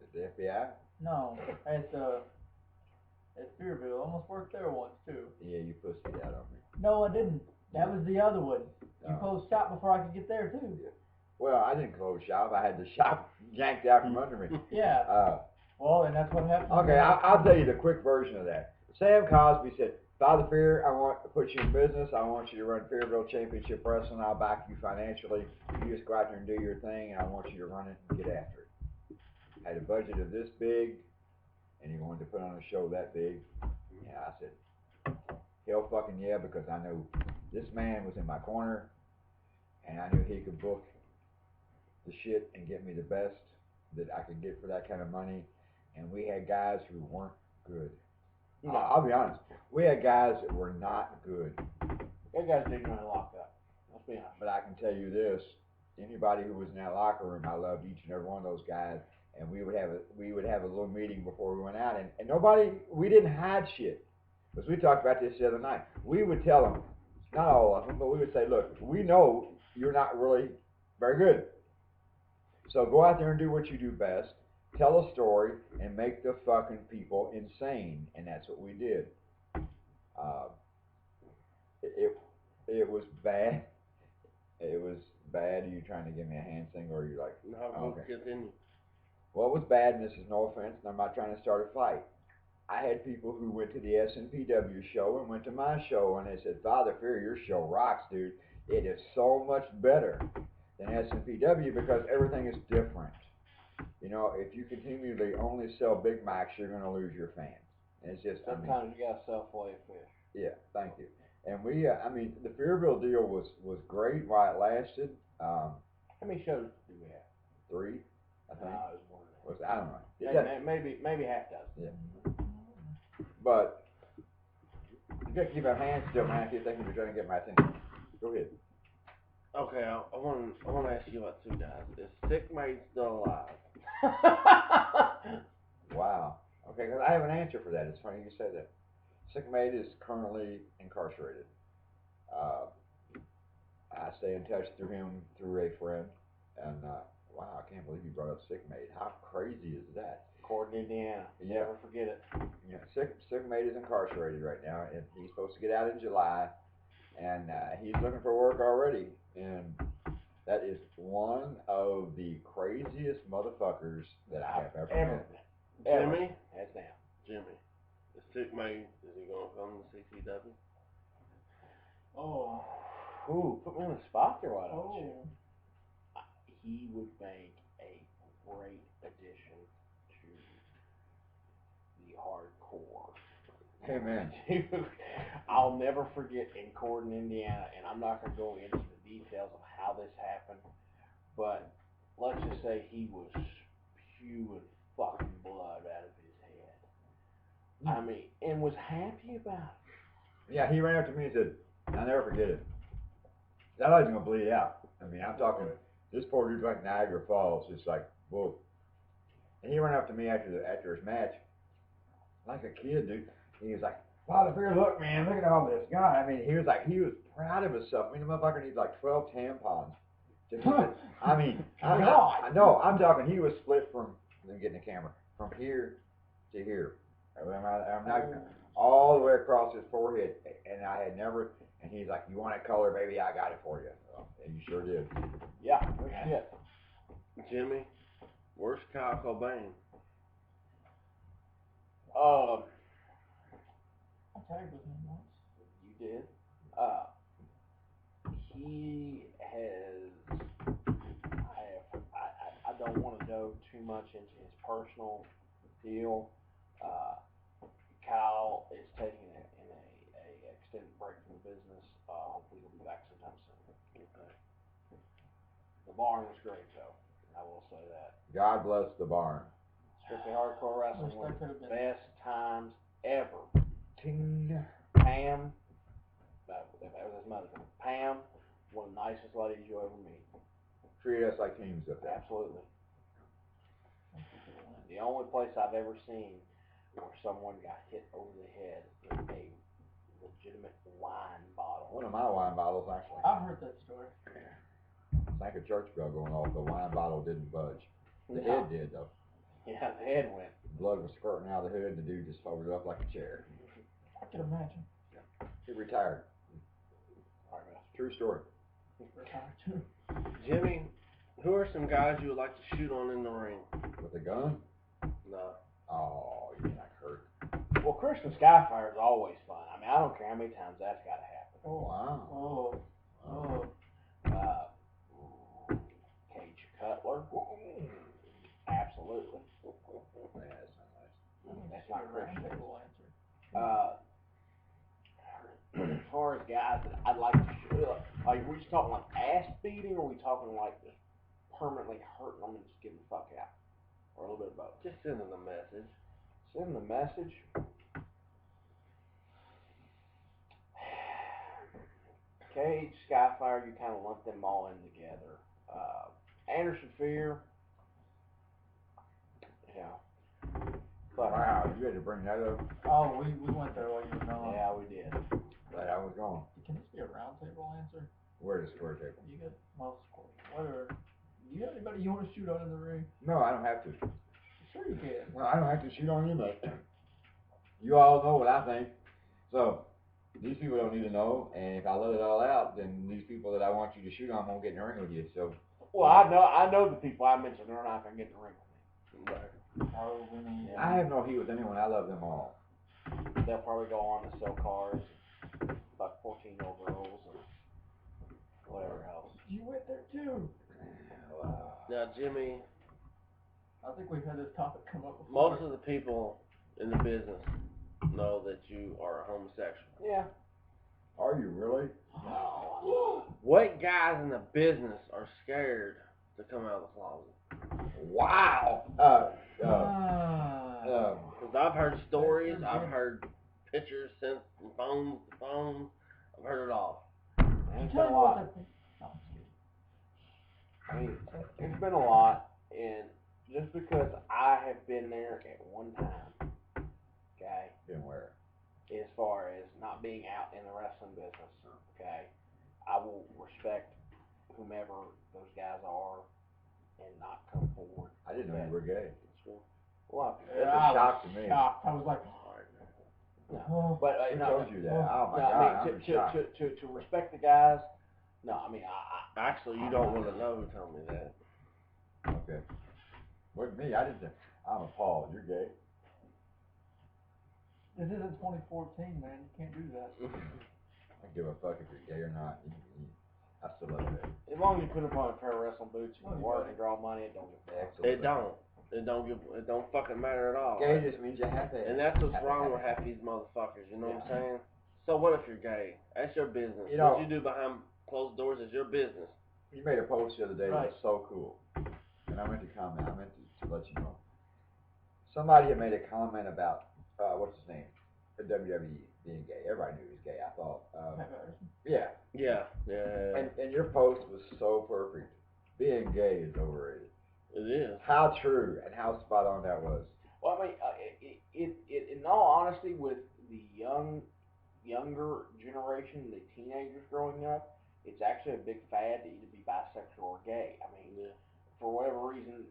At the FBI? No, at Spearville. Almost worked there once too. Yeah, you pussied out on me. No, I didn't. That was the other one. You Oh. closed shop before I could get there too. Well, I didn't close shop. I had the shop yanked out from under me. Yeah. Well, and that's what happened. Okay, I'll tell you the quick version of that. Sam Cosby said, Father Fear, I want to put you in business. I want you to run Fairville Championship Wrestling. I'll back you financially. You just go out there and do your thing, and I want you to run it and get after it. Had a budget of this big, and he wanted to put on a show that big. And I said, hell fucking yeah, because I knew this man was in my corner, and I knew he could book the shit and get me the best that I could get for that kind of money. And we had guys who weren't good. No. I'll be honest. We had guys that were not good. That guy's ignorantly locked up. Let's be honest. But I can tell you this: anybody who was in that locker room, I loved each and every one of those guys. And we would have a little meeting before we went out, and we didn't hide shit. Because we talked about this the other night. We would tell them, not all of them, but we would say, look, we know you're not really very good. So go out there and do what you do best. Tell a story and make the fucking people insane. And that's what we did. It was bad. It was bad. Are you trying to give me a hand signal, or are you like, No, okay. continue. Well, it was bad, and this is no offense, and I'm not trying to start a fight. I had people who went to the SNPW show and went to my show, and they said, Father Fear, your show rocks, dude. It is so much better than SNPW because everything is different. You know, if you continually only sell Big Macs, you're going to lose your fans. And it's just, Sometimes you gotta sell filet fish. Yeah, thank you. And we, the Fearville deal was great while it lasted. How many shows do we have? 3, I think. No, it was more than I don't know. that. Maybe half dozen. Yeah. But you got to keep our hands still, man. If you're thinking you're trying to get my attention, go ahead. Okay, I want to ask you about 2 guys. Is Sick Mate still alive? Wow. Okay, 'cause I have an answer for that. It's funny you say that. Sick Mate is currently incarcerated. I stay in touch through him through a friend, and wow, I can't believe you brought up Sick Mate. How crazy is that? Gordon, Indiana. Yeah. Never forget it. Yeah, Sick Mate is incarcerated right now, and he's supposed to get out in July, and he's looking for work already, and that is one of the craziest motherfuckers that I have ever met. Jimmy? Hands down. Jimmy. Is Sick Mate, is he going to come to CCW? Oh. Ooh, put me on the spot there, why don't you? Oh. He would make a great addition to the hardcore. Hey, man. I'll never forget in Gordon, Indiana, and I'm not going to go into the details of how this happened, but let's just say he was spewing fucking blood out of his head. I mean, and was happy about it. Yeah, he ran up to me and said, I'll never forget it. That guy's going to bleed out. I mean, I'm talking, this poor dude's like Niagara Falls, just like, whoa. And he ran up to me after his match, like a kid, dude. He was like, Father Fear, look, man, look at all this. God, I mean, he was proud of himself. I mean, the motherfucker needs like 12 tampons. I mean, I know, I'm talking, he was split from, let me get in the camera, from here to here. I'm not, all the way across his forehead, and I had never, and he's like, you want it color, baby, I got it for you. And you sure did. Yeah, no shit. Jimmy, where's Kyle Cobain? I tagged with him once. You did. He has. I don't want to go too much into his personal deal. Kyle is taking a extended break from the business. Hopefully he'll be back sometime soon. Okay. The barn was great though. I will say that. God bless the barn. Strictly Hardcore Wrestling, one of the best times ever. Ting. Pam, that was his mother. Pam, one of the nicest ladies you'll ever meet. Treat us like kings up there. Absolutely. The only place I've ever seen where someone got hit over the head with a legitimate wine bottle. One of my wine bottles, actually. I've heard that story. It's like a church bell going off. The wine bottle didn't budge. The head did, though. Yeah, the head went. Blood was squirting out of the hood. The dude just folded up like a chair. I can imagine. He retired. True story. Retired too. Jimmy, who are some guys you would like to shoot on in the ring? With a gun? No. Oh, you're not hurt. Well, Christian Skyfire is always fun. I mean, I don't care how many times that's got to happen. Wow. Oh. Cage Cutler. Absolutely. Yeah, that's not nice. said, I'd like to like, we just talking like ass beating, or we talking like just permanently hurting them and just getting the fuck out? Or a little bit of both? Just sending a message. Send the message. Cage, Skyfire, you kind of lump them all in together. Anderson Fear, yeah. But, Wow, you had to bring that up. Oh, we went there while you were gone. yeah, we did. But I was gone. Can this be a round table answer? Where the square table? You got, well, whatever. You got anybody you want to shoot on in the ring? No, I don't have to. Sure you can. Well, I don't have to shoot on you, but you all know what I think. So these people don't need to know, and if I let it all out, then these people that I want you to shoot on won't get in the ring with you. So Well, I know the people I mentioned are not going to get in the ring with me. Oh, we mean, I have no heat with anyone. I love them all. They'll probably go on to sell cars, about 14-year-old girls, and whatever else. you went there too. Now, Jimmy, I think we've had this topic come up before. most of the people in the business know that you are a homosexual. Yeah. Are you really? No. What guys in the business are scared to come out of the closet? Wow. Because I've heard stories, I've heard pictures sent from phone to phone, I've heard it all. It's been a lot. I mean, it's been a lot, and just because I have been there at one time, okay, Been where? as far as not being out in the wrestling business, okay, I will respect whomever those guys are and not come forward. I didn't know you were gay. Well, That's a shock to me. Shocked. I was like, no, but Who no, told you that? Oh my no, God, I I'm mean, shocked. to respect the guys, no, I mean, Actually, you don't want to know who told me that. Okay. With me, I didn't. I'm appalled. You're gay. this isn't 2014, man. You can't do that. I don't give a fuck if you're gay or not. I still love it. as long as you put on a pair of wrestling boots and Oh, you work got and draw money, it don't get back. It don't. It don't fucking matter at all. Gay just means you have to. And that's what's wrong with half these motherfuckers, you know what I'm saying? So what if you're gay? That's your business. You know- What you do behind closed doors is your business. You made a post the other day that Right. was so cool, and I meant to comment. I meant to let you know. Somebody had made a comment about what's his name, the WWE being gay. Everybody knew he was gay. I thought, yeah. Yeah. And your post was so perfect. Being gay is overrated. It is. How true and how spot on that was. Well, I mean, in all honesty, with the younger generation, the teenagers growing up, it's actually a big fad to either be bisexual or gay. I mean, for whatever reason,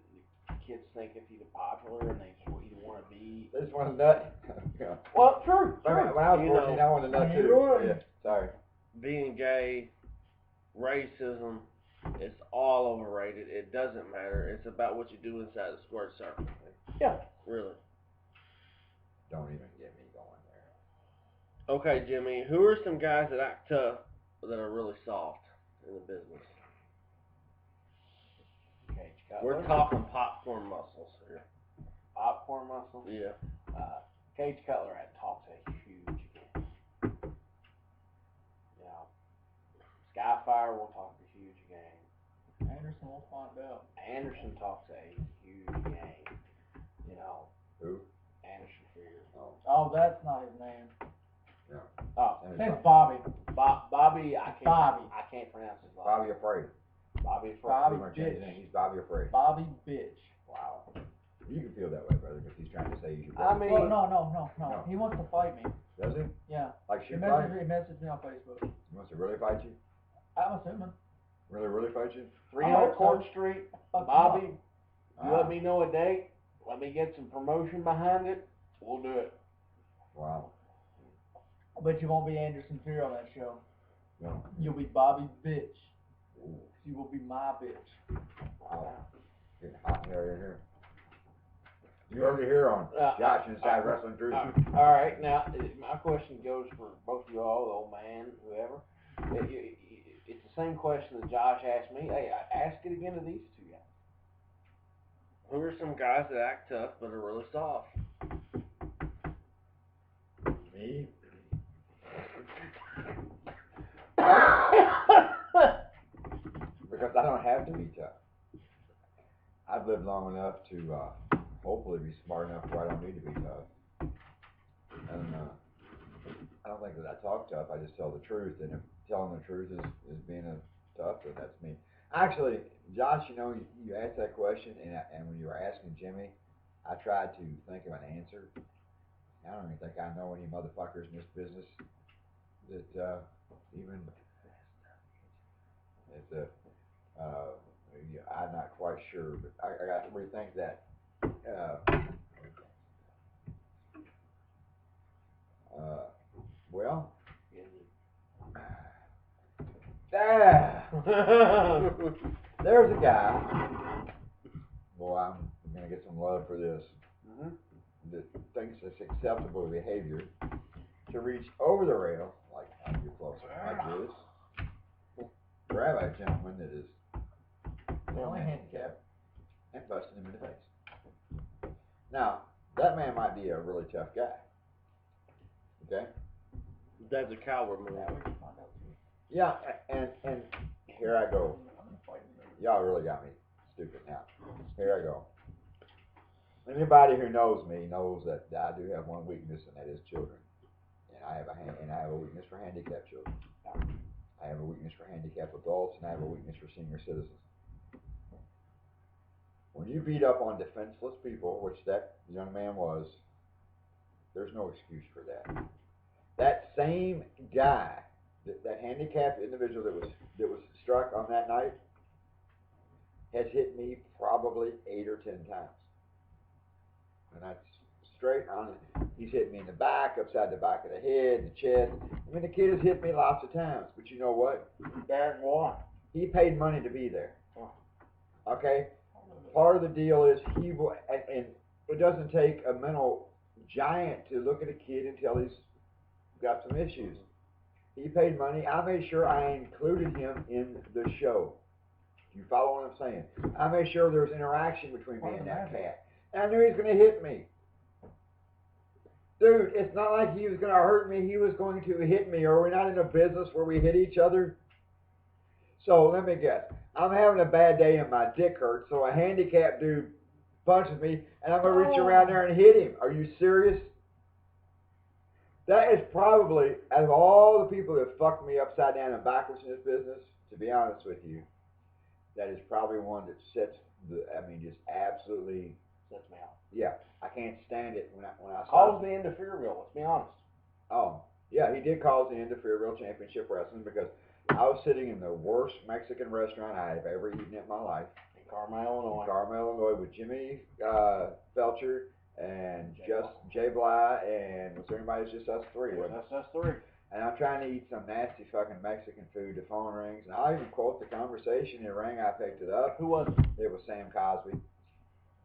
the kids think it's either popular and they just either want to be. They just want to nut. Yeah. Well, true. When I was You 14, know, I wanted to nut you're too. right. Yeah, sorry. Being gay, racism, it's all overrated. It doesn't matter. It's about what you do inside the square circle. Yeah. Really. Don't even get me going there. Okay, Jimmy, who are some guys that act tough that are really soft in the business? Cage Cutler. We're talking popcorn muscles here. Popcorn muscle. Yeah. Cage Cutler talks a huge game. You know, Skyfire will talk a huge game. Anderson will find out. Anderson talks a huge game. You know, Who? Anderson Fear. Oh, that's not his name. Oh, And His it's name's Bobby. Bobby. I can't pronounce his last Bobby name. Afraid. Bobby Afraid. Bobby We're gonna change his Bitch. name. He's Bobby Afraid. Bobby Bitch. Wow. You can feel that way, brother, because he's trying to say you should. I mean- Well, no. No. He wants to fight me. Does he? Yeah. Like He shoot fight? messaged me on Facebook. He wants to really fight you? I'm assuming. Really fight you? 300 so. Court Street. Fuck him Bobby, up. you let me know a date. Let me get some promotion behind it. We'll do it. Wow. But you won't be Anderson Fear on that show. No. You'll be Bobby Bitch. Ooh. You will be my bitch. Wow. Getting hot in here. You heard it here on Josh Inside Wrestling Truth. All right, now my question goes for both of y'all, the old man, whoever. It's the same question that Josh asked me. Hey, I ask it again to these two guys. Who are some guys that act tough but are really soft? Me? Because I don't have to be tough. I've lived long enough to hopefully be smart enough where I don't need to be tough. And I don't think that I talk tough. I just tell the truth. And if telling the truth is being a tough, then that's me. Actually, Josh, you know, you asked that question, and when you were asking Jimmy, I tried to think of an answer. I don't even think I know any motherfuckers in this business that even yeah, I'm not quite sure, but I got to rethink that. Well, there's a guy. Boy, I'm gonna get some love for this. That thinks it's acceptable behavior to reach over the rail, like I'm too close, like this, grab a gentleman that is only handicapped and busting him in the face. Now, that man might be a really tough guy. Okay? That's a coward move. Yeah, and here I go. Y'all really got me stupid now. Here I go. Anybody who knows me knows that I do have one weakness, and that is children. And I have a weakness for handicapped children. I have a weakness for handicapped adults, and I have a weakness for senior citizens. When you beat up on defenseless people, which that young man was, there's no excuse for that. That same guy, that handicapped individual that was struck on that night, has hit me probably 8 or 10 times. And that's straight on it. He's hit me in the back, upside the back of the head, the chest. I mean, the kid has hit me lots of times. But you know what? He paid money to be there. Okay? Part of the deal is he will, and it doesn't take a mental giant to look at a kid and tell he's got some issues. He paid money. I made sure I included him in the show. You follow what I'm saying? I made sure there was interaction between me and that cat. And I knew he was going to hit me. Dude, it's not like he was going to hurt me. He was going to hit me. Or we're not in a business where we hit each other. So let me guess. I'm having a bad day and my dick hurts. So a handicapped dude punches me. And I'm going to reach around there and hit him. Are you serious? That is probably, out of all the people that fucked me upside down and backwards in this business, to be honest with you, that is probably one that just absolutely Sets me out. Yeah, I can't stand it when I Calls me into Fearville, let's be honest. Oh, yeah, he did cause the end of Fearville Championship Wrestling because I was sitting in the worst Mexican restaurant I have ever eaten in my life. In Carmel, Illinois. Illinois with Jimmy Feltcher and Jay Bly, and was there anybody? Just us three. That's us three. And I'm trying to eat some nasty fucking Mexican food. The phone rings, and I'll even quote the conversation. It rang, I picked it up. Who was it? It was Sam Cosby.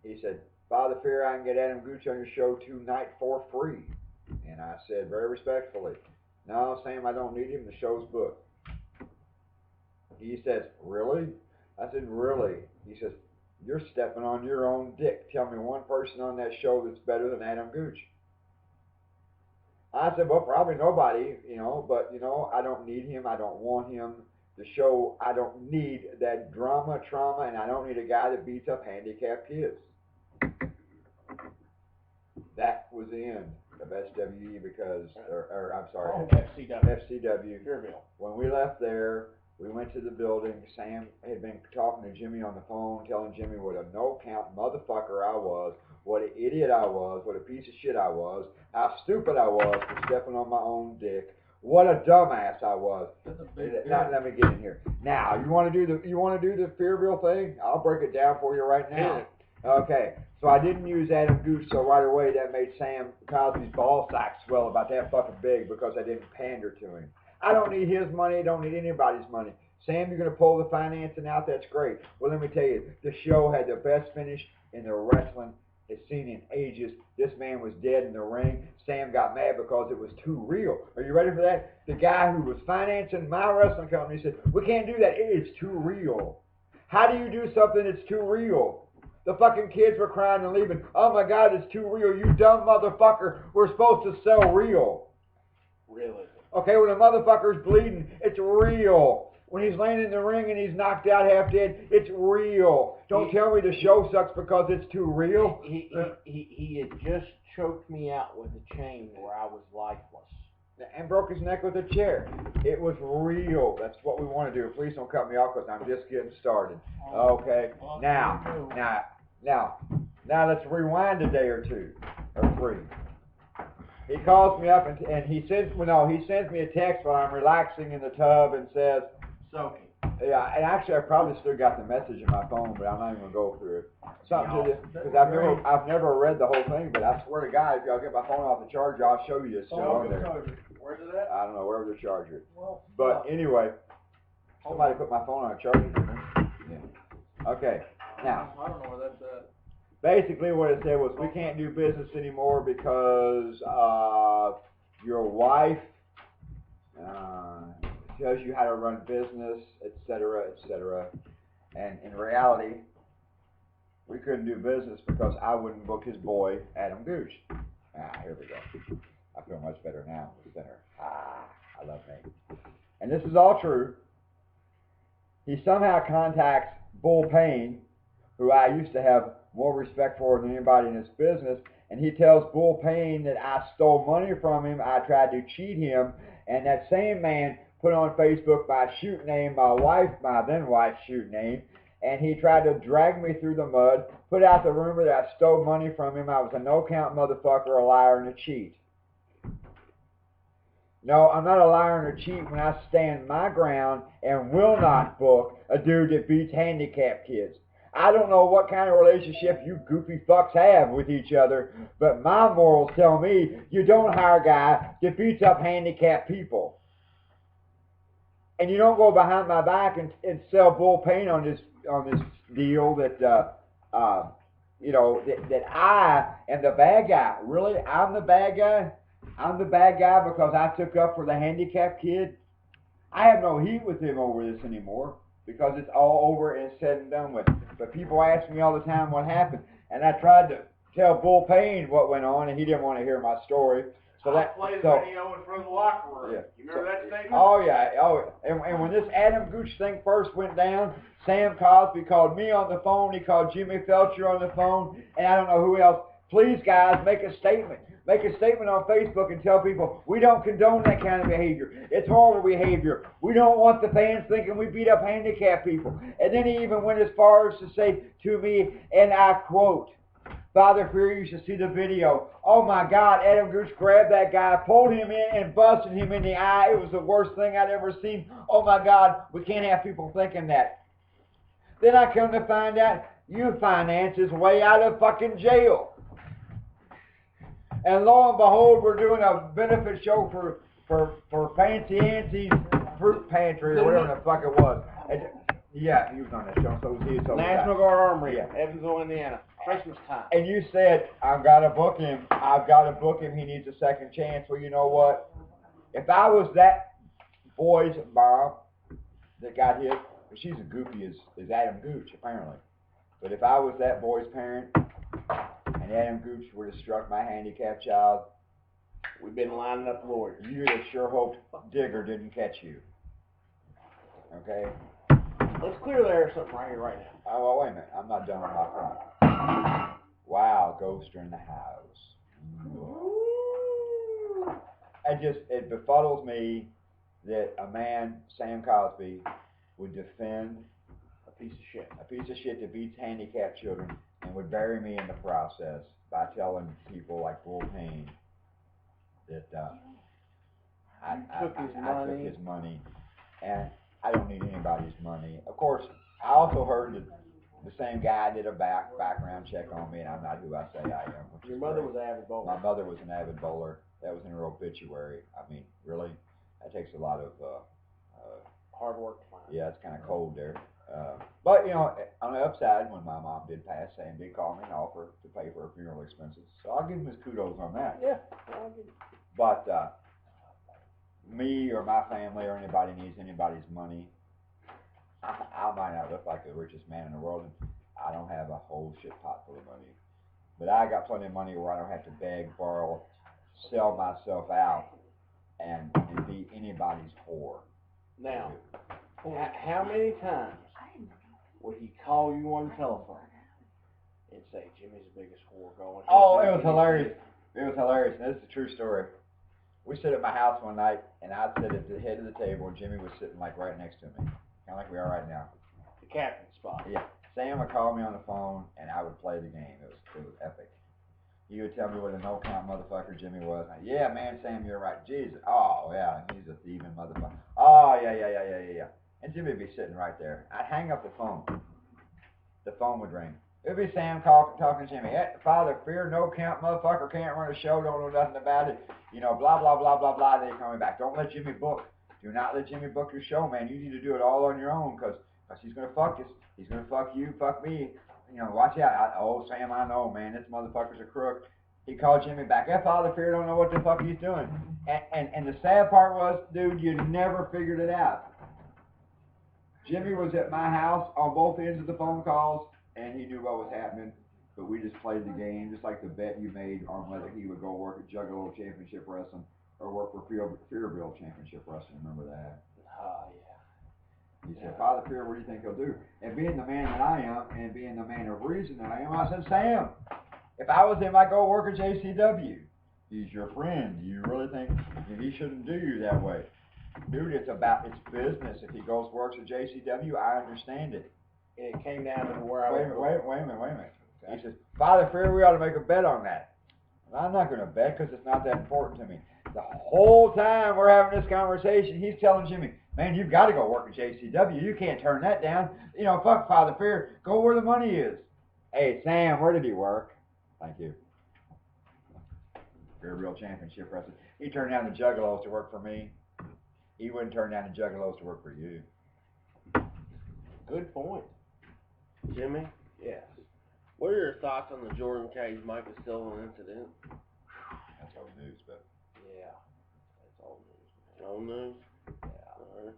He said, Father Fear, I can get Adam Gooch on your show tonight for free. And I said, very respectfully, no, Sam, I don't need him. The show's booked. He says, really? I said, really? He says, you're stepping on your own dick. Tell me one person on that show that's better than Adam Gooch. I said, well, probably nobody, but, I don't need him. I don't want him. The show, I don't need that drama, trauma, and I don't need a guy that beats up handicapped kids. That was the end of SWE because, I'm sorry, FCW. Fearville. When we left there, we went to the building. Sam had been talking to Jimmy on the phone, telling Jimmy what a no-count motherfucker I was, what an idiot I was, what a piece of shit I was, how stupid I was for stepping on my own dick, what a dumbass I was. Now, let me get in here. Now, you want to do the Fearville thing? I'll break it down for you right now. Okay, so I didn't use Adam Gooch, so right away that made Sam Cosby's ball sack swell about that fucking big because I didn't pander to him. I don't need his money. I don't need anybody's money. Sam, you're going to pull the financing out. That's great. Well, let me tell you, the show had the best finish in the wrestling it's seen in ages. This man was dead in the ring. Sam got mad because it was too real. Are you ready for that? The guy who was financing my wrestling company said, we can't do that. It is too real. How do you do something that's too real? The fucking kids were crying and leaving. Oh my God, it's too real. You dumb motherfucker. We're supposed to sell real. Really? Okay, when a motherfucker's bleeding, it's real. when he's laying in the ring and he's knocked out half dead, it's real. Don't tell me the show sucks because it's too real. He had just choked me out with a chain where I was lifeless. And broke his neck with a chair. It was real. That's what we want to do. Please don't cut me off because I'm just getting started. Okay. Now let's rewind a day or two or three. He calls me up and he sends me a text while I'm relaxing in the tub and says, Soaking. yeah, and actually I probably still got the message in my phone, but I'm not even gonna go through it. Something to this, because I've never read the whole thing, but I swear to God, if y'all get my phone off the charger, I'll show you this still on there. Where's it at? I don't know, wherever the charger is. But anyway, somebody put my phone on a charger, didn't they? Yeah. Okay, now. I don't know where that's at. Basically what it said was we can't do business anymore because your wife tells you how to run business, etc., etc. And in reality, we couldn't do business because I wouldn't book his boy, Adam Gooch. Here we go. I feel much better now. Center. I love me. And this is all true. He somehow contacts Bull Payne, who I used to have more respect for than anybody in this business, and he tells Bull Payne that I stole money from him, I tried to cheat him, and that same man put on Facebook my shoot name, my then wife's shoot name, and he tried to drag me through the mud, put out the rumor that I stole money from him, I was a no-count motherfucker, a liar, and a cheat. No, I'm not a liar and a cheat when I stand my ground and will not book a dude that beats handicapped kids. I don't know what kind of relationship you goofy fucks have with each other, but my morals tell me you don't hire a guy that beats up handicapped people. And you don't go behind my back and sell Bull Payne on this deal that that I am the bad guy. Really? I'm the bad guy? I'm the bad guy because I took up for the handicapped kid? I have no heat with him over this anymore because it's all over and said and done with. But people ask me all the time what happened, and I tried to tell Bull Payne what went on, and he didn't want to hear my story. So that played the video in front of the locker room. Yeah. You remember that statement? Oh yeah, and when this Adam Gooch thing first went down, Sam Cosby called me on the phone, he called Jimmy Feltcher on the phone, and I don't know who else. Please guys, make a statement. Make a statement on Facebook and tell people we don't condone that kind of behavior. It's horrible behavior. We don't want the fans thinking we beat up handicapped people. And then he even went as far as to say to me, and I quote, Father Fear, you should see the video. Oh my God, Adam Gooch grabbed that guy, pulled him in, and busted him in the eye. It was the worst thing I'd ever seen. Oh my God, we can't have people thinking that. Then I come to find out you finance his way out of fucking jail. And lo and behold, we're doing a benefit show for Fancy Auntie's Fruit Pantry or whatever the fuck it was. And, yeah, he was on that show. So was he. So National Guard Armory, yeah. Evansville, Indiana, Christmas time. And you said, I've got to book him. I've got to book him. He needs a second chance. Well, you know what? If I was that boy's mom that got hit, she's as goofy as Adam Gooch, apparently. But if I was that boy's parent, and Adam Gooch would have struck my handicapped child, we've been lining up lawyers. You'd have sure hoped Digger didn't catch you. Okay? Let's clear the air something right here, right now. Oh, well, wait a minute. I'm not done with my point. Wow, ghosts are in the house. It befuddles me that a man, Sam Cosby, would defend a piece of shit that beats handicapped children and would bury me in the process by telling people like Bull Payne that I took his money, and I don't need anybody's money. Of course, I also heard that the same guy did a background check on me, and I'm not who I say I am. Your mother was an avid bowler. My mother was an avid bowler. That was in her obituary. I mean, really, that takes a lot of hard work to find. Yeah, it's kind of cold there. But, you know, on the upside, when my mom did pass, Sam did call me and offer to pay for her funeral expenses. So I'll give him his kudos on that. Yeah, I'll give it. But me or my family or anybody needs anybody's money, I might not look like the richest man in the world, and I don't have a whole shit pot full of money. But I got plenty of money where I don't have to beg, borrow, sell myself out, and be anybody's whore. Now, how many times would he call you on the telephone and say, Jimmy's the biggest whore going? Oh, it was hilarious. It was hilarious. And this is a true story. We sit at my house one night, and I'd sit at the head of the table, and Jimmy was sitting like right next to me, kind of like we are right now. The captain spot. Yeah. Sam would call me on the phone, and I would play the game. It was epic. He would tell me what a no-count motherfucker Jimmy was. And yeah, man, Sam, you're right. Jesus. Oh, yeah, he's a thieving motherfucker. Oh, yeah. And Jimmy would be sitting right there. I'd hang up the phone. The phone would ring. It would be Sam talking to Jimmy. Hey, Father, fear no count motherfucker, can't run a show, don't know nothing about it. You know, blah, blah, blah, blah, blah. Then he'd call me back. Don't let Jimmy book. Do not let Jimmy book your show, man. You need to do it all on your own because he's going to fuck us. He's going to fuck you, fuck me. You know, watch out. Oh, Sam, I know, man. This motherfucker's a crook. He called Jimmy back. That Father Fear don't know what the fuck he's doing. And the sad part was, dude, you never figured it out. Jimmy was at my house on both ends of the phone calls, and he knew what was happening. But we just played the game, just like the bet you made on whether he would go work at Juggalo Championship Wrestling or work for Fearville Championship Wrestling. Remember that? Oh, yeah. He said, Father Fear, what do you think he'll do? And being the man that I am, and being the man of reason that I am, I said, Sam, if I was him, I'd go work at JCW. He's your friend. Do you really think he shouldn't do you that way? Dude, it's business. If he goes works at JCW, I understand it. And it came down to where I Wait a minute. Okay. He says, Father Fear, we ought to make a bet on that. Well, I'm not going to bet because it's not that important to me. The whole time we're having this conversation, he's telling Jimmy, man, you've got to go work at JCW. You can't turn that down. You know, fuck Father Fear. Go where the money is. Hey, Sam, where did he work? Thank you. Fearville Championship Wrestling. He turned down the Juggalos to work for me. He wouldn't turn down the Juggalos to work for you. Good point. Jimmy? Yes. What are your thoughts on the Jordan Cage Michael Sullivan incident? That's old news, but Yeah. That's old news, man. Old news? Yeah. Alright.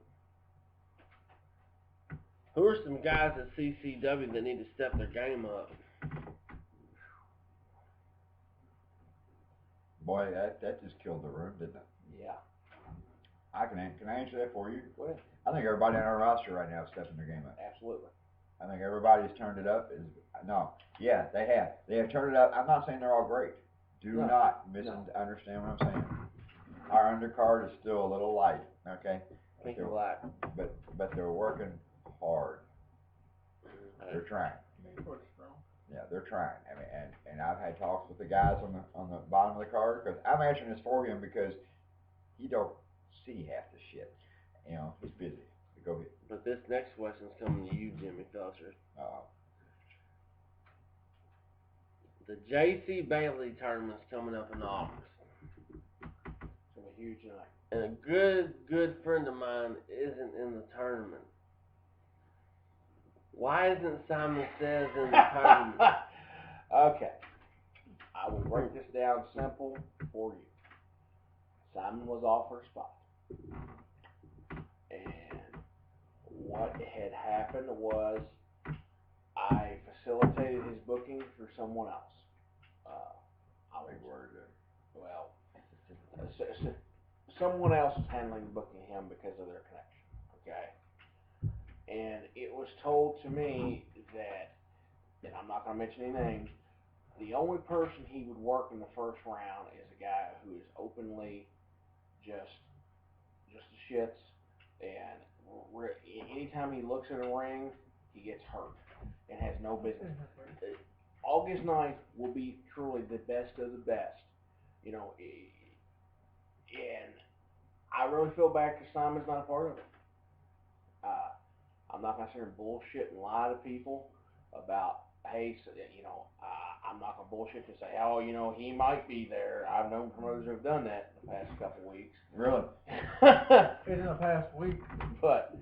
Who are some guys at CCW that need to step their game up? boy, that just killed the room, didn't it? Yeah. Can I answer that for you? Go ahead. I think everybody on our roster right now is stepping their game up. Absolutely. I think everybody's turned it up. Yeah, they have. They have turned it up. I'm not saying they're all great. Do not understand what I'm saying. Our undercard is still a little light, okay? Pink and black. But they're working hard. They're trying. Yeah, they're trying. I mean, and I've had talks with the guys on the bottom of the card because I'm answering this for him because he don't see half the shit. You know, he's busy. Go ahead. But this next question's coming to you, Jimmy Feltcher. The J.C. Bailey tournament's coming up in August. It's a huge night. And a good friend of mine isn't in the tournament. Why isn't Simon Says in the tournament? Okay. I will break this down simple for you. Simon was offered a spot. And what had happened was I facilitated his booking for someone else. Someone else was handling booking him because of their connection. Okay. And it was told to me that, and I'm not going to mention any names, the only person he would work in the first round is a guy who is openly just the shits, and anytime he looks at a ring, he gets hurt and has no business. August 9th will be truly the best of the best, you know, and I really feel bad because Simon's not a part of it. I'm not going to sit here and bullshit and lie to people about, hey, so, you know, I'm not going to bullshit and say, oh, you know, he might be there. I've known promoters who have done that in the past couple of weeks. Really? In the past week. But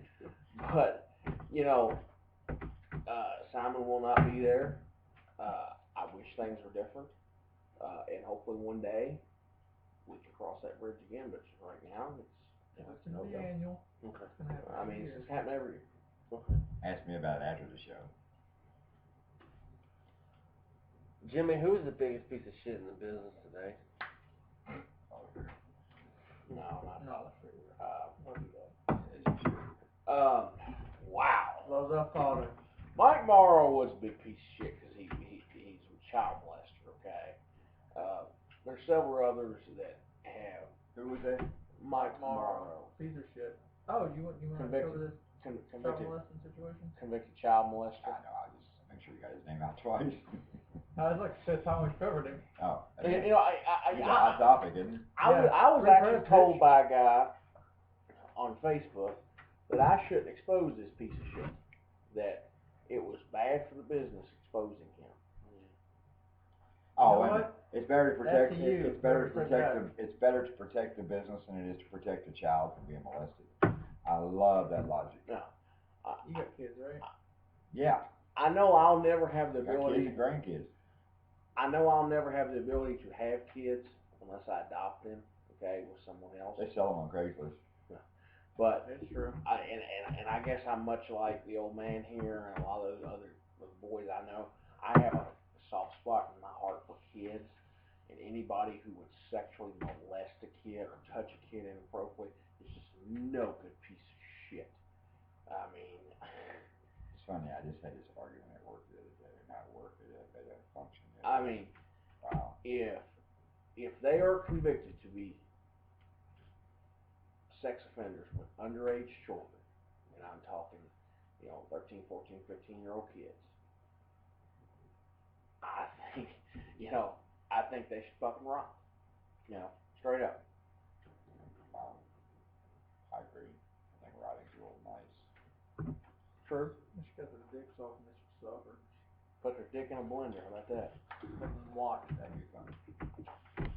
you know, Simon will not be there. I wish things were different. And hopefully one day we can cross that bridge again. But right now, it's going to be annual. Okay. I mean, it's happening every year. Okay. Ask me about it after the show. Jimmy, who's the biggest piece of shit in the business today? No, not Father Fear. As you should. Wow. Those I thought of. Mike Morrow was a big piece of shit because he's a child molester. Okay. There's several others that have. Who was that? Mike Morrow. Piece of shit. Oh, you want to Convicted. cover this child Convicted molesting situation? child molester. I know. I just make sure you got his name out twice. No, it's like the fifth time we've covered him. Oh, You know, he's a hot topic, isn't he? I was actually told by a guy on Facebook that I shouldn't expose this piece of shit. That it was bad for the business exposing him. Oh, You know wait a minute. what? It's better to protect. That's to you. It's better to Whoever said protect that. the. It's better to protect the business than it is to protect the child from being molested. I love that logic. No, You got kids, right? Yeah. I know I'll never have the Got kids ability. and grandkids. I know I'll never have the ability to have kids unless I adopt them. Okay, with someone else. They sell them on Craigslist. But That's true. and I guess I'm much like the old man here and a lot of those other boys I know. I have a soft spot in my heart for kids, and anybody who would sexually molest a kid or touch a kid inappropriately is just no good piece of shit. I mean, It's funny. I just had this argument at work the other day. Not work, at a function. I mean, Wow. if they are convicted to be sex offenders with underage children, and I'm talking, 13, 14, 15-year-old kids, I think, I think they should fucking rot. Straight up. Wow. I agree. I think rotting's real nice. True. They should cut their dicks off and they should suffer. Put their dick in a blender. How about that? Let them watch. That'd be fun.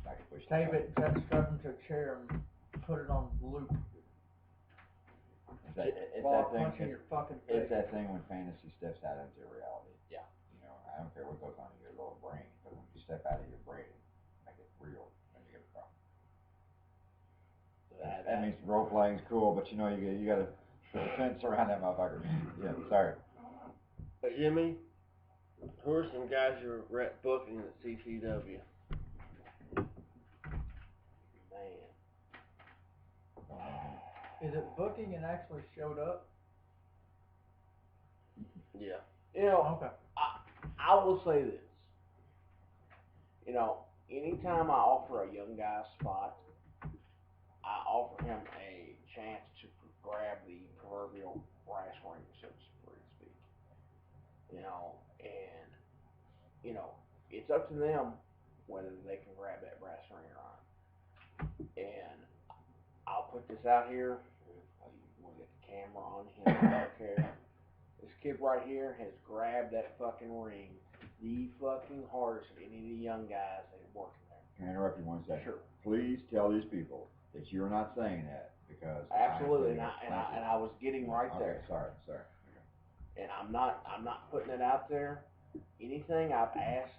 I could push Tape that. it, strap them to a chair and put it on loop It's while that thing. punching your fucking It's face. that thing when fantasy steps out into reality. Yeah. I don't care what goes on in your little brain, but when you step out of your brain and make it real, then you get a problem. That means role playing's cool, but you got to put a fence around that motherfucker. Yeah, sorry. Jimmy, who are some guys you're booking at CCW? Man. Is it booking and actually showed up? Yeah. Okay. I will say this. Anytime I offer a young guy a spot, I offer him a chance to grab the proverbial brass ring, so to speak. And it's up to them whether they can grab that brass ring or not. And I'll put this out here. We'll get the camera on him. I don't care. This kid right here has grabbed that fucking ring the fucking hardest of any of the young guys that are working there. Can I interrupt you 1 second? Sure. Please tell these people that you're not saying that because Absolutely, and I was getting right there. Sorry. Okay. And I'm not putting it out there. Anything I've asked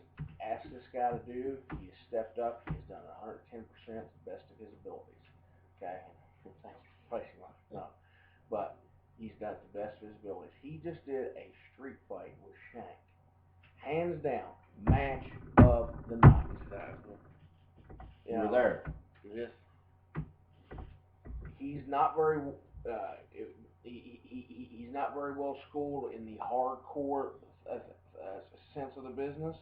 this guy to do, he has stepped up. He has done 110% to the best of his abilities. Okay, thanks for placing my no, but he's done it to the best of his abilities. He just did a street fight with Shank, hands down, match of the night. You were there. Yes. He's not very. He's not very well schooled in the hardcore sense of the business,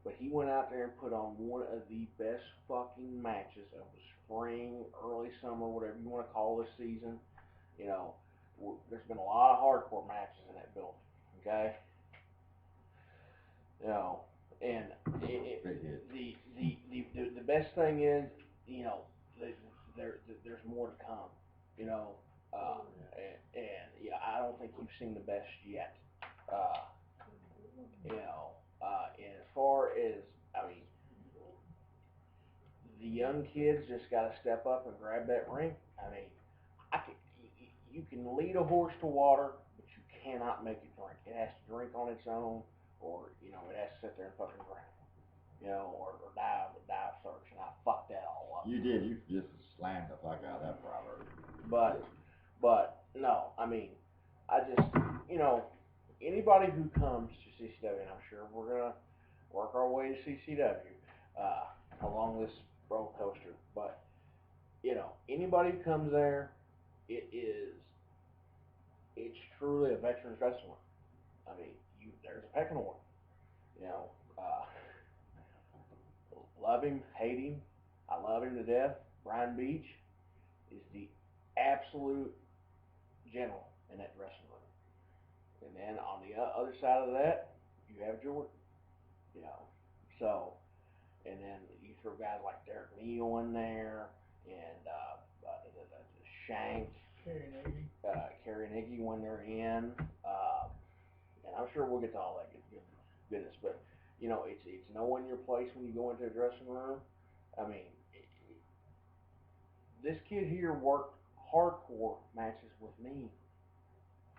but he went out there and put on one of the best fucking matches of the spring, early summer, whatever you want to call this season. There's been a lot of hardcore matches in that building. Okay. And the best thing is, there's more to come. And yeah, I don't think you've seen the best yet. And as far as, the young kids just got to step up and grab that ring. You can lead a horse to water, but you cannot make it drink. It has to drink on its own, or it has to sit there and fucking drown. Or die of thirst. And I fucked that all up. You did. You just slammed the fuck out of that proverb. But no, I just, anybody who comes to CCW, and I'm sure we're gonna work our way to CCW along this roller coaster, but anybody who comes there, it is it's truly a veterans dressing room. I mean, there's a pecking order. You know, love him, hate him, I love him to death. Brian Beach is the absolute general in that dressing room. And then on the other side of that, you have Jordan. You know, so, and then you throw guys like Derek Neal in there, and Shanks, Carrie and Iggy when they're in, and I'm sure we'll get to all that good business. But you know, it's knowing your place when you go into a dressing room. I mean, this kid here worked hardcore matches with me,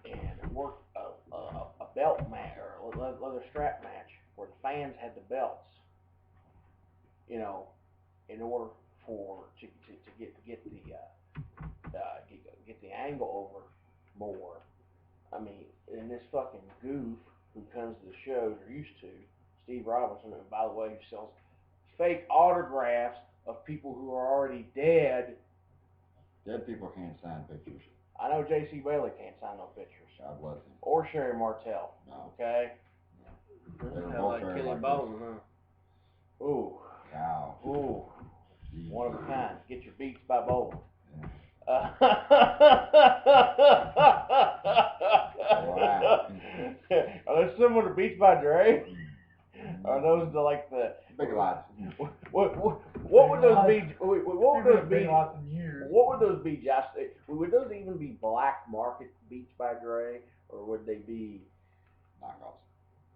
and worked a belt match or a leather strap match where the fans had the belts. You know, in order to get the angle over more. I mean, and this fucking goof who comes to the shows, or used to, Steve Robinson, and by the way, who sells fake autographs of people who are already dead. Dead people can't sign pictures. I know J.C. Bailey can't sign no pictures. God bless him. Or Sherry Martell. No. Okay? They were Sound both like very Kenny like Bolton, this. huh? Ooh. Wow. Ooh. Jeez. One of a kind. Get your beats by Bowling. Yeah. Wow. Are those similar to Beats by Dre? Are those the Big lots. What would those be? What would those be? What would those be, Josh? Would those even be black market Beats by Dre, or would they be knockoffs?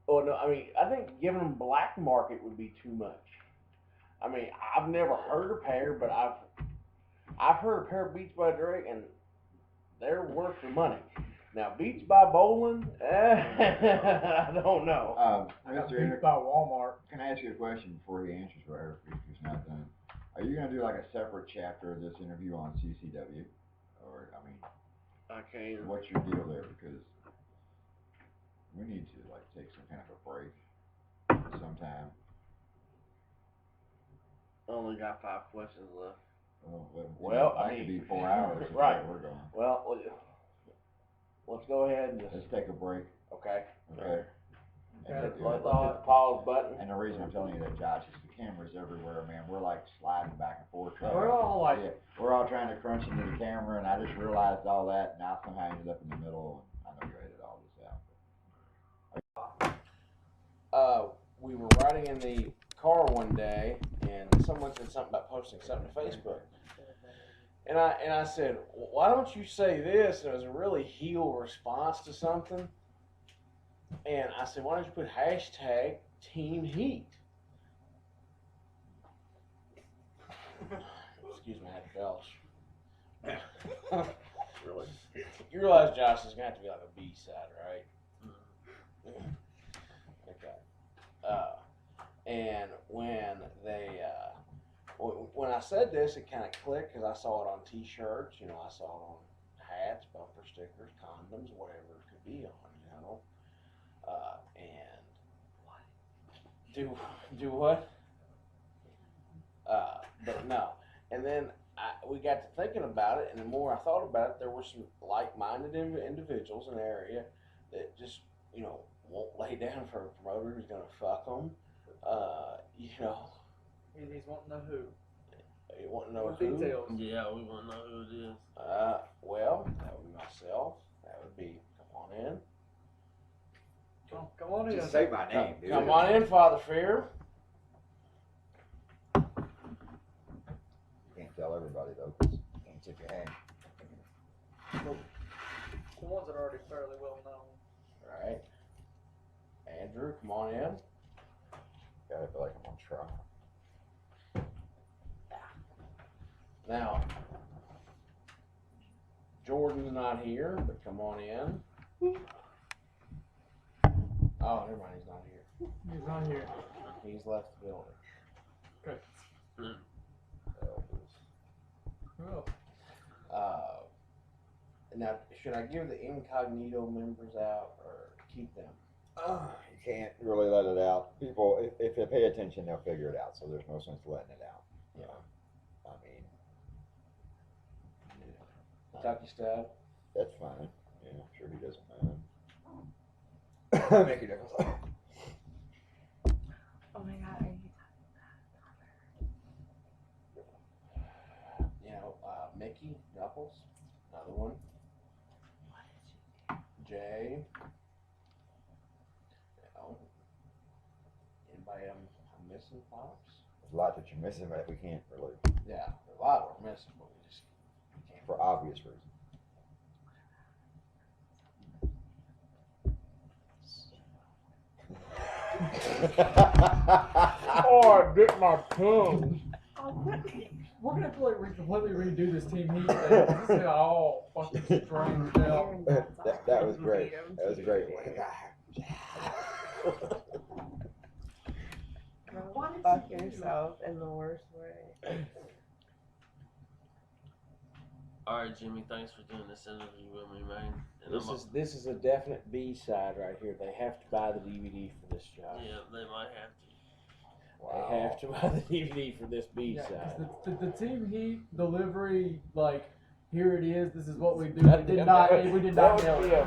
Oh no, I mean I think giving them black market would be too much. I mean I've never heard a pair, but I've heard a pair of Beats by Dre, and they're worth the money. Now Beats by Bowling, I don't know. I got Mr. Beats by Walmart. Can I ask you a question before he answers whatever, if he's not done? Are you going to do like a separate chapter of this interview on CCW? Or, I mean, I can't. what's your deal there? Because we need to like take some kind of a break sometime. Only got 5 questions left. Well, that could be 4 hours. Right. We're going. Well, let's go ahead and just Let's take a break. Okay. Okay. And Let's hit the pause button. And the reason I'm telling you that, Josh, is the cameras everywhere, man. We're like sliding back and forth. We're all like, yeah, we're all trying to crunch into the camera, and I just realized all that, and now somehow I ended up in the middle, and I know you edited all this out. We were riding in the car one day, and someone said something about posting something to Facebook. And I said, well, why don't you say this? And it was a really heel response to something. And I said, why don't you put hashtag Team Heat? Excuse me, I had to belch. Really? You realize Josh is going to have to be like a B-side, right? Okay. And when I said this, it kind of clicked because I saw it on T-shirts, I saw it on hats, bumper stickers, condoms, whatever it could be on, and do what? But no. And then we got to thinking about it, and the more I thought about it, there were some like-minded individuals in the area that just, won't lay down for a promoter who's going to fuck them. He's wanting to know who. You want to know who? Details. Yeah, we want to know who it is. Well, that would be myself. That would be, come on in. Come on in. Just say my name, dude. Come on in, Father Fear. You can't tell everybody, though, because you can't tip your hand. The ones that are already fairly well known. All right. Andrew, come on in. Gotta feel like I'm on trial. Now, Jordan's not here, but come on in. Oh, never mind, he's not here. He's not here. He's left the building. Okay. Who else? Now, should I give the incognito members out or keep them? You can't really let it out. People, if they pay attention, they'll figure it out. So there's no sense letting it out. Yeah. I mean, Tucky Stud. that's fine. Yeah. I'm sure he doesn't mind. Mickey Douglas. Oh my god, are you Mickey Knuckles, another one. Jay. Anybody I'm missing, Pops? There's a lot that you're missing, but we can't really, Yeah, a lot we're missing, but we can't. for obvious reasons. Oh, I bit my tongue. We're gonna have to like completely redo this team heat thing. This is all fucking strange out. that was great. That was a great one. Go fuck yourself in the worst way. Alright, Jimmy, thanks for doing this interview with me, man. And This is a definite B-side right here. They have to buy the DVD for this job. yeah, they might have to. They have to buy the DVD for this Yeah, B-side. 'cause the team heat delivery, like, here it is. This is what we do. We did not nail it. Yeah.